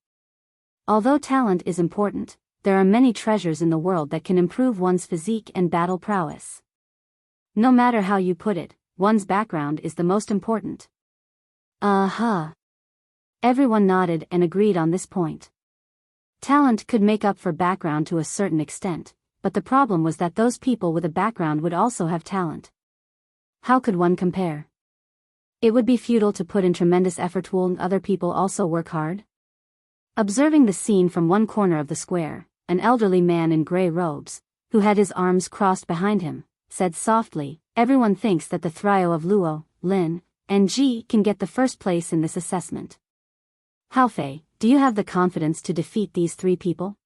Although talent is important, there are many treasures in the world that can improve one's physique and battle prowess. No matter how you put it, one's background is the most important. Everyone nodded and agreed on this point. Talent could make up for background to a certain extent, but the problem was that those people with a background would also have talent. How could one compare? It would be futile to put in tremendous effort while other people also work hard. Observing the scene from one corner of the square, an elderly man in gray robes, who had his arms crossed behind him, said softly, "Everyone thinks that the trio of Luo, Lin, and Ji can get the first place in this assessment. Haofei, do you have the confidence to defeat these 3 people?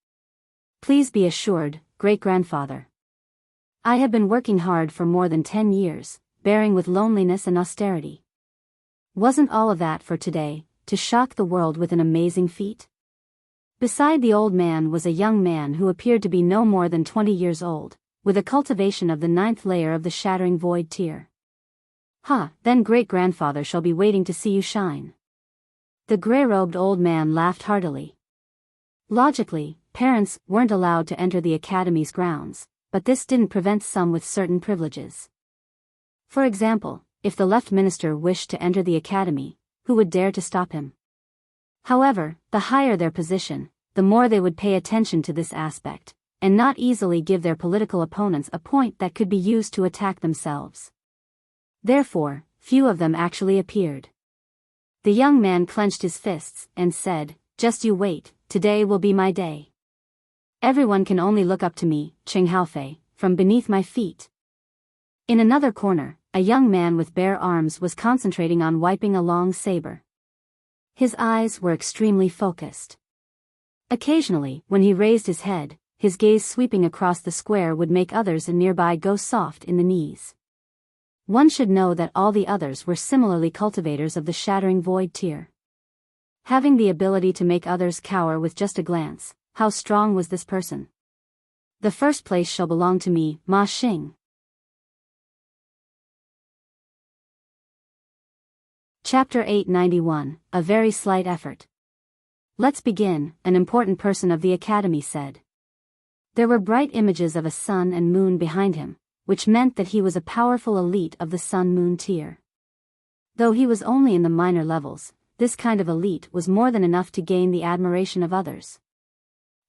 Please be assured, great-grandfather. I have been working hard for more than 10 years, bearing with loneliness and austerity. Wasn't all of that for today, to shock the world with an amazing feat?" Beside the old man was a young man who appeared to be no more than 20 years old, with a cultivation of the 9th layer of the Shattering Void tier. Ha, then great-grandfather shall be waiting to see you shine. The gray-robed old man laughed heartily. Logically, parents weren't allowed to enter the academy's grounds, but this didn't prevent some with certain privileges. For example, if the left minister wished to enter the academy, who would dare to stop him? However, the higher their position, the more they would pay attention to this aspect, and not easily give their political opponents a point that could be used to attack themselves. Therefore, few of them actually appeared. The young man clenched his fists and said, "Just you wait, today will be my day. Everyone can only look up to me, Xing Haofei, from beneath my feet." In another corner, a young man with bare arms was concentrating on wiping a long saber. His eyes were extremely focused. Occasionally, when he raised his head, his gaze sweeping across the square would make others nearby go soft in the knees. One should know that all the others were similarly cultivators of the Shattering Void tier. Having the ability to make others cower with just a glance, how strong was this person? The first place shall belong to me, Ma Xing. Chapter 891, A Very Slight Effort. Let's begin, an important person of the academy said. There were bright images of a sun and moon behind him, which meant that he was a powerful elite of the sun-moon tier. Though he was only in the minor levels, this kind of elite was more than enough to gain the admiration of others.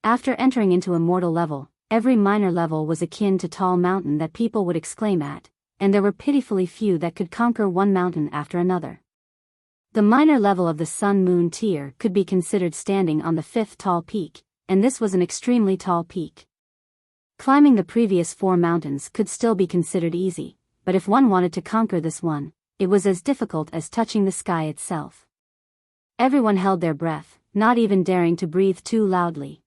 After entering into Immortal level, every minor level was akin to tall mountain that people would exclaim at, and there were pitifully few that could conquer one mountain after another. The minor level of the sun-moon tier could be considered standing on the 5th tall peak, and this was an extremely tall peak. Climbing the previous 4 mountains could still be considered easy, but if one wanted to conquer this one, it was as difficult as touching the sky itself. Everyone held their breath, not even daring to breathe too loudly.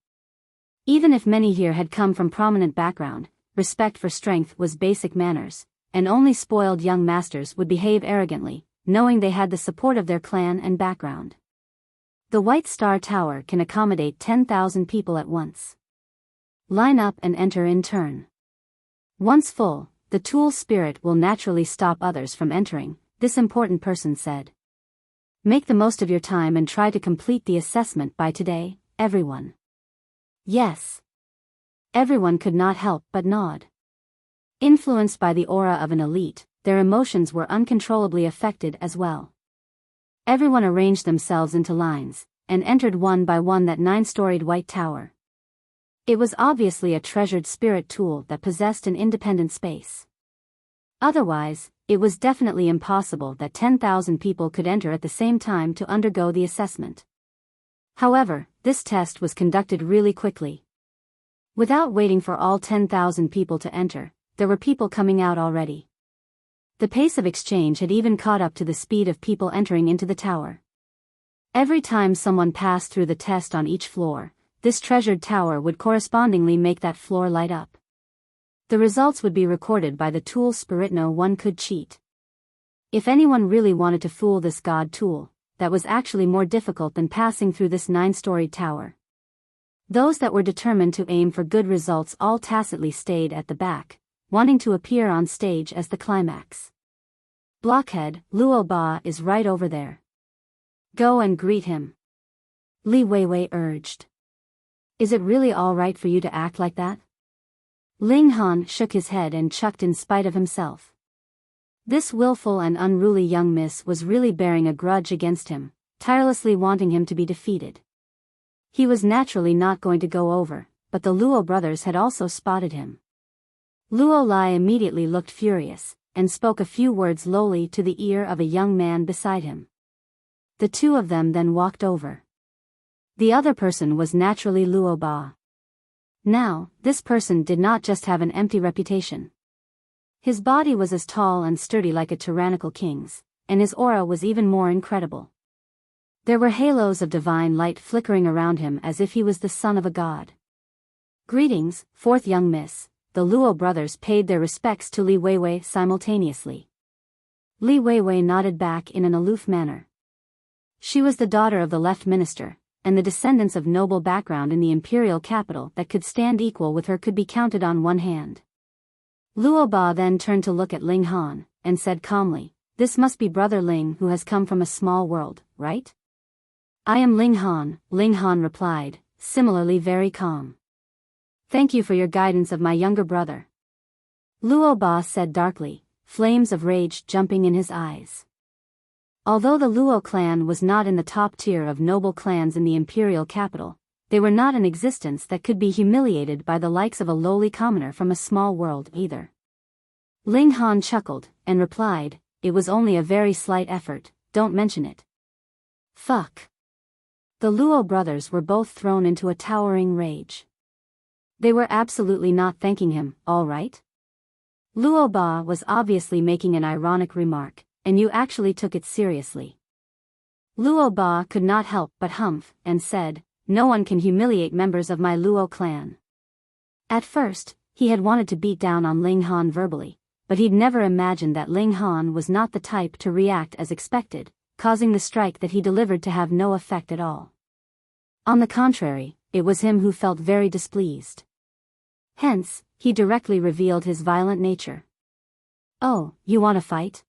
Even if many here had come from prominent background, respect for strength was basic manners, and only spoiled young masters would behave arrogantly, knowing they had the support of their clan and background. The White Star Tower can accommodate 10,000 people at once. Line up and enter in turn. Once full, the tool spirit will naturally stop others from entering, this important person said. Make the most of your time and try to complete the assessment by today, everyone. Yes. Everyone could not help but nod. Influenced by the aura of an elite, their emotions were uncontrollably affected as well. Everyone arranged themselves into lines, and entered one by one that 9-storied white tower. It was obviously a treasured spirit tool that possessed an independent space. Otherwise, it was definitely impossible that 10,000 people could enter at the same time to undergo the assessment. However, this test was conducted really quickly. Without waiting for all 10,000 people to enter, there were people coming out already. The pace of exchange had even caught up to the speed of people entering into the tower. Every time someone passed through the test on each floor, this treasured tower would correspondingly make that floor light up. The results would be recorded by the tool spirit. No one could cheat. If anyone really wanted to fool this god tool, that was actually more difficult than passing through this 9-storied tower. Those that were determined to aim for good results all tacitly stayed at the back, wanting to appear on stage as the climax. Blockhead, Luo Lie is right over there. Go and greet him. Li Weiwei urged. Is it really all right for you to act like that? Ling Han shook his head and chucked in spite of himself. This willful and unruly young miss was really bearing a grudge against him, tirelessly wanting him to be defeated. He was naturally not going to go over, but the Luo brothers had also spotted him. Luo Lie immediately looked furious, and spoke a few words lowly to the ear of a young man beside him. The two of them then walked over. The other person was naturally Luo Lie. Now, this person did not just have an empty reputation. His body was as tall and sturdy like a tyrannical king's, and his aura was even more incredible. There were halos of divine light flickering around him as if he was the son of a god. Greetings, fourth young miss. The Luo brothers paid their respects to Li Weiwei simultaneously. Li Weiwei nodded back in an aloof manner. She was the daughter of the left minister, and the descendants of noble background in the imperial capital that could stand equal with her could be counted on one hand. Luo Ba then turned to look at Ling Han, and said calmly, "This must be Brother Ling who has come from a small world, right?" "I am Ling Han replied, similarly very calm. "Thank you for your guidance of my younger brother," Luo Ba said darkly, flames of rage jumping in his eyes. Although the Luo clan was not in the top tier of noble clans in the imperial capital, they were not an existence that could be humiliated by the likes of a lowly commoner from a small world either. Ling Han chuckled, and replied, "It was only a very slight effort, don't mention it." Fuck. The Luo brothers were both thrown into a towering rage. They were absolutely not thanking him, all right? Luo Ba was obviously making an ironic remark, and you actually took it seriously. Luo Ba could not help but humph, and said, "No one can humiliate members of my Luo clan." At first, he had wanted to beat down on Ling Han verbally, but he'd never imagined that Ling Han was not the type to react as expected, causing the strike that he delivered to have no effect at all. On the contrary, it was him who felt very displeased. Hence, he directly revealed his violent nature. "Oh, you want to fight?"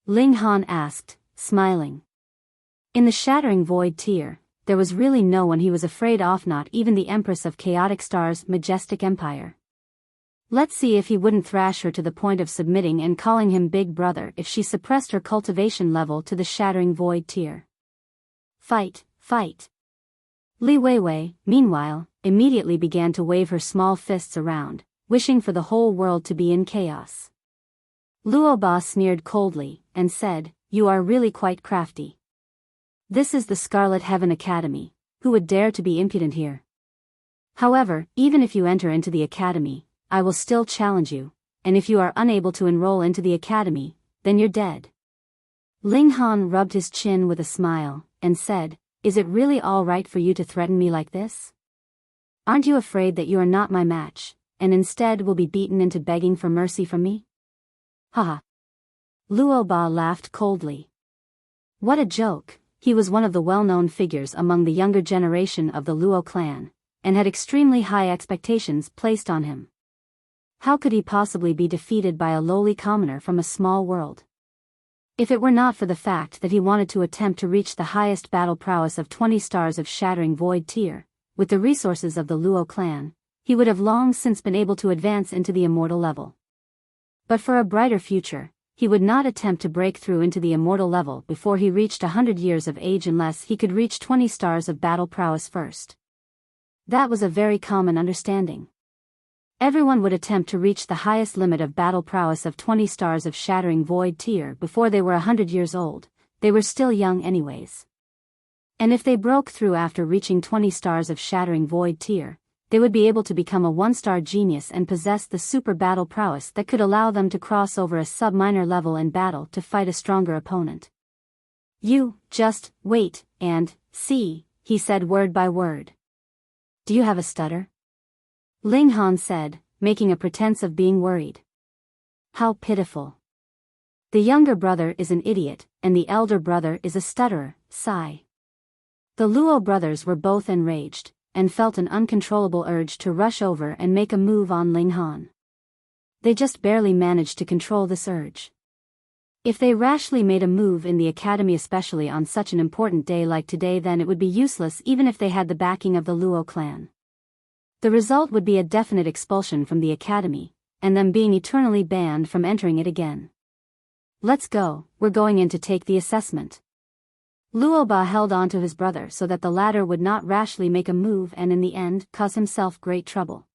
Ling Han asked, smiling. In the Shattering Void tier, there was really no one he was afraid of, not even the Empress of Chaotic Star's Majestic Empire. Let's see if he wouldn't thrash her to the point of submitting and calling him Big Brother if she suppressed her cultivation level to the Shattering Void tier. Fight, fight. Li Weiwei, meanwhile, immediately began to wave her small fists around, wishing for the whole world to be in chaos. Luo Ba sneered coldly, and said, "You are really quite crafty. This is the Scarlet Heaven Academy, who would dare to be impudent here? However, even if you enter into the academy, I will still challenge you, and if you are unable to enroll into the academy, then you're dead." Ling Han rubbed his chin with a smile, and said, "Is it really all right for you to threaten me like this? Aren't you afraid that you are not my match, and instead will be beaten into begging for mercy from me?" Haha. Luo Ba laughed coldly. What a joke. He was one of the well-known figures among the younger generation of the Luo clan, and had extremely high expectations placed on him. How could he possibly be defeated by a lowly commoner from a small world? If it were not for the fact that he wanted to attempt to reach the highest battle prowess of 20 stars of Shattering Void tier, with the resources of the Luo clan, he would have long since been able to advance into the Immortal level. But for a brighter future, he would not attempt to break through into the Immortal level before he reached 100 years of age unless he could reach 20 stars of battle prowess first. That was a very common understanding. Everyone would attempt to reach the highest limit of battle prowess of 20 stars of Shattering Void tier before they were 100 years old. They were still young anyways. And if they broke through after reaching 20 stars of Shattering Void tier, they would be able to become a one-star genius and possess the super battle prowess that could allow them to cross over a sub-minor level in battle to fight a stronger opponent. "You, just, wait, and, see," he said word by word. "Do you have a stutter?" Ling Han said, making a pretense of being worried. How pitiful. The younger brother is an idiot, and the elder brother is a stutterer, sigh. The Luo brothers were both enraged, and felt an uncontrollable urge to rush over and make a move on Ling Han. They just barely managed to control this urge. If they rashly made a move in the academy, especially on such an important day like today, then it would be useless even if they had the backing of the Luo clan. The result would be a definite expulsion from the academy, and them being eternally banned from entering it again. "Let's go, we're going in to take the assessment." Luo Ba held on to his brother so that the latter would not rashly make a move and in the end cause himself great trouble.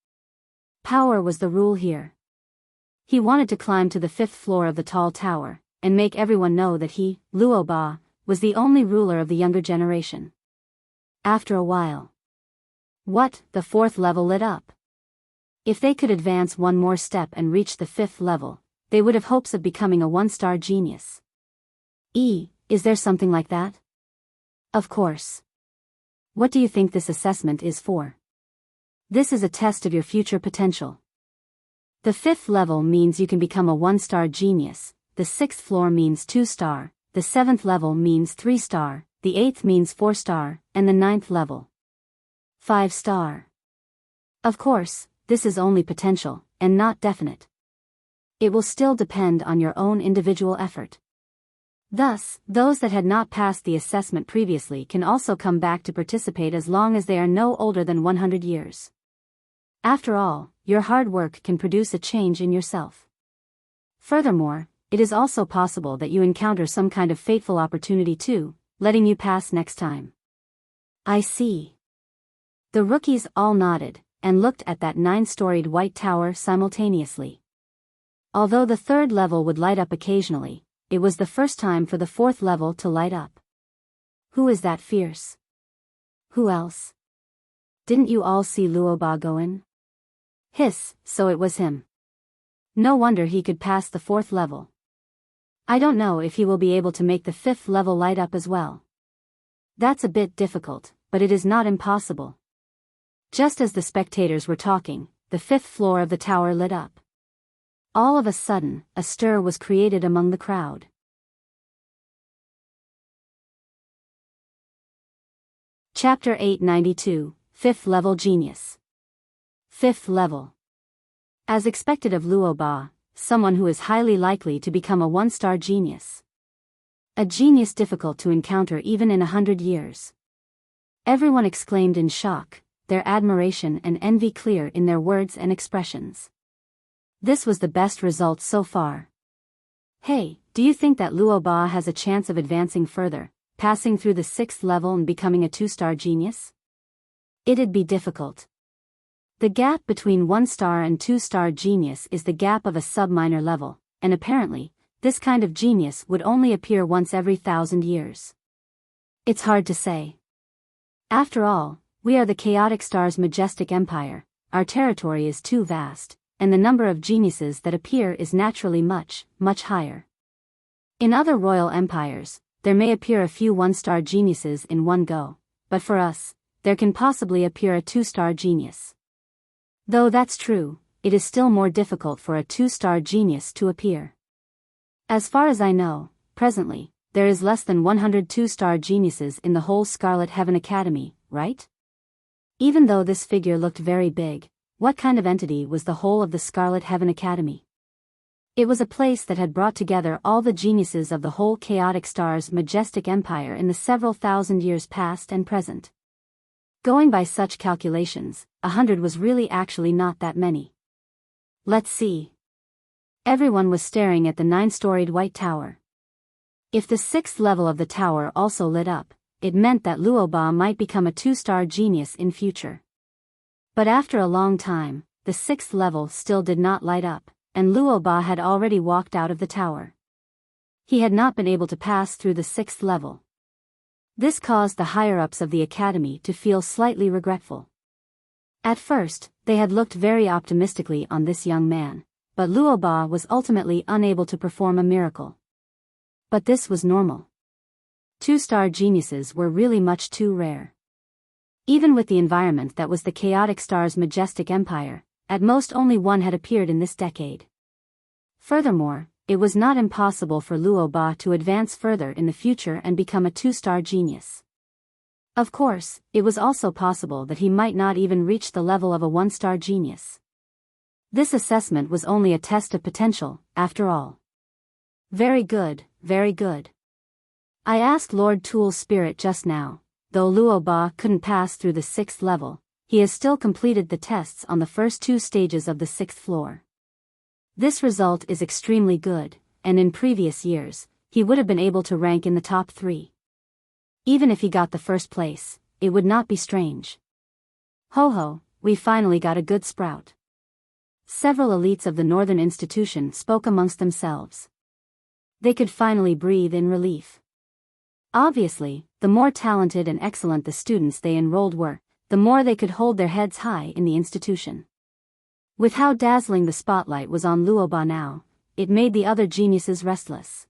Power was the rule here. He wanted to climb to the 5th floor of the tall tower, and make everyone know that he, Luo Ba, was the only ruler of the younger generation. After a while. The 4th level lit up. If they could advance one more step and reach the 5th level, they would have hopes of becoming a one-star genius. Is there something like that? Of course. What do you think this assessment is for? This is a test of your future potential. The 5th level means you can become a one-star genius, the 6th floor means 2-star, the 7th level means 3-star, the 8th means 4-star, and the 9th level 5-star. Of course, this is only potential, and not definite. It will still depend on your own individual effort. Thus, those that had not passed the assessment previously can also come back to participate as long as they are no older than 100 years. After all, your hard work can produce a change in yourself. Furthermore, it is also possible that you encounter some kind of fateful opportunity too, letting you pass next time. I see. The rookies all nodded, and looked at that 9-storied white tower simultaneously. Although the 3rd level would light up occasionally, it was the first time for the 4th level to light up. Who is that fierce? Who else? Didn't you all see Luo Ba go in? Hiss, so it was him. No wonder he could pass the 4th level. I don't know if he will be able to make the 5th level light up as well. That's a bit difficult, but it is not impossible. Just as the spectators were talking, the 5th floor of the tower lit up. All of a sudden, a stir was created among the crowd. Chapter 892, 5th Level Genius. 5th Level. As expected of Luo Ba, someone who is highly likely to become a 1-star genius. A genius difficult to encounter even in 100 years. Everyone exclaimed in shock, their admiration and envy clear in their words and expressions. This was the best result so far. Hey, do you think that Luo Ba has a chance of advancing further, passing through the 6th level and becoming a 2-star genius? It'd be difficult. The gap between 1-star and 2-star genius is the gap of a sub-minor level, and apparently, this kind of genius would only appear once every 1,000 years. It's hard to say. After all, we are the chaotic star's majestic empire, our territory is too vast, and the number of geniuses that appear is naturally much, much higher. In other royal empires, there may appear a few 1-star geniuses in one go, but for us, there can possibly appear a 2-star genius. Though that's true, it is still more difficult for a 2-star genius to appear. As far as I know, presently, there is less than 100 2-star geniuses in the whole Scarlet Heaven Academy, right? Even though this figure looked very big, what kind of entity was the whole of the Scarlet Heaven Academy? It was a place that had brought together all the geniuses of the whole chaotic star's majestic empire in the several thousand years past and present. Going by such calculations, 100 was really actually not that many. Let's see. Everyone was staring at the 9-storied white tower. If the 6th level of the tower also lit up, it meant that Luo Ba might become a 2-star genius in future. But after a long time, the 6th level still did not light up, and Luo Ba had already walked out of the tower. He had not been able to pass through the 6th level. This caused the higher-ups of the academy to feel slightly regretful. At first, they had looked very optimistically on this young man, but Luo Ba was ultimately unable to perform a miracle. But this was normal. 2-star geniuses were really much too rare. Even with the environment that was the chaotic star's majestic empire, at most only one had appeared in this decade. Furthermore, it was not impossible for Luo Ba to advance further in the future and become a 2-star genius. Of course, it was also possible that he might not even reach the level of a 1-star genius. This assessment was only a test of potential, after all. Very good, very good. I asked Lord Tool's spirit just now, though Luo Ba couldn't pass through the 6th level, he has still completed the tests on the first 2 stages of the 6th floor. This result is extremely good, and in previous years, he would have been able to rank in the top 3. Even if he got the first place, it would not be strange. Ho ho, we finally got a good sprout. Several elites of the Northern Institution spoke amongst themselves. They could finally breathe in relief. Obviously, the more talented and excellent the students they enrolled were, the more they could hold their heads high in the institution. With how dazzling the spotlight was on Luo Ba now, it made the other geniuses restless.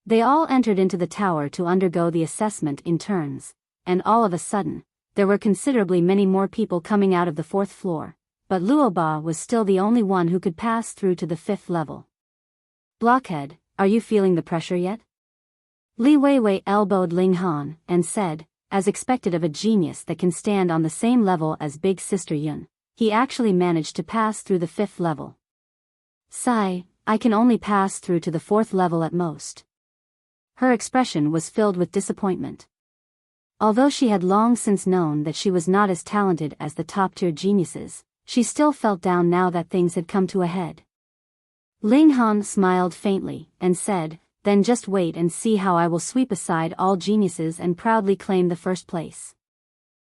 They all entered into the tower to undergo the assessment in turns, and all of a sudden, there were considerably many more people coming out of the 4th floor, but Luo Ba was still the only one who could pass through to the 5th level. Blockhead, are you feeling the pressure yet? Li Weiwei elbowed Ling Han, and said, as expected of a genius that can stand on the same level as Big Sister Yun, he actually managed to pass through the 5th level. Sigh, I can only pass through to the 4th level at most." Her expression was filled with disappointment. Although she had long since known that she was not as talented as the top-tier geniuses, she still felt down now that things had come to a head. Ling Han smiled faintly, and said, "Then just wait and see how I will sweep aside all geniuses and proudly claim the 1st place."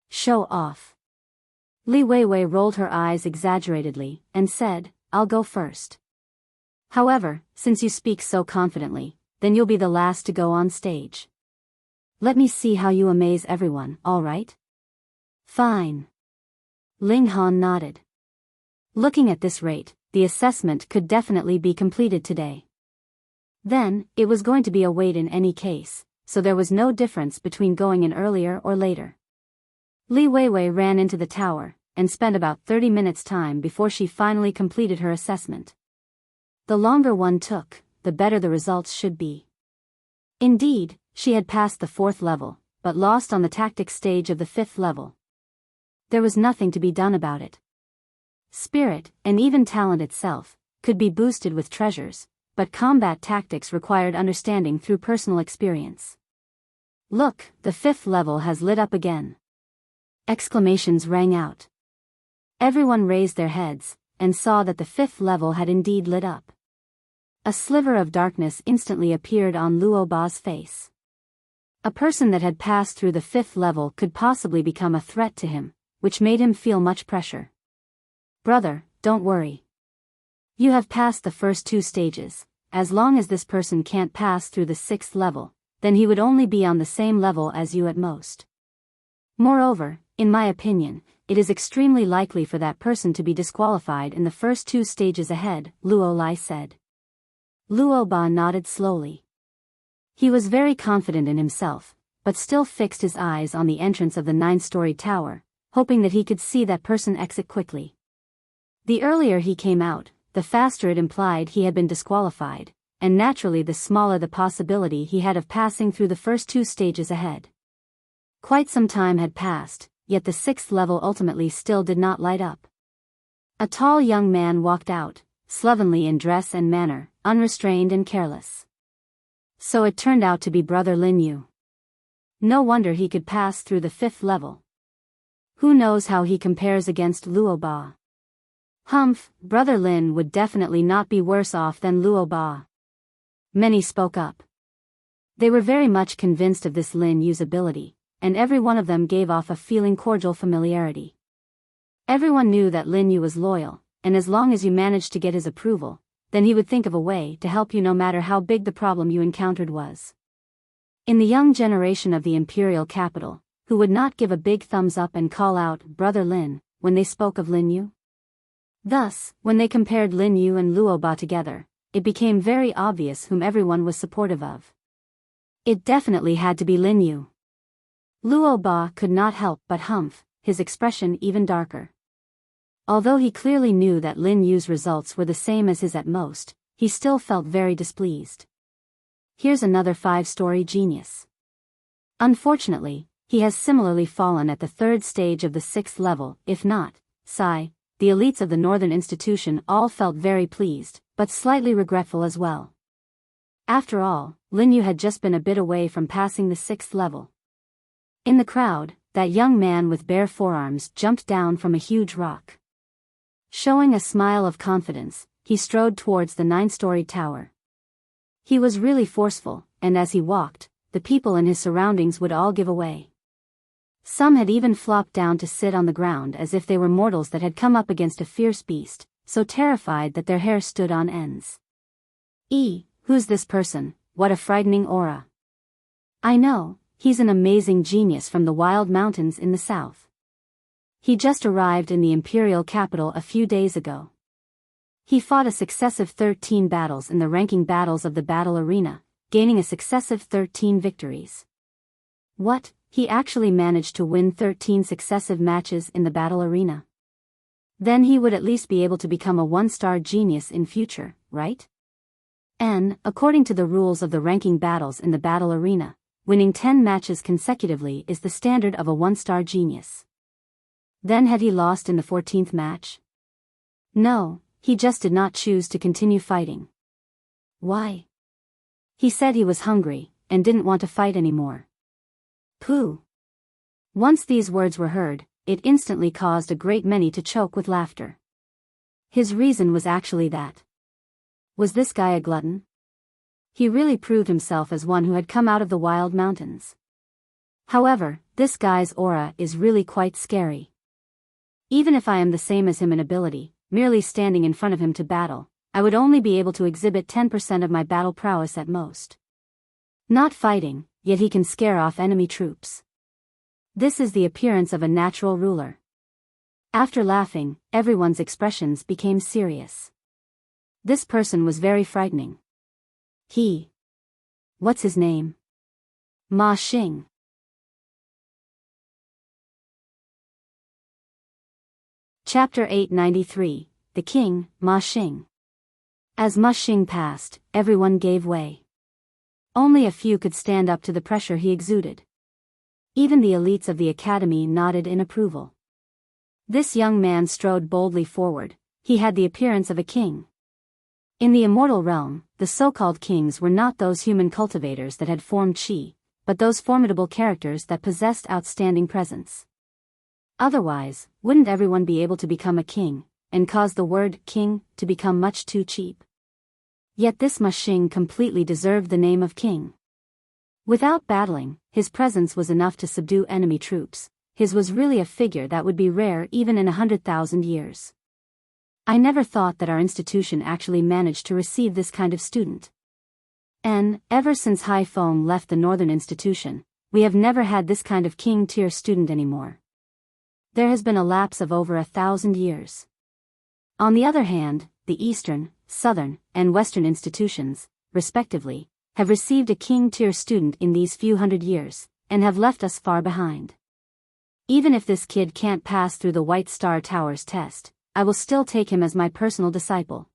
"Show off." Li Weiwei rolled her eyes exaggeratedly, and said, "I'll go first. However, since you speak so confidently, then you'll be the last to go on stage. Let me see how you amaze everyone, all right?" "Fine." Ling Han nodded. Looking at this rate, the assessment could definitely be completed today. Then, it was going to be a wait in any case, so there was no difference between going in earlier or later. Li Weiwei ran into the tower, and spent about 30 minutes' time before she finally completed her assessment. The longer one took, the better the results should be. Indeed, she had passed the 4th level, but lost on the tactics stage of the 5th level. There was nothing to be done about it. Spirit, and even talent itself, could be boosted with treasures, but combat tactics required understanding through personal experience. "Look, the 5th level has lit up again." Exclamations rang out. Everyone raised their heads, and saw that the 5th level had indeed lit up. A sliver of darkness instantly appeared on Luo Ba's face. A person that had passed through the 5th level could possibly become a threat to him, which made him feel much pressure. "Brother, don't worry. You have passed the first 2 stages. As long as this person can't pass through the 6th level, then he would only be on the same level as you at most. Moreover, in my opinion, it is extremely likely for that person to be disqualified in the first 2 stages ahead," Luo Lie said. Luo Ba nodded slowly. He was very confident in himself, but still fixed his eyes on the entrance of the 9-story tower, hoping that he could see that person exit quickly. The earlier he came out, the faster it implied he had been disqualified, and naturally the smaller the possibility he had of passing through the first 2 stages ahead. Quite some time had passed, yet the 6th level ultimately still did not light up. A tall young man walked out, slovenly in dress and manner, unrestrained and careless. So it turned out to be Brother Lin Yu. No wonder he could pass through the 5th level. Who knows how he compares against Luo Ba? Humph, Brother Lin would definitely not be worse off than Luo Ba. Many spoke up. They were very much convinced of this Lin Yu's ability, and every one of them gave off a feeling cordial familiarity. Everyone knew that Lin Yu was loyal, and as long as you managed to get his approval, then he would think of a way to help you no matter how big the problem you encountered was. In the young generation of the imperial capital, who would not give a big thumbs up and call out Brother Lin when they spoke of Lin Yu? Thus, when they compared Lin Yu and Luo Ba together, it became very obvious whom everyone was supportive of. It definitely had to be Lin Yu. Luo Ba could not help but humph, his expression even darker. Although he clearly knew that Lin Yu's results were the same as his at most, he still felt very displeased. Here's another 5-story genius. Unfortunately, he has similarly fallen at the 3rd stage of the 6th level, if not, sigh. The elites of the Northern Institution all felt very pleased, but slightly regretful as well. After all, Lin Yu had just been a bit away from passing the 6th level. In the crowd, that young man with bare forearms jumped down from a huge rock. Showing a smile of confidence, he strode towards the 9-story tower. He was really forceful, and as he walked, the people in his surroundings would all give away. Some had even flopped down to sit on the ground as if they were mortals that had come up against a fierce beast, so terrified that their hair stood on ends. Who's this person? What a frightening aura. I know, he's an amazing genius from the wild mountains in the south. He just arrived in the imperial capital a few days ago. He fought a successive 13 battles in the ranking battles of the battle arena, gaining a successive 13 victories. What? He actually managed to win 13 successive matches in the battle arena. Then he would at least be able to become a 1-star genius in future, right? And, according to the rules of the ranking battles in the battle arena, winning 10 matches consecutively is the standard of a 1-star genius. Then had he lost in the 14th match? No, he just did not choose to continue fighting. Why? He said he was hungry, and didn't want to fight anymore. Pooh. Once these words were heard, it instantly caused a great many to choke with laughter. His reason was actually that. Was this guy a glutton? He really proved himself as one who had come out of the wild mountains. However, this guy's aura is really quite scary. Even if I am the same as him in ability, merely standing in front of him to battle, I would only be able to exhibit 10% of my battle prowess at most. Not fighting, yet he can scare off enemy troops. This is the appearance of a natural ruler. After laughing, everyone's expressions became serious. This person was very frightening. What's his name? Ma Xing. Chapter 893, The King, Ma Xing. As Ma Xing passed, everyone gave way. Only a few could stand up to the pressure he exuded. Even the elites of the academy nodded in approval. This young man strode boldly forward. He had the appearance of a king. In the immortal realm, the so-called kings were not those human cultivators that had formed qi, but those formidable characters that possessed outstanding presence. Otherwise, wouldn't everyone be able to become a king, and cause the word king to become much too cheap? Yet this Ma Xing completely deserved the name of king. Without battling, his presence was enough to subdue enemy troops. His was really a figure that would be rare even in 100,000 years. I never thought that our institution actually managed to receive this kind of student. And, ever since Hai Feng left the Northern Institution, we have never had this kind of king-tier student anymore. There has been a lapse of over 1,000 years. On the other hand, the Eastern, Southern, and Western institutions, respectively, have received a king-tier student in these few hundred years, and have left us far behind. Even if this kid can't pass through the White Star Tower's test, I will still take him as my personal disciple.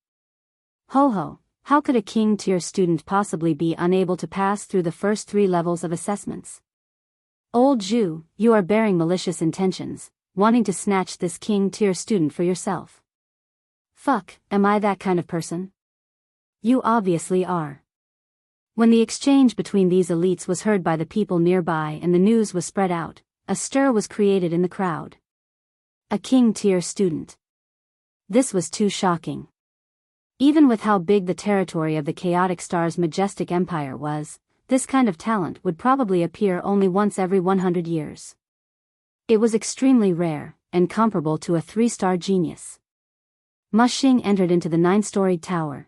Ho, how could a king-tier student possibly be unable to pass through the first 3 levels of assessments? Old Zhu, you are bearing malicious intentions, wanting to snatch this king-tier student for yourself. Fuck, am I that kind of person? You obviously are. When the exchange between these elites was heard by the people nearby and the news was spread out, a stir was created in the crowd. A king-tier student. This was too shocking. Even with how big the territory of the Chaotic Star's Majestic Empire was, this kind of talent would probably appear only once every 100 years. It was extremely rare, and comparable to a 3-star genius. Ma Xing entered into the 9-storied tower.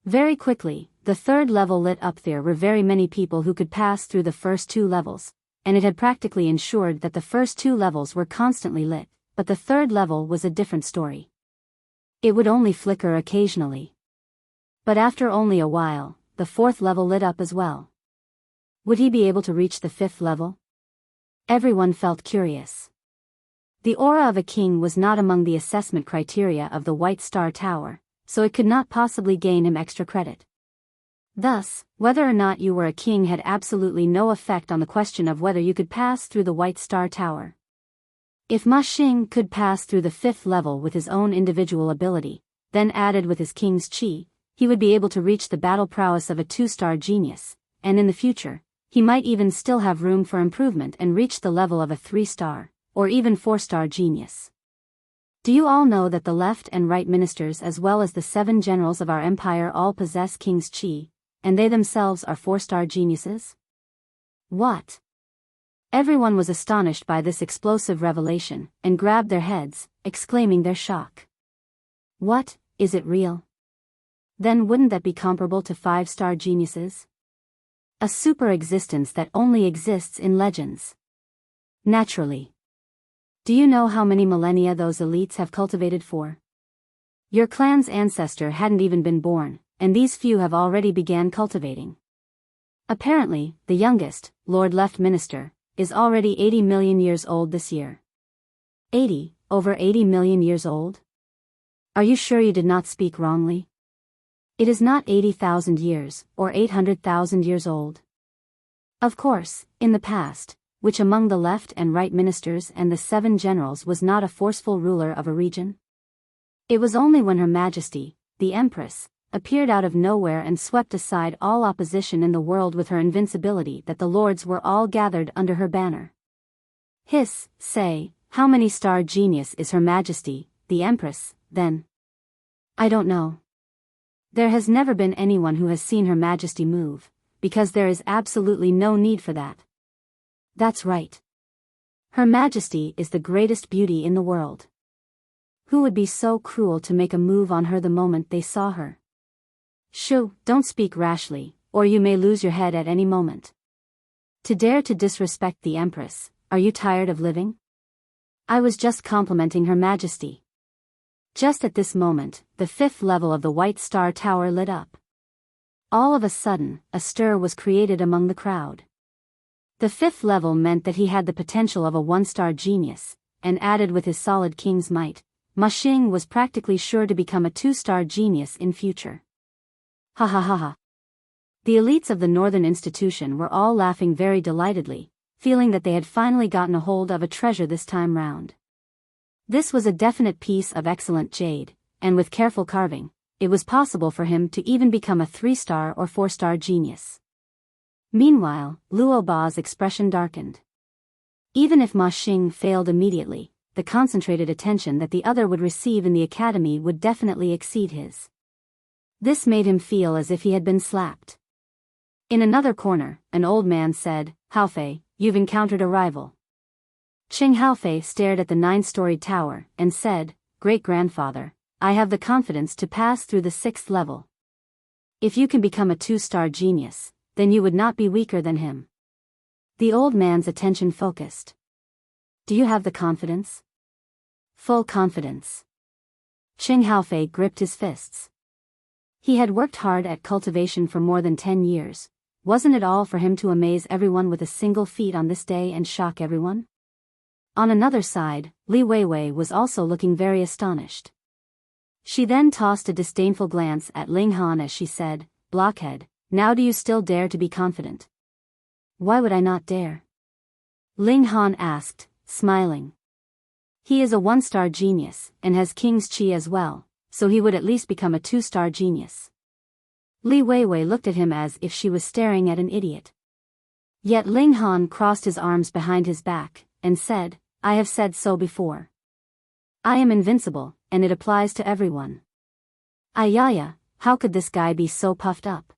Very quickly, the 3rd level lit up. There were very many people who could pass through the first 2 levels, and it had practically ensured that the first 2 levels were constantly lit, but the 3rd level was a different story. It would only flicker occasionally. But after only a while, the 4th level lit up as well. Would he be able to reach the 5th level? Everyone felt curious. The aura of a king was not among the assessment criteria of the White Star Tower, so it could not possibly gain him extra credit. Thus, whether or not you were a king had absolutely no effect on the question of whether you could pass through the White Star Tower. If Ma Xing could pass through the 5th level with his own individual ability, then added with his king's qi, he would be able to reach the battle prowess of a 2-star genius, and in the future, he might even still have room for improvement and reach the level of a 3-star, or even 4-star genius. Do you all know that the left and right ministers as well as the 7 generals of our empire all possess king's qi, and they themselves are 4-star geniuses? What? Everyone was astonished by this explosive revelation, and grabbed their heads, exclaiming their shock. What, is it real? Then wouldn't that be comparable to 5-star geniuses? A super existence that only exists in legends. Naturally. Do you know how many millennia those elites have cultivated for? Your clan's ancestor hadn't even been born, and these few have already began cultivating. Apparently, the youngest, Lord Left Minister, is already 80 million years old this year. 80, over 80 million years old? Are you sure you did not speak wrongly? It is not 80,000 years, or 800,000 years old. Of course, in the past, which among the left and right ministers and the 7 generals was not a forceful ruler of a region? It was only when Her Majesty, the Empress, appeared out of nowhere and swept aside all opposition in the world with her invincibility that the lords were all gathered under her banner. Hiss, say, how many star genius is Her Majesty, the Empress, then? I don't know. There has never been anyone who has seen Her Majesty move, because there is absolutely no need for that. That's right. Her Majesty is the greatest beauty in the world. Who would be so cruel to make a move on her the moment they saw her? Shoo, don't speak rashly, or you may lose your head at any moment. To dare to disrespect the Empress, are you tired of living? I was just complimenting Her Majesty. Just at this moment, the 5th level of the White Star Tower lit up. All of a sudden, a stir was created among the crowd. The 5th level meant that he had the potential of a 1-star genius, and added with his solid king's might, Xing was practically sure to become a 2-star genius in future. Ha ha ha ha. The elites of the Northern Institution were all laughing very delightedly, feeling that they had finally gotten a hold of a treasure this time round. This was a definite piece of excellent jade, and with careful carving, it was possible for him to even become a 3-star or 4-star genius. Meanwhile, Luo Lie's expression darkened. Even if Xing failed immediately, the concentrated attention that the other would receive in the academy would definitely exceed his. This made him feel as if he had been slapped. In another corner, an old man said, Haofei, you've encountered a rival. Qing Haofei stared at the 9-storied tower, and said, Great-grandfather, I have the confidence to pass through the 6th level. If you can become a 2-star genius, then you would not be weaker than him. The old man's attention focused. Do you have the confidence? Full confidence. Qing Haofei gripped his fists. He had worked hard at cultivation for more than 10 years. Wasn't it all for him to amaze everyone with a single feat on this day and shock everyone? On another side, Li Weiwei was also looking very astonished. She then tossed a disdainful glance at Ling Han as she said, Blockhead, now do you still dare to be confident? Why would I not dare? Ling Han asked, smiling. He is a 1-star genius, and has King's Chi as well, so he would at least become a 2-star genius. Li Weiwei looked at him as if she was staring at an idiot. Yet Ling Han crossed his arms behind his back, and said, I have said so before. I am invincible, and it applies to everyone. Ayaya, how could this guy be so puffed up?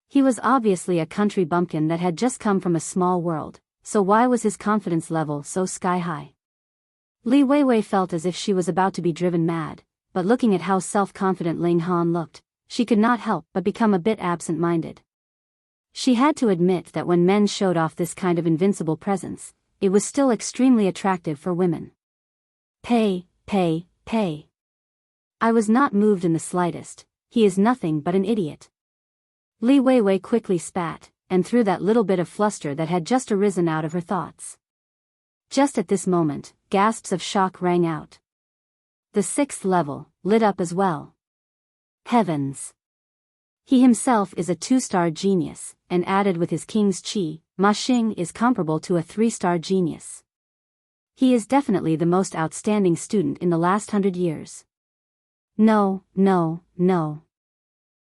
He was obviously a country bumpkin that had just come from a small world, so why was his confidence level so sky-high? Li Weiwei felt as if she was about to be driven mad, but looking at how self-confident Ling Han looked, she could not help but become a bit absent-minded. She had to admit that when men showed off this kind of invincible presence, it was still extremely attractive for women. Pay. I was not moved in the slightest. He is nothing but an idiot. Li Weiwei quickly spat, and threw that little bit of fluster that had just arisen out of her thoughts. Just at this moment, gasps of shock rang out. The 6th level, lit up as well. Heavens! He himself is a 2-star genius, and added with his King's Chi, Xing is comparable to a 3-star genius. He is definitely the most outstanding student in the last 100 years. No.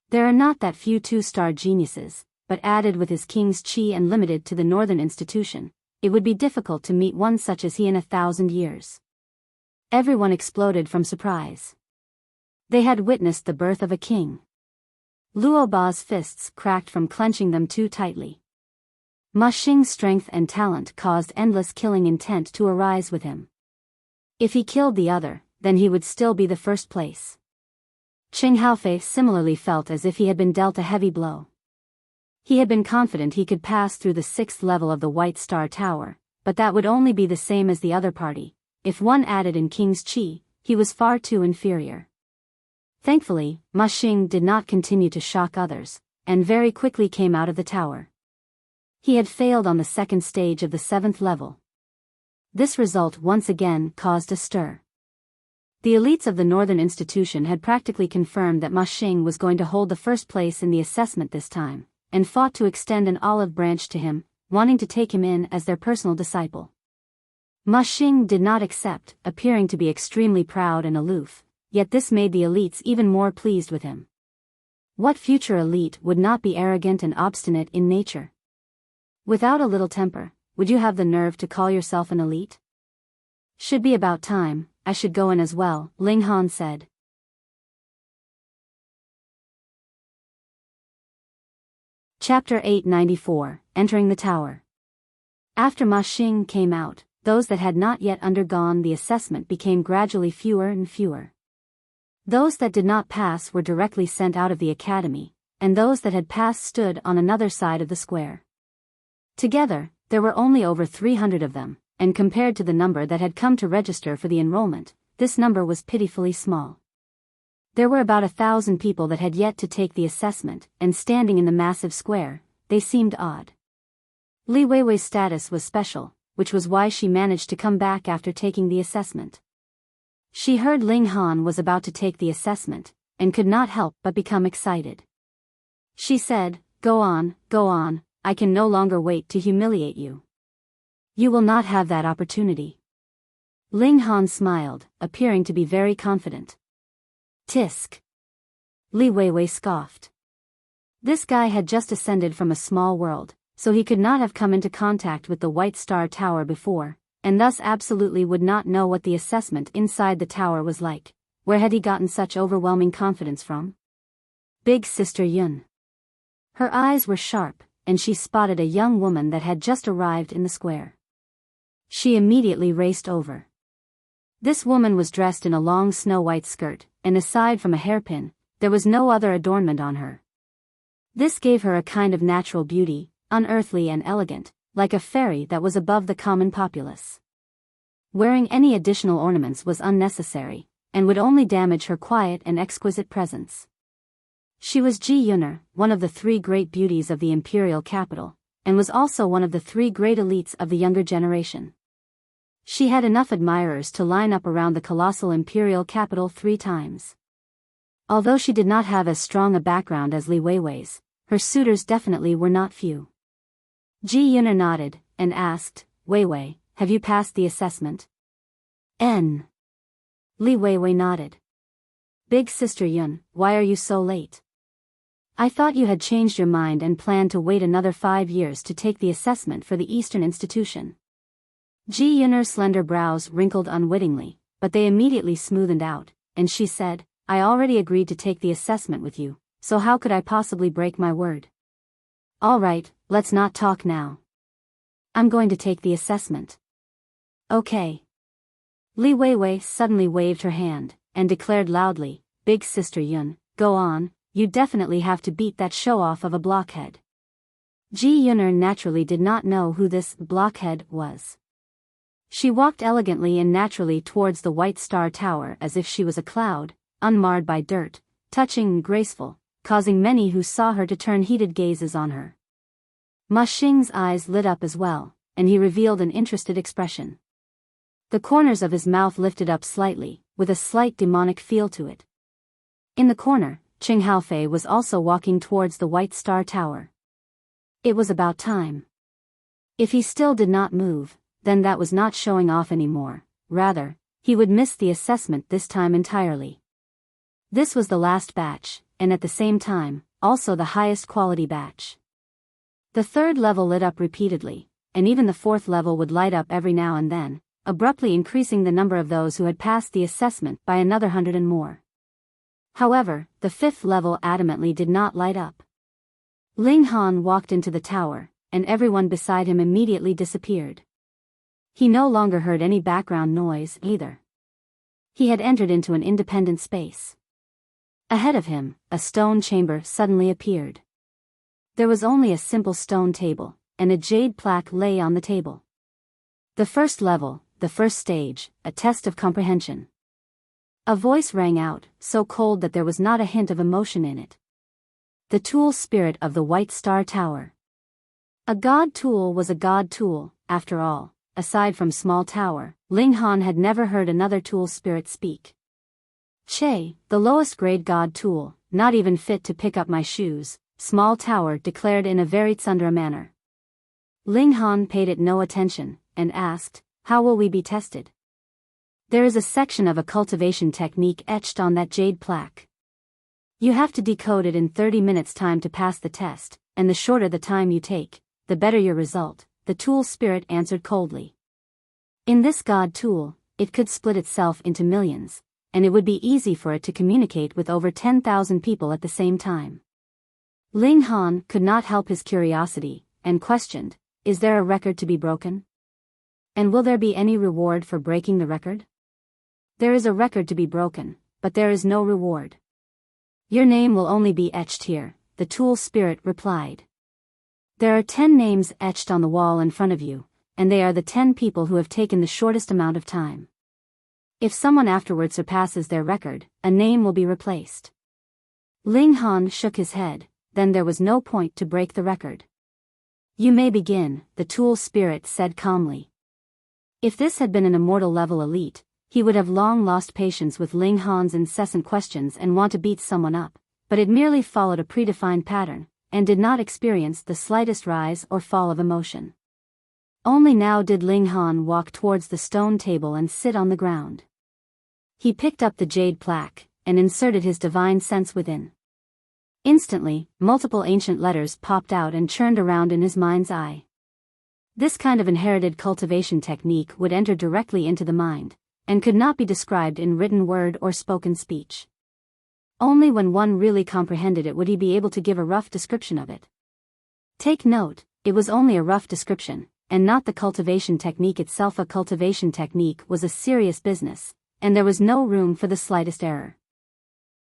There are not that few 2-star geniuses, but added with his King's Chi and limited to the Northern Institution, it would be difficult to meet one such as he in 1,000 years. Everyone exploded from surprise. They had witnessed the birth of a king. Luo Lie's fists cracked from clenching them too tightly. Xing's strength and talent caused endless killing intent to arise with him. If he killed the other, then he would still be the first place. Qing Haofei similarly felt as if he had been dealt a heavy blow. He had been confident he could pass through the 6th level of the White Star Tower, but that would only be the same as the other party. If one added in King's Chi, he was far too inferior. Thankfully, Xing did not continue to shock others, and very quickly came out of the tower. He had failed on the 2nd stage of the 7th level. This result once again caused a stir. The elites of the Northern Institution had practically confirmed that Xing was going to hold the first place in the assessment this time, and fought to extend an olive branch to him, wanting to take him in as their personal disciple. Xing did not accept, appearing to be extremely proud and aloof, yet this made the elites even more pleased with him. What future elite would not be arrogant and obstinate in nature? Without a little temper, would you have the nerve to call yourself an elite? Should be about time, I should go in as well, Ling Han said. Chapter 894, Entering the Tower. After Ma Xing came out, those that had not yet undergone the assessment became gradually fewer and fewer. Those that did not pass were directly sent out of the academy, and those that had passed stood on another side of the square. Together, there were only over 300 of them, and compared to the number that had come to register for the enrollment, this number was pitifully small. There were about 1,000 people that had yet to take the assessment, and standing in the massive square, they seemed odd. Li Weiwei's status was special, which was why she managed to come back after taking the assessment. She heard Ling Han was about to take the assessment, and could not help but become excited. She said, go on, I can no longer wait to humiliate you. You will not have that opportunity. Ling Han smiled, appearing to be very confident. Tisk. Li Weiwei scoffed. This guy had just ascended from a small world, so he could not have come into contact with the White Star Tower before, and thus absolutely would not know what the assessment inside the tower was like. Where had he gotten such overwhelming confidence from? Big Sister Yun. Her eyes were sharp, and she spotted a young woman that had just arrived in the square. She immediately raced over. This woman was dressed in a long snow-white skirt, and aside from a hairpin, there was no other adornment on her. This gave her a kind of natural beauty, unearthly and elegant, like a fairy that was above the common populace. Wearing any additional ornaments was unnecessary, and would only damage her quiet and exquisite presence. She was Ji Yuner, one of the 3 great beauties of the imperial capital, and was also one of the 3 great elites of the younger generation. She had enough admirers to line up around the colossal imperial capital 3 times. Although she did not have as strong a background as Li Weiwei's, her suitors definitely were not few. Ji Yuner nodded, and asked, Weiwei, have you passed the assessment? N. Li Weiwei nodded. Big Sister Yun, why are you so late? I thought you had changed your mind and planned to wait another 5 years to take the assessment for the Eastern Institution. Ji Yuner's slender brows wrinkled unwittingly, but they immediately smoothened out, and she said, I already agreed to take the assessment with you, so how could I possibly break my word? All right, let's not talk now. I'm going to take the assessment. Okay. Li Weiwei suddenly waved her hand, and declared loudly, Big Sister Yun, go on, you definitely have to beat that show-off of a blockhead. Ji Yuner naturally did not know who this blockhead was. She walked elegantly and naturally towards the White Star Tower as if she was a cloud, unmarred by dirt, touching and graceful, causing many who saw her to turn heated gazes on her. Ma Xing's eyes lit up as well, and he revealed an interested expression. The corners of his mouth lifted up slightly, with a slight demonic feel to it. In the corner, Qing Haofei was also walking towards the White Star Tower. It was about time. If he still did not move, then that was not showing off anymore, rather, he would miss the assessment this time entirely. This was the last batch, and at the same time, also the highest quality batch. The 3rd level lit up repeatedly, and even the 4th level would light up every now and then, abruptly increasing the number of those who had passed the assessment by another 100 and more. However, the 5th level adamantly did not light up. Ling Han walked into the tower, and everyone beside him immediately disappeared. He no longer heard any background noise either. He had entered into an independent space. Ahead of him, a stone chamber suddenly appeared. There was only a simple stone table, and a jade plaque lay on the table. The 1st level, the 1st stage, a test of comprehension. A voice rang out, so cold that there was not a hint of emotion in it. The tool spirit of the White Star Tower. A god tool was a god tool, after all. Aside from Small Tower, Ling Han had never heard another tool spirit speak. Che, the lowest grade god tool, not even fit to pick up my shoes, Small Tower declared in a very tsundere manner. Ling Han paid it no attention, and asked, how will we be tested? There is a section of a cultivation technique etched on that jade plaque. You have to decode it in 30 minutes time to pass the test, and the shorter the time you take, the better your result, the tool spirit answered coldly. In this god tool, it could split itself into millions, and it would be easy for it to communicate with over 10,000 people at the same time. Ling Han could not help his curiosity, and questioned, is there a record to be broken? And will there be any reward for breaking the record? There is a record to be broken, but there is no reward. Your name will only be etched here, the tool spirit replied. There are 10 names etched on the wall in front of you, and they are the 10 people who have taken the shortest amount of time. If someone afterward surpasses their record, a name will be replaced. Ling Han shook his head, then there was no point to break the record. You may begin, the tool spirit said calmly. If this had been an immortal level elite, he would have long lost patience with Ling Han's incessant questions and want to beat someone up, but it merely followed a predefined pattern, and did not experience the slightest rise or fall of emotion. Only now did Ling Han walk towards the stone table and sit on the ground. He picked up the jade plaque, and inserted his divine sense within. Instantly, multiple ancient letters popped out and churned around in his mind's eye. This kind of inherited cultivation technique would enter directly into the mind, and could not be described in written word or spoken speech. Only when one really comprehended it would he be able to give a rough description of it. Take note, it was only a rough description, and not the cultivation technique itself. A cultivation technique was a serious business, and there was no room for the slightest error.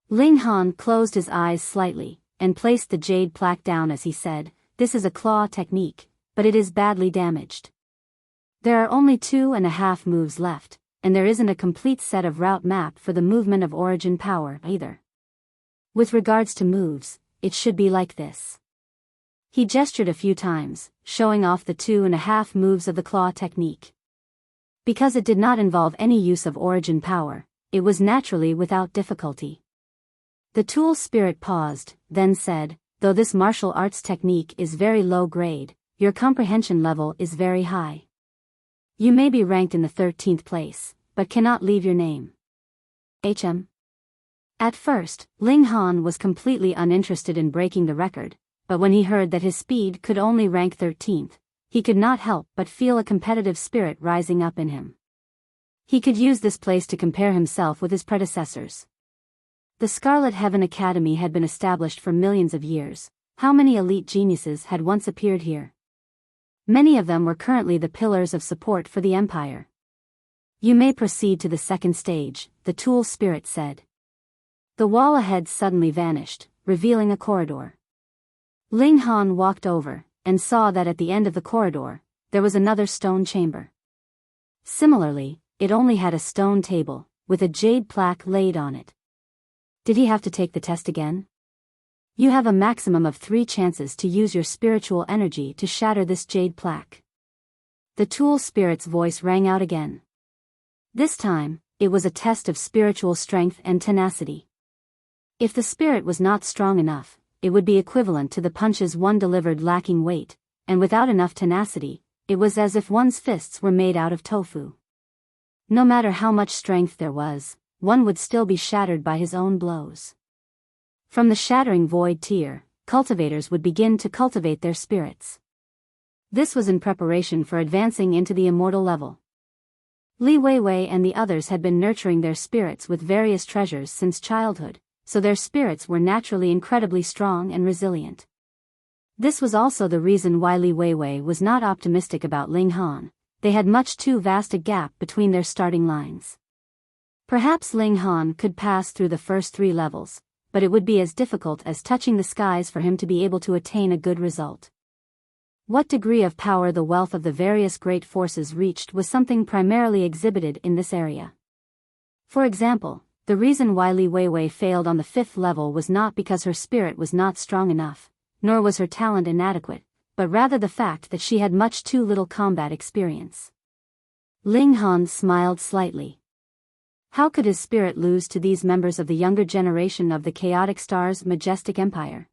Ling Han closed his eyes slightly, and placed the jade plaque down as he said, this is a claw technique, but it is badly damaged. There are only 2.5 moves left, and there isn't a complete set of route map for the movement of origin power either. With regards to moves, it should be like this. He gestured a few times, showing off the 2.5 moves of the claw technique. Because it did not involve any use of origin power, it was naturally without difficulty. The tool spirit paused, then said, though this martial arts technique is very low grade, your comprehension level is very high. You may be ranked in the 13th place, but cannot leave your name. At first, Ling Han was completely uninterested in breaking the record, but when he heard that his speed could only rank 13th, he could not help but feel a competitive spirit rising up in him. He could use this place to compare himself with his predecessors. The Scarlet Heaven Academy had been established for millions of years. How many elite geniuses had once appeared here? Many of them were currently the pillars of support for the Empire. You may proceed to the second stage, the tool spirit said. The wall ahead suddenly vanished, revealing a corridor. Ling Han walked over, and saw that at the end of the corridor, there was another stone chamber. Similarly, it only had a stone table, with a jade plaque laid on it. Did he have to take the test again? You have a maximum of 3 chances to use your spiritual energy to shatter this jade plaque. The tool spirit's voice rang out again. This time, it was a test of spiritual strength and tenacity. If the spirit was not strong enough, it would be equivalent to the punches one delivered lacking weight, and without enough tenacity, it was as if one's fists were made out of tofu. No matter how much strength there was, one would still be shattered by his own blows. From the Shattering Void tier, cultivators would begin to cultivate their spirits. This was in preparation for advancing into the immortal level. Li Weiwei and the others had been nurturing their spirits with various treasures since childhood, so their spirits were naturally incredibly strong and resilient. This was also the reason why Li Weiwei was not optimistic about Ling Han. They had much too vast a gap between their starting lines. Perhaps Ling Han could pass through the first 3 levels, but it would be as difficult as touching the skies for him to be able to attain a good result. What degree of power the wealth of the various great forces reached was something primarily exhibited in this area. For example, the reason why Li Weiwei failed on the 5th level was not because her spirit was not strong enough, nor was her talent inadequate, but rather the fact that she had much too little combat experience. Ling Han smiled slightly. How could his spirit lose to these members of the younger generation of the Chaotic Star's Majestic Empire?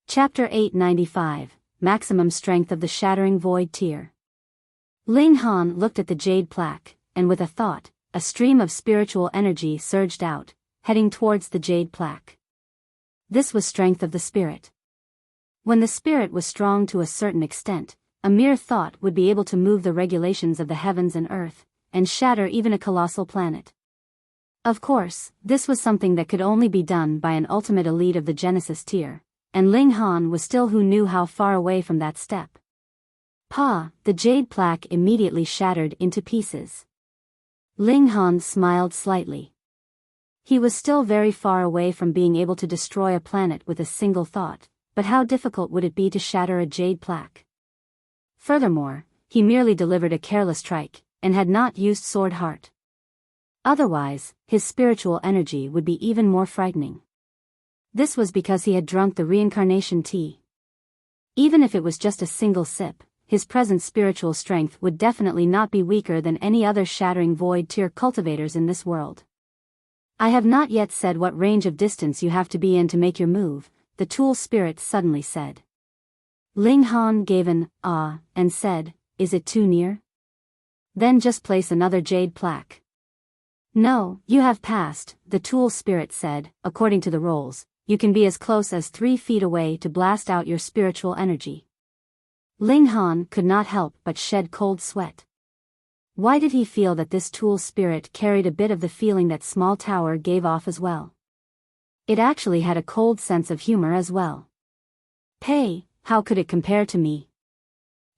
Chapter 895, Maximum Strength of the Shattering Void Tier. Ling Han looked at the jade plaque, and with a thought, a stream of spiritual energy surged out, heading towards the jade plaque. This was strength of the spirit. When the spirit was strong to a certain extent, a mere thought would be able to move the regulations of the heavens and earth, and shatter even a colossal planet. Of course, this was something that could only be done by an ultimate elite of the Genesis tier, and Ling Han was still who knew how far away from that step. The jade plaque immediately shattered into pieces. Ling Han smiled slightly. He was still very far away from being able to destroy a planet with a single thought, but how difficult would it be to shatter a jade plaque? Furthermore, he merely delivered a careless strike, and had not used sword heart. Otherwise, his spiritual energy would be even more frightening. This was because he had drunk the reincarnation tea. Even if it was just a single sip, his present spiritual strength would definitely not be weaker than any other shattering void tier cultivators in this world. I have not yet said what range of distance you have to be in to make your move, the tool spirit suddenly said. Ling Han gave an ah and said, "Is it too near? Then just place another jade plaque." "No, you have passed," the tool spirit said. "According to the rolls, you can be as close as 3 feet away to blast out your spiritual energy." Ling Han could not help but shed cold sweat. Why did he feel that this tool spirit carried a bit of the feeling that Small Tower gave off as well? It actually had a cold sense of humor as well. "Hey, how could it compare to me?"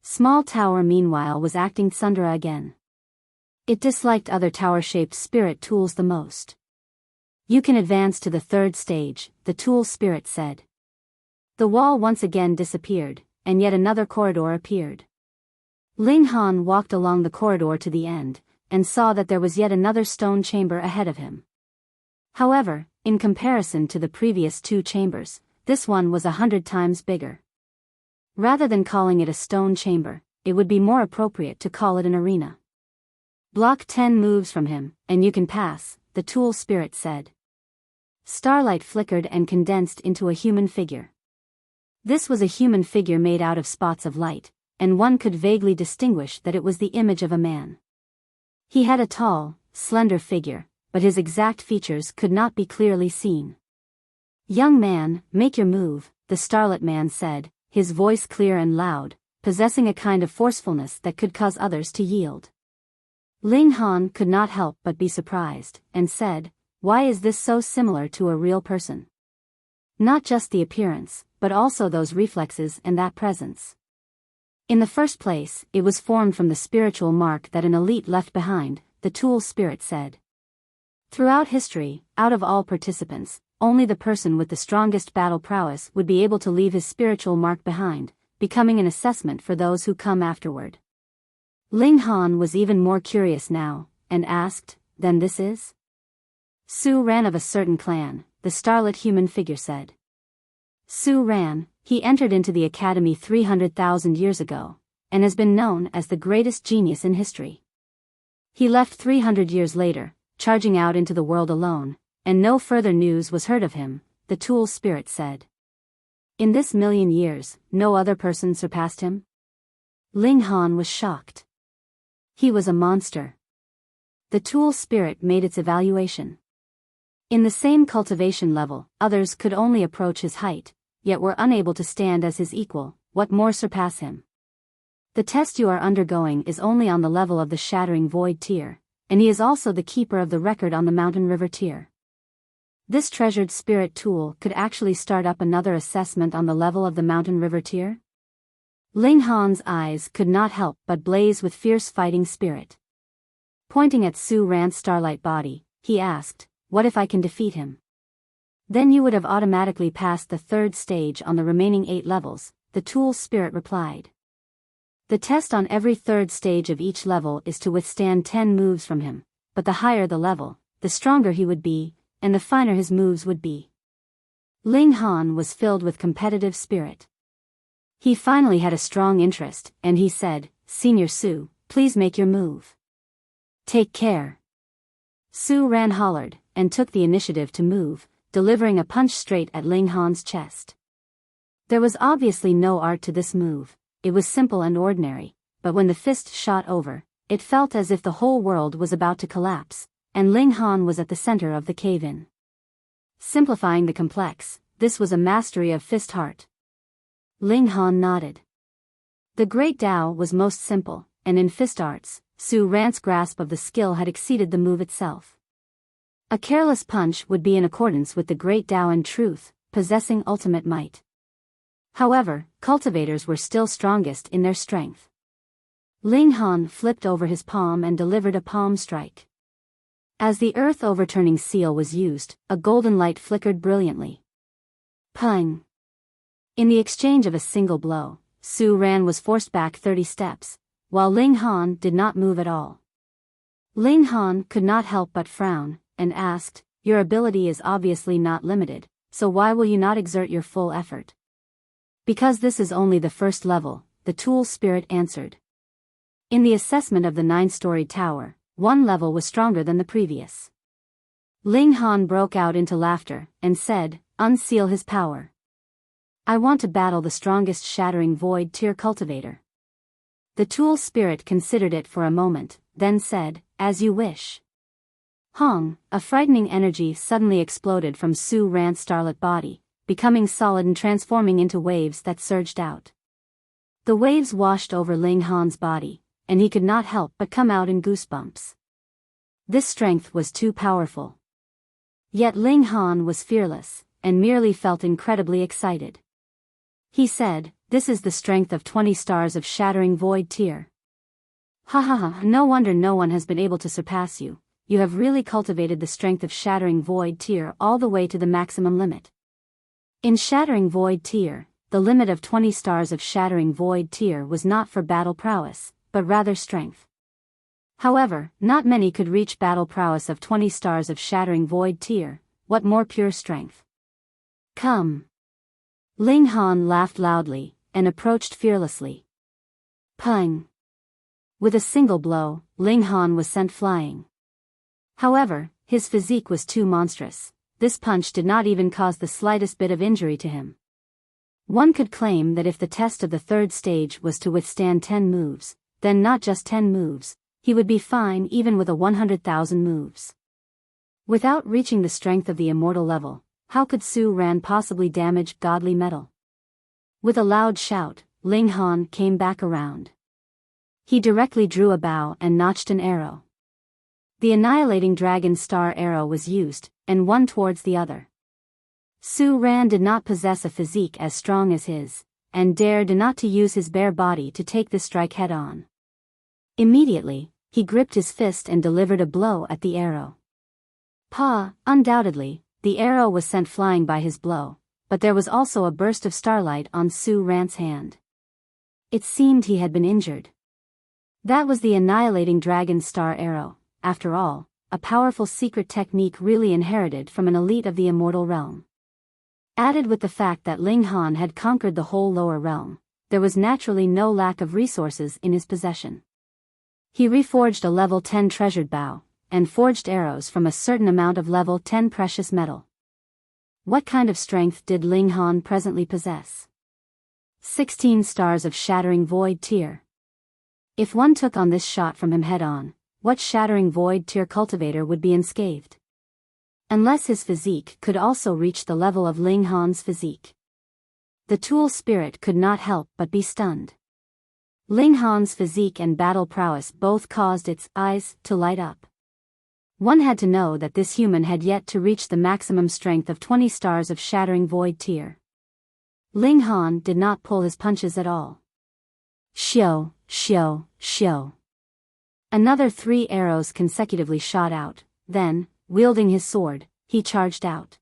Small Tower meanwhile was acting tsundere again. It disliked other tower-shaped spirit tools the most. "You can advance to the 3rd stage, the tool spirit said. The wall once again disappeared, and yet another corridor appeared. Ling Han walked along the corridor to the end, and saw that there was yet another stone chamber ahead of him. However, in comparison to the previous 2 chambers, this one was 100 times bigger. Rather than calling it a stone chamber, it would be more appropriate to call it an arena. "Block 10 moves from him, and you can pass," the tool spirit said. Starlight flickered and condensed into a human figure. This was a human figure made out of spots of light, and one could vaguely distinguish that it was the image of a man. He had a tall, slender figure, but his exact features could not be clearly seen. "Young man, make your move," the Starlit Man said, his voice clear and loud, possessing a kind of forcefulness that could cause others to yield. Ling Han could not help but be surprised, and said, "Why is this so similar to a real person? Not just the appearance, but also those reflexes and that presence." "In the first place, it was formed from the spiritual mark that an elite left behind," the tool spirit said. "Throughout history, out of all participants, only the person with the strongest battle prowess would be able to leave his spiritual mark behind, becoming an assessment for those who come afterward." Ling Han was even more curious now, and asked, "Then this is?" "Su Ran of a certain clan," the starlit human figure said. "Su Ran, he entered into the academy 300,000 years ago, and has been known as the greatest genius in history. He left 300 years later, charging out into the world alone, and no further news was heard of him," the tool spirit said. "In this million years, no other person surpassed him?" Ling Han was shocked. He was a monster. The tool spirit made its evaluation. In the same cultivation level, others could only approach his height, yet were unable to stand as his equal. What more surpass him? "The test you are undergoing is only on the level of the Shattering Void tier, and he is also the keeper of the record on the Mountain River tier. This treasured spirit tool could actually start up another assessment on the level of the Mountain River tier?" Ling Han's eyes could not help but blaze with fierce fighting spirit. Pointing at Su Ran's starlight body, he asked, "What if I can defeat him?" "Then you would have automatically passed the 3rd stage on the remaining 8 levels, the tool spirit replied. "The test on every 3rd stage of each level is to withstand 10 moves from him, but the higher the level, the stronger he would be, and the finer his moves would be." Ling Han was filled with competitive spirit. He finally had a strong interest, and he said, "Senior Su, please make your move." "Take care." Su Ran hollered, and took the initiative to move, delivering a punch straight at Ling Han's chest. There was obviously no art to this move, it was simple and ordinary, but when the fist shot over, it felt as if the whole world was about to collapse, and Ling Han was at the center of the cave-in. Simplifying the complex, this was a mastery of fist heart. Ling Han nodded. The great Tao was most simple, and in fist arts, Su Ran's grasp of the skill had exceeded the move itself. A careless punch would be in accordance with the great Tao and truth, possessing ultimate might. However, cultivators were still strongest in their strength. Ling Han flipped over his palm and delivered a palm strike. As the earth overturning seal was used, a golden light flickered brilliantly. Pung! In the exchange of a single blow, Su Ran was forced back 30 steps, while Ling Han did not move at all. Ling Han could not help but frown, and asked, "Your ability is obviously not limited, so why will you not exert your full effort?" "Because this is only the first level," the tool spirit answered. In the assessment of the 9-storied tower, one level was stronger than the previous. Ling Han broke out into laughter, and said, "Unseal his power. I want to battle the strongest Shattering Void Tier cultivator." The tool spirit considered it for a moment, then said, "As you wish." Hong, a frightening energy suddenly exploded from Su Ran's starlit body, becoming solid and transforming into waves that surged out. The waves washed over Ling Han's body, and he could not help but come out in goosebumps. This strength was too powerful. Yet Ling Han was fearless, and merely felt incredibly excited. He said, "This is the strength of 20 stars of Shattering Void Tier. Ha ha ha, no wonder no one has been able to surpass you. You have really cultivated the strength of Shattering Void Tier all the way to the maximum limit." In Shattering Void Tier, the limit of 20 stars of Shattering Void Tier was not for battle prowess, but rather strength. However, not many could reach battle prowess of 20 stars of Shattering Void Tier, what more pure strength. "Come." Ling Han laughed loudly, and approached fearlessly. Pung! With a single blow, Ling Han was sent flying. However, his physique was too monstrous. This punch did not even cause the slightest bit of injury to him. One could claim that if the test of the 3rd stage was to withstand 10 moves, then not just 10 moves, he would be fine even with a 100,000 moves. Without reaching the strength of the immortal level, how could Su Ran possibly damage godly metal? With a loud shout, Ling Han came back around. He directly drew a bow and notched an arrow. The annihilating dragon star arrow was used, and one towards the other. Su Ran did not possess a physique as strong as his, and dared not to use his bare body to take the strike head-on. Immediately, he gripped his fist and delivered a blow at the arrow. Undoubtedly, the arrow was sent flying by his blow, but there was also a burst of starlight on Su Ran's hand. It seemed he had been injured. That was the annihilating dragon star arrow, after all, a powerful secret technique really inherited from an elite of the immortal realm. Added with the fact that Ling Han had conquered the whole lower realm, there was naturally no lack of resources in his possession. He reforged a level 10 treasured bow, and forged arrows from a certain amount of level 10 precious metal. What kind of strength did Ling Han presently possess? 16 stars of Shattering Void Tier. If one took on this shot from him head-on, what Shattering Void Tier cultivator would be unscathed? Unless his physique could also reach the level of Ling Han's physique. The tool spirit could not help but be stunned. Ling Han's physique and battle prowess both caused its eyes to light up. One had to know that this human had yet to reach the maximum strength of 20 stars of Shattering Void Tier. Ling Han did not pull his punches at all. Shio, shio, shio. Another 3 arrows consecutively shot out, then, wielding his sword, he charged out.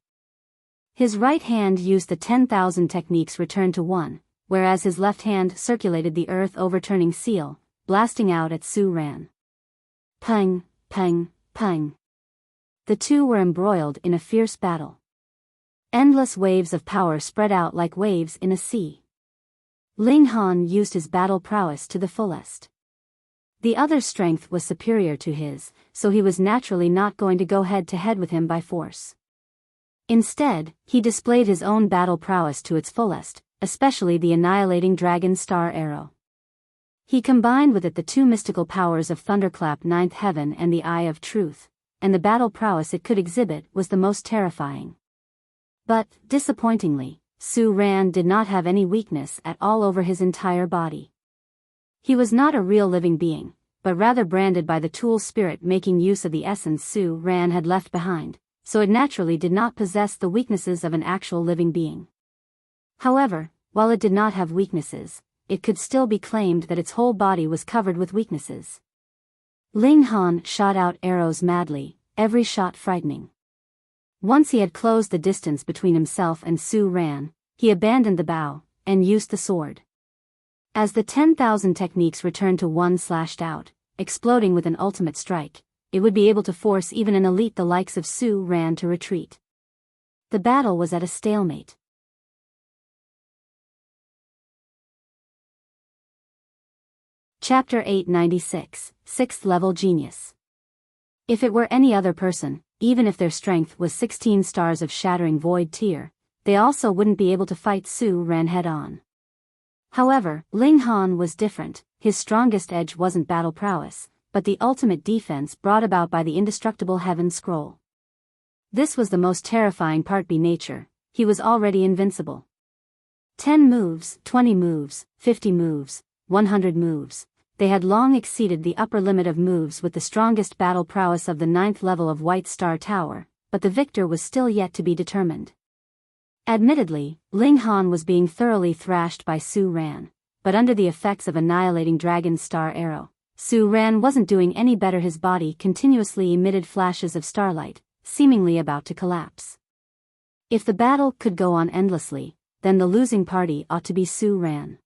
His right hand used the 10,000 techniques return to 1, whereas his left hand circulated the earth overturning seal, blasting out at Su Ran. Pung, pung, pung. The two were embroiled in a fierce battle. Endless waves of power spread out like waves in a sea. Ling Han used his battle prowess to the fullest. The other's strength was superior to his, so he was naturally not going to go head-to-head with him by force. Instead, he displayed his own battle prowess to its fullest, especially the annihilating dragon star arrow. He combined with it the two mystical powers of Thunderclap Ninth Heaven and the Eye of Truth, and the battle prowess it could exhibit was the most terrifying. But, disappointingly, Su Ran did not have any weakness at all over his entire body. He was not a real living being, but rather branded by the tool spirit making use of the essence Su Ran had left behind, so it naturally did not possess the weaknesses of an actual living being. However, while it did not have weaknesses, it could still be claimed that its whole body was covered with weaknesses. Ling Han shot out arrows madly, every shot frightening. Once he had closed the distance between himself and Su Ran, he abandoned the bow, and used the sword. As the 10,000 techniques returned to one slashed out, exploding with an ultimate strike, it would be able to force even an elite the likes of Su Ran to retreat. The battle was at a stalemate. Chapter 896, 6th Level Genius. If it were any other person, even if their strength was 16 stars of Shattering Void tier, they also wouldn't be able to fight Su Ran head-on. However, Ling Han was different. His strongest edge wasn't battle prowess, but the ultimate defense brought about by the indestructible Heaven Scroll. This was the most terrifying part. By nature, he was already invincible. 10 moves, 20 moves, 50 moves, 100 moves. They had long exceeded the upper limit of moves with the strongest battle prowess of the 9th level of White Star Tower, but the victor was still yet to be determined. Admittedly, Ling Han was being thoroughly thrashed by Su Ran, but under the effects of annihilating Dragon Star Arrow, Su Ran wasn't doing any better. His body continuously emitted flashes of starlight, seemingly about to collapse. If the battle could go on endlessly, then the losing party ought to be Su Ran.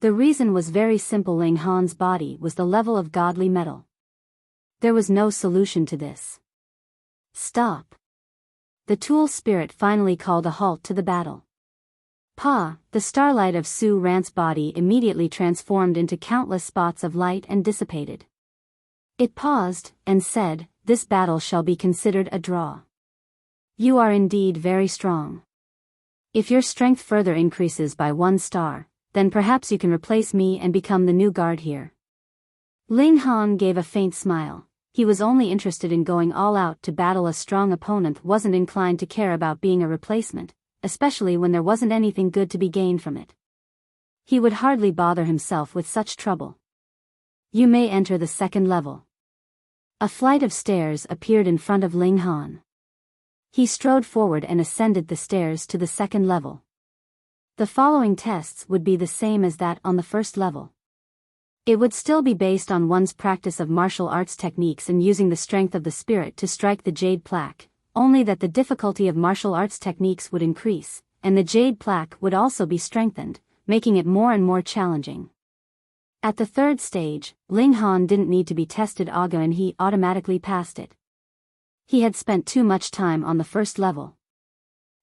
The reason was very simple. Ling Han's body was the level of godly metal. There was no solution to this. Stop. The tool spirit finally called a halt to the battle. The starlight of Su Ran's body immediately transformed into countless spots of light and dissipated. It paused, and said, "This battle shall be considered a draw. You are indeed very strong. If your strength further increases by 1 star, then perhaps you can replace me and become the new guard here." Ling Han gave a faint smile. He was only interested in going all out to battle a strong opponent, wasn't inclined to care about being a replacement, especially when there wasn't anything good to be gained from it. He would hardly bother himself with such trouble. "You may enter the 2nd level." A flight of stairs appeared in front of Ling Han. He strode forward and ascended the stairs to the 2nd level. The following tests would be the same as that on the 1st level. It would still be based on one's practice of martial arts techniques and using the strength of the spirit to strike the jade plaque, only that the difficulty of martial arts techniques would increase, and the jade plaque would also be strengthened, making it more and more challenging. At the 3rd stage, Ling Han didn't need to be tested and he automatically passed it. He had spent too much time on the 1st level.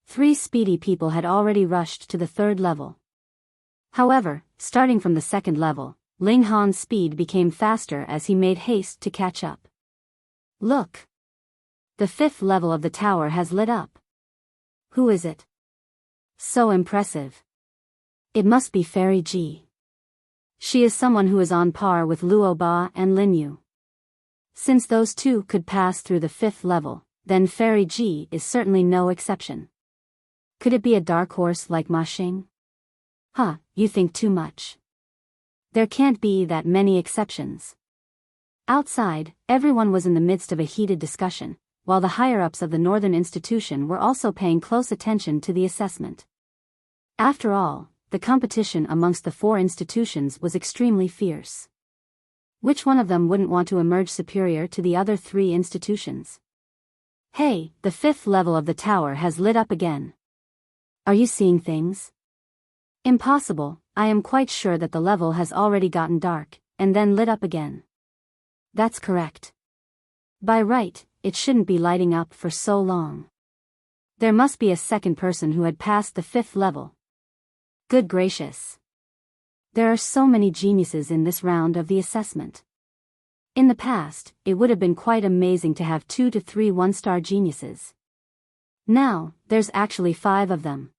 3 speedy people had already rushed to the 3rd level. However, starting from the 2nd level, Ling Han's speed became faster as he made haste to catch up. Look! The 5th level of the tower has lit up. Who is it? So impressive. It must be Fairy Ji. She is someone who is on par with Luo Ba and Lin Yu. Since those two could pass through the 5th level, then Fairy Ji is certainly no exception. Could it be a dark horse like Ma Xing? You think too much. There can't be that many exceptions. Outside, everyone was in the midst of a heated discussion, while the higher-ups of the Northern Institution were also paying close attention to the assessment. After all, the competition amongst the 4 institutions was extremely fierce. Which one of them wouldn't want to emerge superior to the other 3 institutions? Hey, the 5th level of the tower has lit up again. Are you seeing things? Impossible. I am quite sure that the level has already gotten dark, and then lit up again. That's correct. By right, it shouldn't be lighting up for so long. There must be a second person who had passed the 5th level. Good gracious. There are so many geniuses in this round of the assessment. In the past, it would have been quite amazing to have 2 to 3 1-star geniuses. Now, there's actually 5 of them.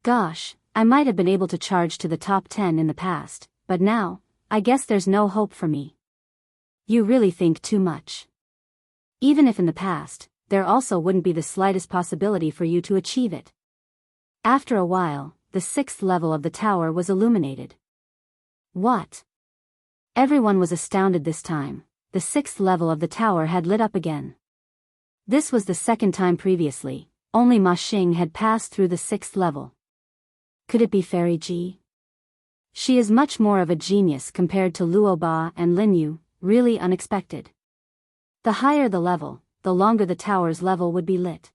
Gosh, I might have been able to charge to the top 10 in the past, but now, I guess there's no hope for me. You really think too much. Even if in the past, there also wouldn't be the slightest possibility for you to achieve it. After a while, the 6th level of the tower was illuminated. What? Everyone was astounded this time. The 6th level of the tower had lit up again. This was the second time previously, only Ma Xing had passed through the 6th level. Could it be Fairy Ji? She is much more of a genius compared to Luo Ba and Lin Yu, really unexpected. The higher the level, the longer the tower's level would be lit.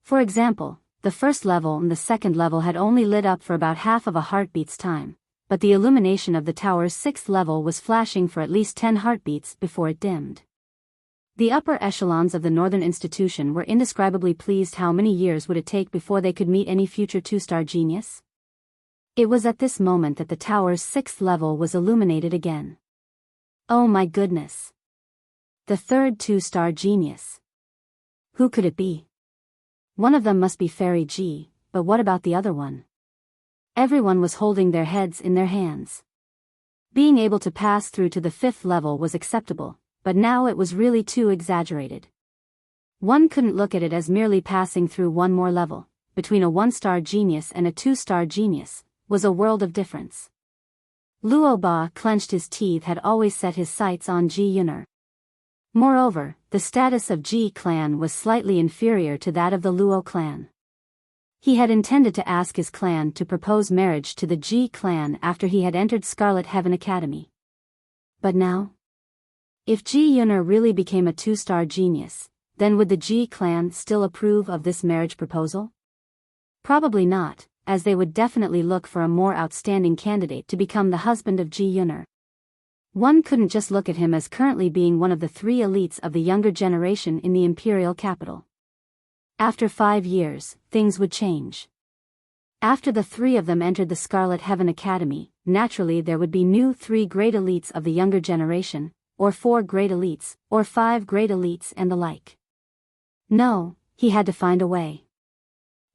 For example, the first level and the second level had only lit up for about half of a heartbeat's time, but the illumination of the tower's 6th level was flashing for at least 10 heartbeats before it dimmed. The upper echelons of the Northern Institution were indescribably pleased. How many years would it take before they could meet any future 2-star genius? It was at this moment that the tower's 6th level was illuminated again. Oh my goodness! The third 2-star genius. Who could it be? One of them must be Fairy Ji, but what about the other one? Everyone was holding their heads in their hands. Being able to pass through to the 5th level was acceptable, but now it was really too exaggerated. One couldn't look at it as merely passing through one more level. Between a 1-star genius and a 2-star genius was a world of difference. Luo Ba clenched his teeth, had always set his sights on Ji Yuner. Moreover, the status of Ji clan was slightly inferior to that of the Luo clan. He had intended to ask his clan to propose marriage to the Ji clan after he had entered Scarlet Heaven Academy. But now? If Ji Yuner really became a 2-star genius, then would the Ji clan still approve of this marriage proposal? Probably not, as they would definitely look for a more outstanding candidate to become the husband of Ji Yuner. One couldn't just look at him as currently being one of the 3 elites of the younger generation in the imperial capital. After 5 years, things would change. After the 3 of them entered the Scarlet Heaven Academy, naturally there would be new 3 great elites of the younger generation, or 4 great elites, or 5 great elites and the like. No, he had to find a way.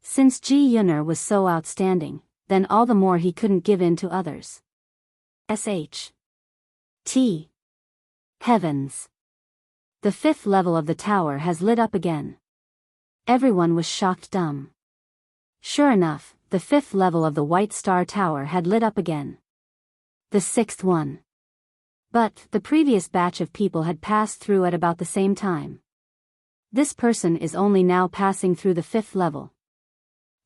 Since Ji Yuner was so outstanding, then all the more he couldn't give in to others. T. Heavens! The 5th level of the tower has lit up again. Everyone was shocked dumb. Sure enough, the 5th level of the White Star Tower had lit up again. The 6th one. But the previous batch of people had passed through at about the same time. This person is only now passing through the 5th level.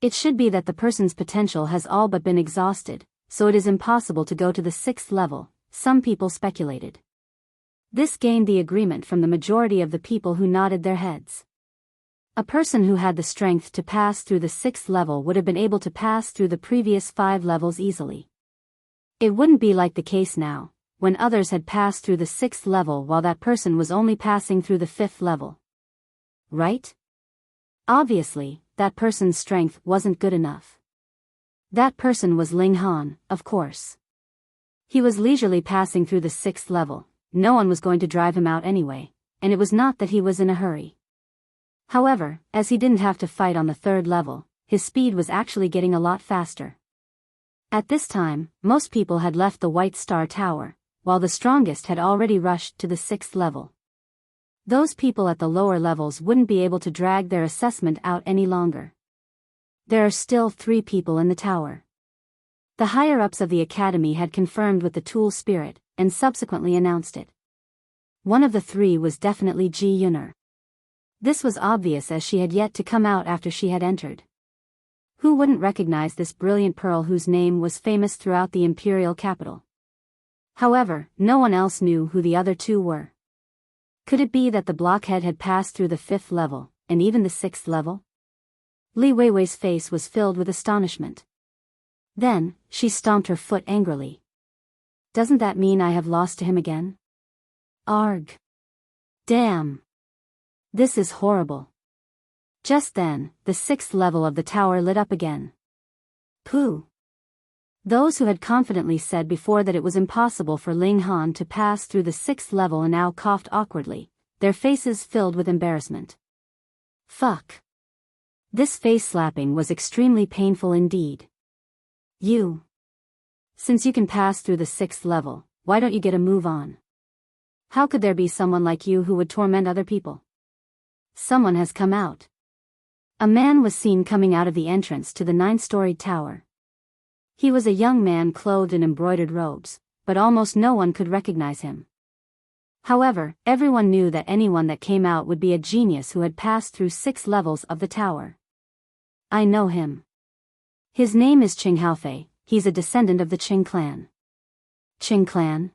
It should be that the person's potential has all but been exhausted, so it is impossible to go to the 6th level, some people speculated. This gained the agreement from the majority of the people who nodded their heads. A person who had the strength to pass through the 6th level would have been able to pass through the previous 5 levels easily. It wouldn't be like the case now, when others had passed through the 6th level while that person was only passing through the 5th level. Right? Obviously, that person's strength wasn't good enough. That person was Ling Han, of course. He was leisurely passing through the 6th level, no one was going to drive him out anyway, and it was not that he was in a hurry. However, as he didn't have to fight on the 3rd level, his speed was actually getting a lot faster. At this time, most people had left the White Star Tower, while the strongest had already rushed to the 6th level. Those people at the lower levels wouldn't be able to drag their assessment out any longer. There are still 3 people in the tower. The higher-ups of the academy had confirmed with the Tool Spirit, and subsequently announced it. One of the 3 was definitely Ji Yuner. This was obvious as she had yet to come out after she had entered. Who wouldn't recognize this brilliant pearl whose name was famous throughout the imperial capital? However, no one else knew who the other 2 were. Could it be that the blockhead had passed through the 5th level, and even the 6th level? Li Weiwei's face was filled with astonishment. Then, she stomped her foot angrily. Doesn't that mean I have lost to him again? Arg! Damn! This is horrible. Just then, the 6th level of the tower lit up again. Pooh! Those who had confidently said before that it was impossible for Ling Han to pass through the 6th level and now coughed awkwardly, their faces filled with embarrassment. Fuck! This face slapping was extremely painful indeed. Since you can pass through the 6th level, why don't you get a move on? How could there be someone like you who would torment other people? Someone has come out. A man was seen coming out of the entrance to the 9-storied tower. He was a young man clothed in embroidered robes, but almost no one could recognize him. However, everyone knew that anyone that came out would be a genius who had passed through 6 levels of the tower. I know him. His name is Qing Haofei, he's a descendant of the Qing clan. Qing clan?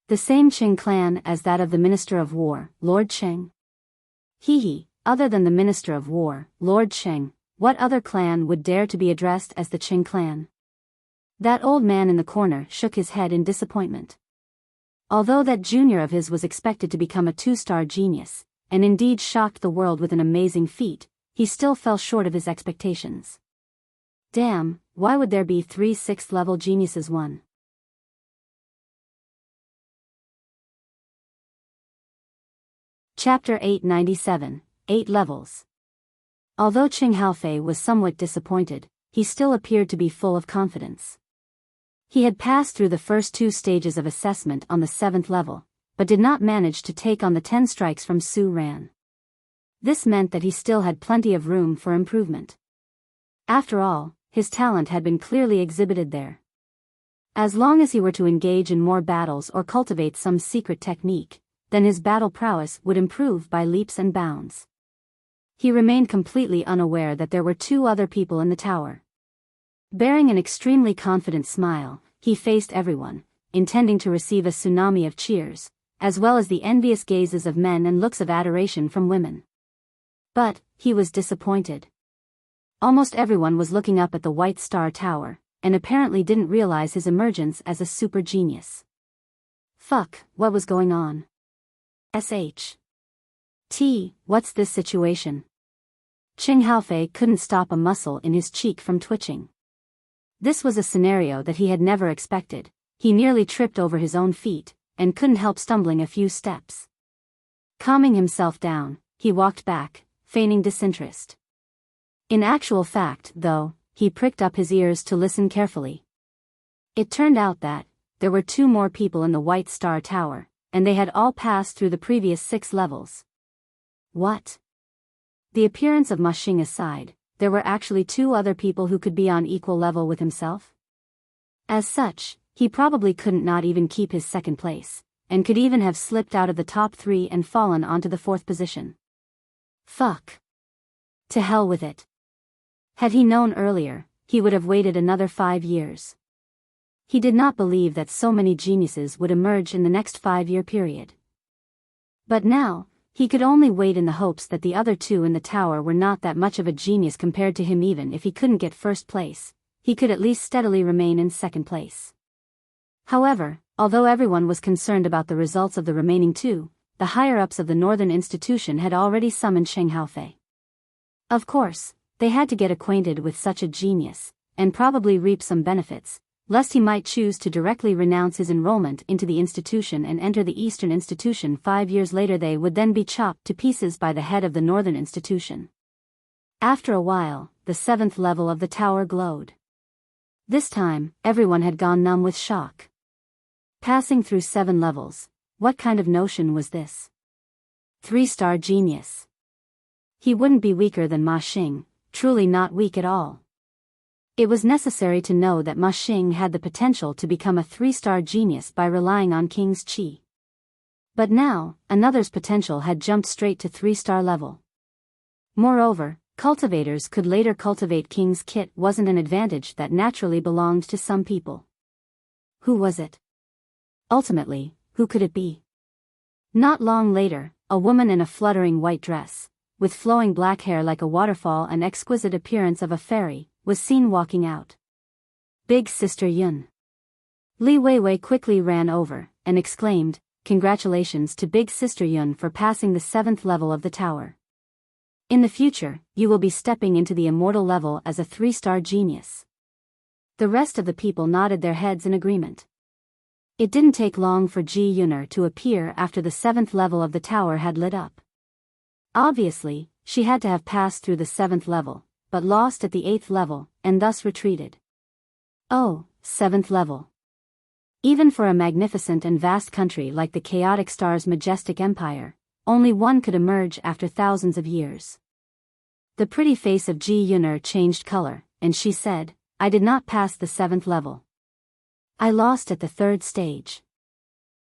The same Qing clan as that of the Minister of War, Lord Qing? He, other than the Minister of War, Lord Qing, what other clan would dare to be addressed as the Qing clan? That old man in the corner shook his head in disappointment. Although that junior of his was expected to become a 2-star genius, and indeed shocked the world with an amazing feat, he still fell short of his expectations. Damn, why would there be 3 6th-level geniuses? 1. Chapter 897, 8 Levels. Although Qing Haofei was somewhat disappointed, he still appeared to be full of confidence. He had passed through the first 2 stages of assessment on the 7th level, but did not manage to take on the 10 strikes from Su Ran. This meant that he still had plenty of room for improvement. After all, his talent had been clearly exhibited there. As long as he were to engage in more battles or cultivate some secret technique, then his battle prowess would improve by leaps and bounds. He remained completely unaware that there were 2 other people in the tower. Bearing an extremely confident smile, he faced everyone, intending to receive a tsunami of cheers, as well as the envious gazes of men and looks of adoration from women. But, he was disappointed. Almost everyone was looking up at the White Star Tower, and apparently didn't realize his emergence as a super genius. Fuck, what was going on? What's this situation? Qing Haofei couldn't stop a muscle in his cheek from twitching. This was a scenario that he had never expected. He nearly tripped over his own feet, and couldn't help stumbling a few steps. Calming himself down, he walked back, feigning disinterest. In actual fact, though, he pricked up his ears to listen carefully. It turned out that there were 2 more people in the White Star Tower, and they had all passed through the previous 6 levels. What? The appearance of Ma Xing aside, there were actually 2 other people who could be on equal level with himself? As such, he probably couldn't not even keep his 2nd place, and could even have slipped out of the top 3 and fallen onto the 4th position. Fuck. To hell with it. Had he known earlier, he would have waited another 5 years. He did not believe that so many geniuses would emerge in the next 5-year period. But now, he could only wait in the hopes that the other 2 in the tower were not that much of a genius compared to him. Even if he couldn't get 1st place, he could at least steadily remain in 2nd place. However, although everyone was concerned about the results of the remaining 2, the higher-ups of the Northern Institution had already summoned Qing Haofei. Of course, they had to get acquainted with such a genius, and probably reap some benefits, lest he might choose to directly renounce his enrollment into the institution and enter the Eastern Institution. 5 years later they would then be chopped to pieces by the head of the Northern Institution. After a while, the 7th level of the tower glowed. This time, everyone had gone numb with shock. Passing through 7 levels, what kind of notion was this? 3-star genius. He wouldn't be weaker than Ma Xing, truly not weak at all. It was necessary to know that Ma Xing had the potential to become a 3-star genius by relying on King's Qi. But now, another's potential had jumped straight to 3-star level. Moreover, cultivators could later cultivate King's Kit wasn't an advantage that naturally belonged to some people. Who was it? Ultimately, who could it be? Not long later, a woman in a fluttering white dress, with flowing black hair like a waterfall and exquisite appearance of a fairy, was seen walking out. Big Sister Yun. Li Weiwei quickly ran over, and exclaimed, "Congratulations to Big Sister Yun for passing the 7th level of the tower. In the future, you will be stepping into the Immortal level as a 3-star genius." The rest of the people nodded their heads in agreement. It didn't take long for Ji Yuner to appear after the 7th level of the tower had lit up. Obviously, she had to have passed through the 7th level, but lost at the 8th level, and thus retreated. Oh, 7th level. Even for a magnificent and vast country like the chaotic star's majestic empire, only one could emerge after thousands of years. The pretty face of Ji Yuner changed color, and she said, I did not pass the 7th level. I lost at the 3rd stage.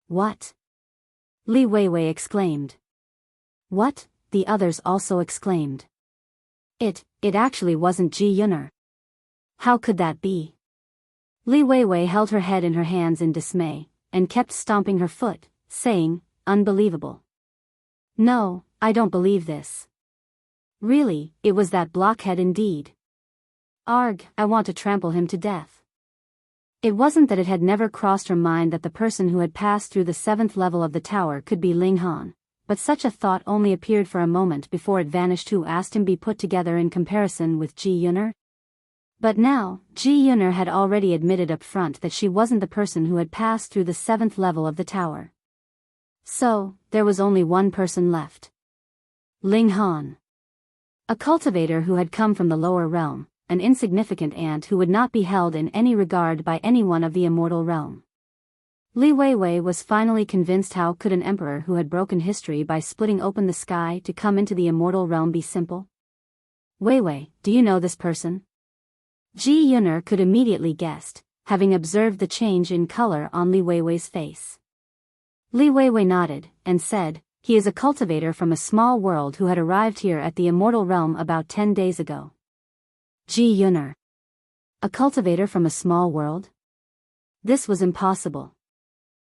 What? Li Weiwei exclaimed. What? The others also exclaimed. It actually wasn't Ji Yuner. How could that be? Li Weiwei held her head in her hands in dismay, and kept stomping her foot, saying, unbelievable. No, I don't believe this. Really, it was that blockhead indeed. Arg, I want to trample him to death. It wasn't that it had never crossed her mind that the person who had passed through the 7th level of the tower could be Ling Han, but such a thought only appeared for a moment before it vanished. Who asked him be put together in comparison with Ji Yuner? But now, Ji Yuner had already admitted up front that she wasn't the person who had passed through the 7th level of the tower. So, there was only one person left. Ling Han. A cultivator who had come from the lower realm, an insignificant ant who would not be held in any regard by anyone of the immortal realm. Li Weiwei was finally convinced. How could an emperor who had broken history by splitting open the sky to come into the immortal realm be simple? Weiwei, do you know this person? Ji Yuner could immediately guessed, having observed the change in color on Li Weiwei's face. Li Weiwei nodded, and said, he is a cultivator from a small world who had arrived here at the immortal realm about 10 days ago. Ji Yuner. A cultivator from a small world? This was impossible.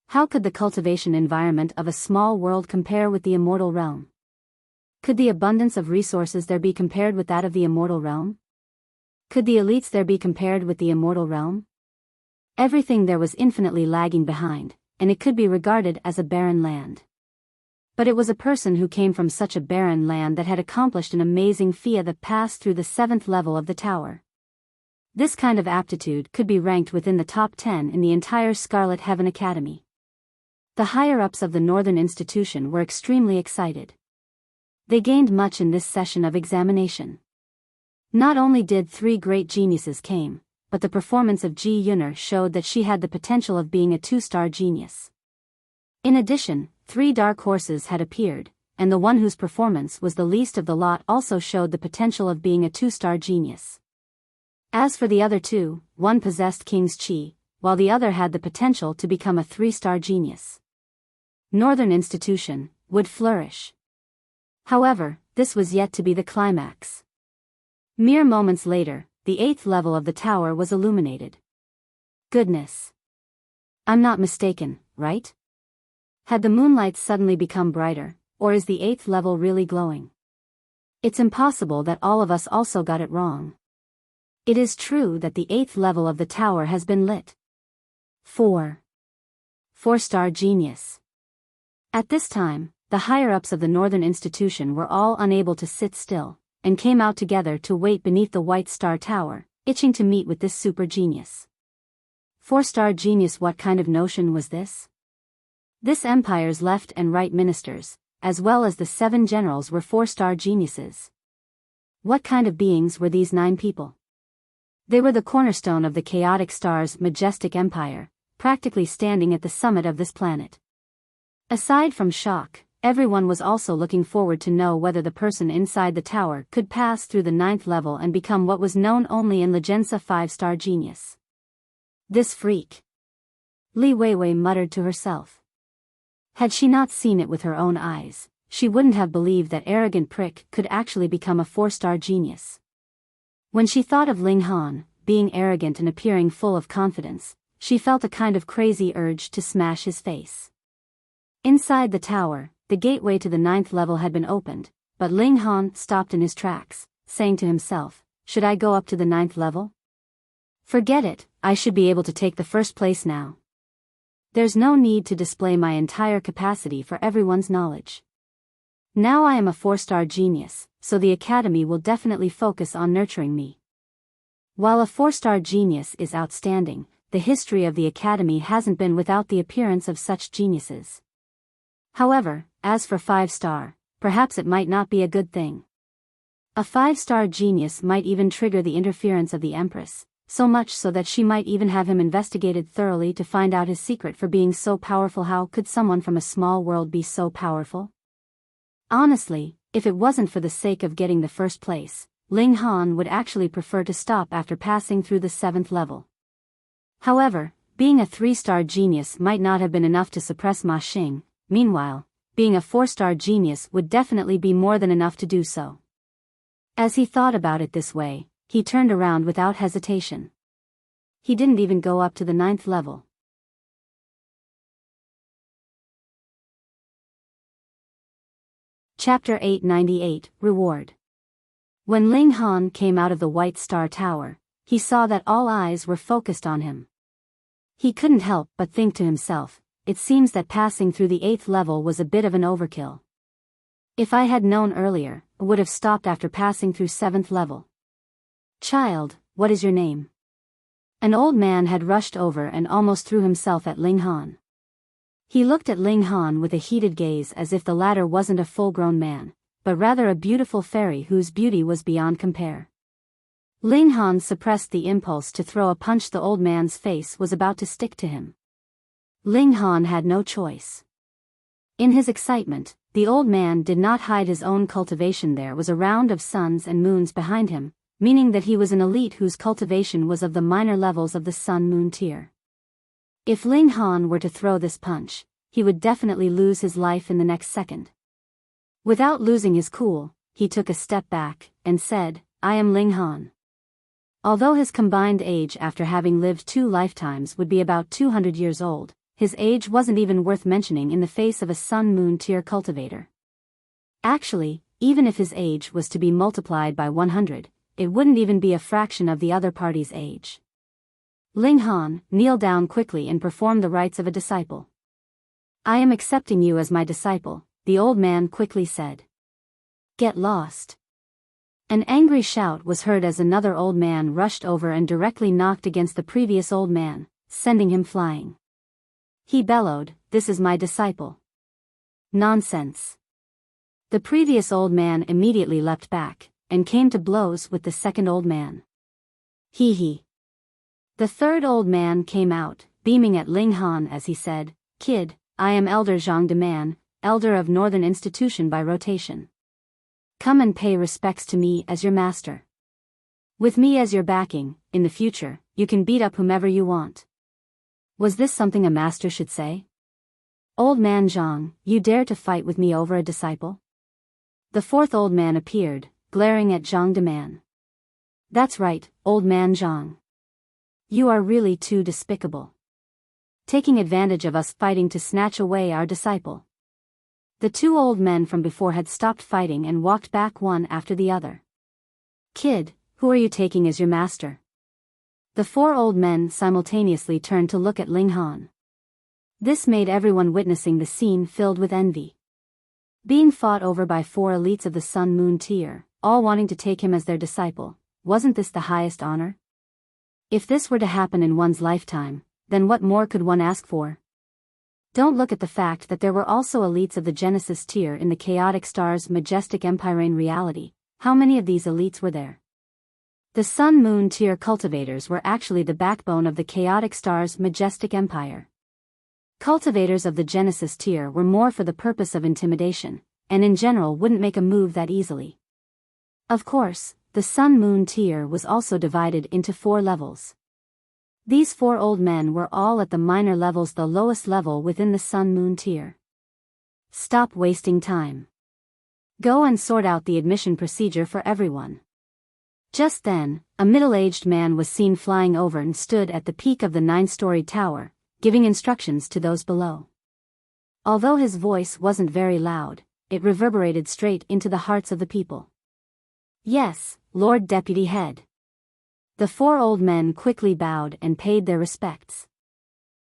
How could the cultivation environment of a small world compare with the immortal realm? Could the abundance of resources there be compared with that of the immortal realm? Could the elites there be compared with the immortal realm? Everything there was infinitely lagging behind, and it could be regarded as a barren land. But it was a person who came from such a barren land that had accomplished an amazing feat that passed through the 7th level of the tower. This kind of aptitude could be ranked within the top 10 in the entire Scarlet Heaven Academy. The higher-ups of the Northern Institution were extremely excited. They gained much in this session of examination. Not only did 3 great geniuses came, but the performance of Ji Yuner showed that she had the potential of being a 2-star genius. In addition, 3 dark horses had appeared, and the one whose performance was the least of the lot also showed the potential of being a 2-star genius. As for the other 2, one possessed King's Chi, while the other had the potential to become a 3-star genius. Northern Institution would flourish. However, this was yet to be the climax. Mere moments later, the 8th level of the tower was illuminated. Goodness! I'm not mistaken, right? Had the moonlight suddenly become brighter, or is the 8th level really glowing? It's impossible that all of us also got it wrong. It is true that the 8th level of the tower has been lit. 4-star genius. At this time, the higher-ups of the Northern Institution were all unable to sit still, and came out together to wait beneath the White Star Tower, itching to meet with this super genius. 4-star genius. What kind of notion was this? This empire's left and right ministers, as well as the 7 generals, were 4-star geniuses. What kind of beings were these 9 people? They were the cornerstone of the chaotic star's majestic empire, practically standing at the summit of this planet. Aside from shock, everyone was also looking forward to know whether the person inside the tower could pass through the 9th level and become what was known only in Legendsa 5-star genius. This freak. Li Weiwei muttered to herself. Had she not seen it with her own eyes, she wouldn't have believed that arrogant prick could actually become a 4-star genius. When she thought of Ling Han, being arrogant and appearing full of confidence, she felt a kind of crazy urge to smash his face. Inside the tower, the gateway to the 9th level had been opened, but Ling Han stopped in his tracks, saying to himself, should I go up to the 9th level? Forget it, I should be able to take the 1st place now. There's no need to display my entire capacity for everyone's knowledge. Now I am a 4-star genius, so the Academy will definitely focus on nurturing me. While a 4-star genius is outstanding, the history of the Academy hasn't been without the appearance of such geniuses. However, as for 5-star, perhaps it might not be a good thing. A 5-star genius might even trigger the interference of the Empress, so much so that she might even have him investigated thoroughly to find out his secret for being so powerful. How could someone from a small world be so powerful? Honestly, if it wasn't for the sake of getting the first place, Ling Han would actually prefer to stop after passing through the 7th level. However, being a 3-star genius might not have been enough to suppress Ma Xing. Meanwhile, being a 4-star genius would definitely be more than enough to do so. As he thought about it this way, he turned around without hesitation. He didn't even go up to the 9th level. Chapter 898, Reward. When Ling Han came out of the White Star Tower, he saw that all eyes were focused on him. He couldn't help but think to himself, it seems that passing through the 8th level was a bit of an overkill. If I had known earlier, I would have stopped after passing through 7th level. Child, what is your name? An old man had rushed over and almost threw himself at Ling Han. He looked at Ling Han with a heated gaze as if the latter wasn't a full-grown man, but rather a beautiful fairy whose beauty was beyond compare. Ling Han suppressed the impulse to throw a punch. The old man's face was about to stick to him. Ling Han had no choice. In his excitement, the old man did not hide his own cultivation. There was a round of suns and moons behind him, meaning that he was an elite whose cultivation was of the minor levels of the sun-moon tier. If Ling Han were to throw this punch, he would definitely lose his life in the next second. Without losing his cool, he took a step back and said, I am Ling Han. Although his combined age after having lived 2 lifetimes would be about 200 years old, his age wasn't even worth mentioning in the face of a sun-moon tier cultivator. Actually, even if his age was to be multiplied by 100, it wouldn't even be a fraction of the other party's age. Ling Han, kneel down quickly and perform the rites of a disciple. I am accepting you as my disciple, the old man quickly said. Get lost. An angry shout was heard as another old man rushed over and directly knocked against the previous old man, sending him flying. He bellowed, this is my disciple. Nonsense. The previous old man immediately leapt back, and came to blows with the second old man. Hee. The third old man came out, beaming at Ling Han as he said, Kid, I am Elder Zhang Deman, Elder of Northern Institution by rotation. Come and pay respects to me as your master. With me as your backing, in the future, you can beat up whomever you want. Was this something a master should say? Old man Zhang, you dare to fight with me over a disciple? The fourth old man appeared, glaring at Zhang Deman. That's right, old man Zhang. You are really too despicable. Taking advantage of us fighting to snatch away our disciple. The 2 old men from before had stopped fighting and walked back one after the other. Kid, who are you taking as your master? The 4 old men simultaneously turned to look at Ling Han. This made everyone witnessing the scene filled with envy. Being fought over by 4 elites of the sun-moon tier, all wanting to take him as their disciple, wasn't this the highest honor? If this were to happen in one's lifetime, then what more could one ask for? Don't look at the fact that there were also elites of the Genesis tier in the Chaotic Star's Majestic Empire. In reality, how many of these elites were there? The Sun-Moon tier cultivators were actually the backbone of the Chaotic Star's Majestic Empire. Cultivators of the Genesis tier were more for the purpose of intimidation, and in general wouldn't make a move that easily. Of course, the Sun-Moon tier was also divided into 4 levels. These 4 old men were all at the minor levels, the lowest level within the Sun-Moon tier. Stop wasting time. Go and sort out the admission procedure for everyone. Just then, a middle-aged man was seen flying over and stood at the peak of the 9-storied tower, giving instructions to those below. Although his voice wasn't very loud, it reverberated straight into the hearts of the people. Yes, Lord Deputy Head. The 4 old men quickly bowed and paid their respects.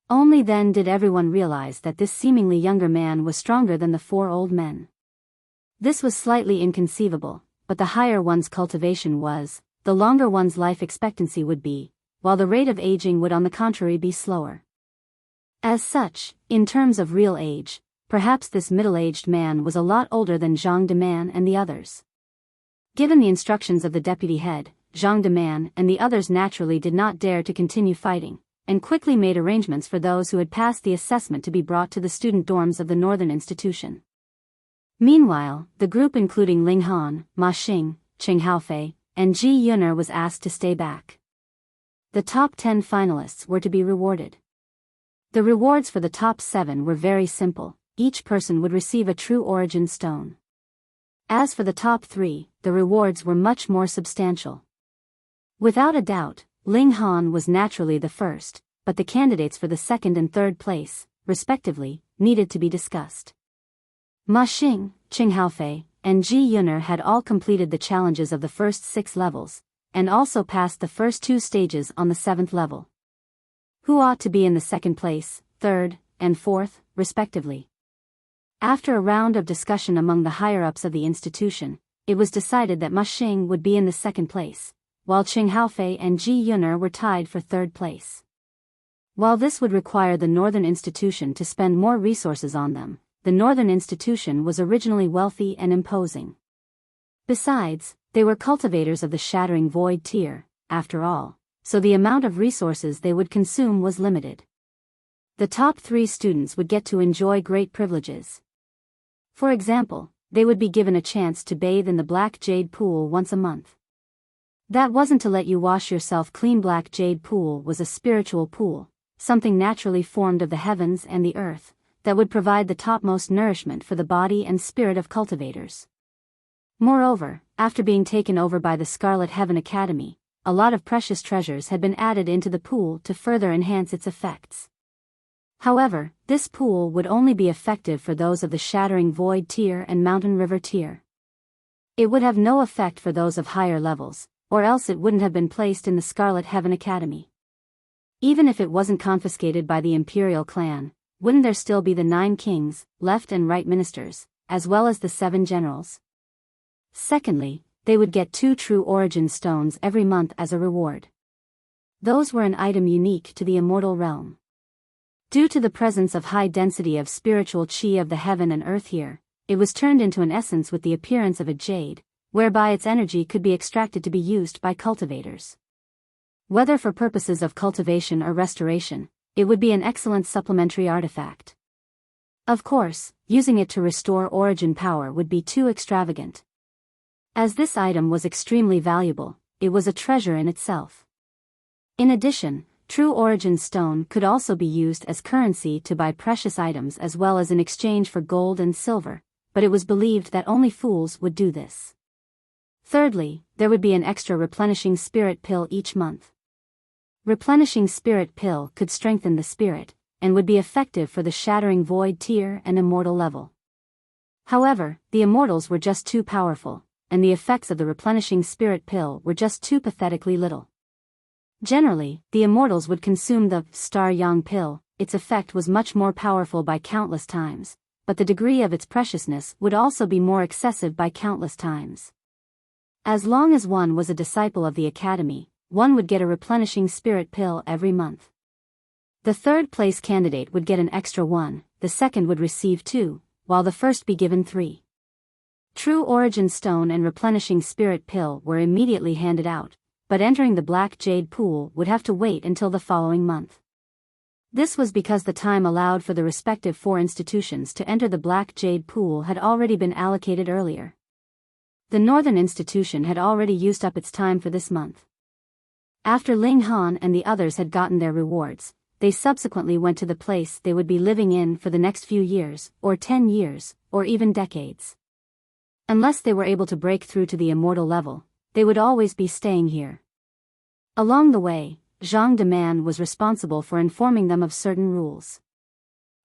Only then did everyone realize that this seemingly younger man was stronger than the 4 old men. This was slightly inconceivable, but the higher one's cultivation was, the longer one's life expectancy would be, while the rate of aging would on the contrary be slower. As such, in terms of real age, perhaps this middle-aged man was a lot older than Zhang Deman and the others. Given the instructions of the deputy head, Zhang Deman and the others naturally did not dare to continue fighting, and quickly made arrangements for those who had passed the assessment to be brought to the student dorms of the Northern Institution. Meanwhile, the group including Ling Han, Ma Xing, Qing Haofei, and Ji Yun'er was asked to stay back. The top 10 finalists were to be rewarded. The rewards for the top 7 were very simple. Each person would receive a true origin stone. As for the top 3, the rewards were much more substantial. Without a doubt, Ling Han was naturally the first, but the candidates for the second and third place, respectively, needed to be discussed. Ma Xing, Qing Haofei, and Ji Yun'er had all completed the challenges of the first 6 levels, and also passed the first 2 stages on the 7th level. Who ought to be in the second place, third, and fourth, respectively? After a round of discussion among the higher-ups of the institution, it was decided that Ma Xing would be in the second place, while Qing Haofei and Ji Yun'er were tied for third place. While this would require the Northern Institution to spend more resources on them, the Northern Institution was originally wealthy and imposing. Besides, they were cultivators of the Shattering Void tier, after all, so the amount of resources they would consume was limited. The top 3 students would get to enjoy great privileges. For example, they would be given a chance to bathe in the Black Jade Pool once a month. That wasn't to let you wash yourself clean. Black Jade Pool was a spiritual pool, something naturally formed of the heavens and the earth, that would provide the topmost nourishment for the body and spirit of cultivators. Moreover, after being taken over by the Scarlet Heaven Academy, a lot of precious treasures had been added into the pool to further enhance its effects. However, this pool would only be effective for those of the Shattering Void tier and Mountain River tier. It would have no effect for those of higher levels, or else it wouldn't have been placed in the Scarlet Heaven Academy. Even if it wasn't confiscated by the Imperial clan, wouldn't there still be the 9 kings, left and right ministers, as well as the 7 generals? Secondly, they would get 2 true origin stones every month as a reward. Those were an item unique to the Immortal realm. Due to the presence of high density of spiritual chi of the heaven and earth here, it was turned into an essence with the appearance of a jade, whereby its energy could be extracted to be used by cultivators. Whether for purposes of cultivation or restoration, it would be an excellent supplementary artifact. Of course, using it to restore origin power would be too extravagant. As this item was extremely valuable, it was a treasure in itself. In addition, True Origin Stone could also be used as currency to buy precious items as well as in exchange for gold and silver, but it was believed that only fools would do this. Thirdly, there would be an extra replenishing spirit pill each month. Replenishing spirit pill could strengthen the spirit, and would be effective for the Shattering Void tier and Immortal level. However, the Immortals were just too powerful, and the effects of the replenishing spirit pill were just too pathetically little. Generally, the Immortals would consume the Star Yang pill. Its effect was much more powerful by countless times, but the degree of its preciousness would also be more excessive by countless times. As long as one was a disciple of the Academy, one would get a replenishing spirit pill every month. The third place candidate would get an extra 1, the second would receive 2, while the first be given 3. True Origin Stone and replenishing spirit pill were immediately handed out, but entering the Black Jade Pool would have to wait until the following month. This was because the time allowed for the respective 4 institutions to enter the Black Jade Pool had already been allocated earlier. The Northern Institution had already used up its time for this month. After Ling Han and the others had gotten their rewards, they subsequently went to the place they would be living in for the next few years, or 10 years, or even decades. Unless they were able to break through to the Immortal level, they would always be staying here. Along the way, Zhang Deman was responsible for informing them of certain rules.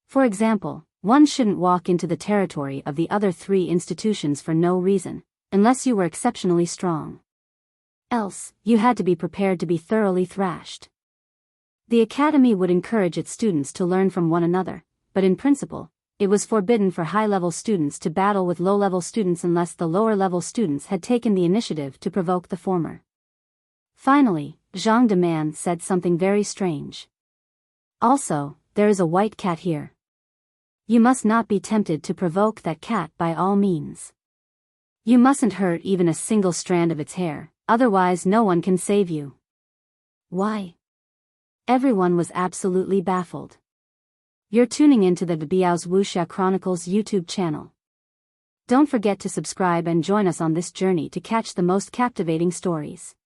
For example, one shouldn't walk into the territory of the other 3 institutions for no reason, unless you were exceptionally strong. Else, you had to be prepared to be thoroughly thrashed. The Academy would encourage its students to learn from one another, but in principle, it was forbidden for high-level students to battle with low-level students unless the lower-level students had taken the initiative to provoke the former. Finally, Zhang Deman said something very strange. Also, there is a white cat here. You must not be tempted to provoke that cat by all means. You mustn't hurt even a single strand of its hair, Otherwise no one can save you. Why? Everyone was absolutely baffled. You're tuning into the Biyao's Wuxia Chronicles YouTube channel. Don't forget to subscribe and join us on this journey to catch the most captivating stories.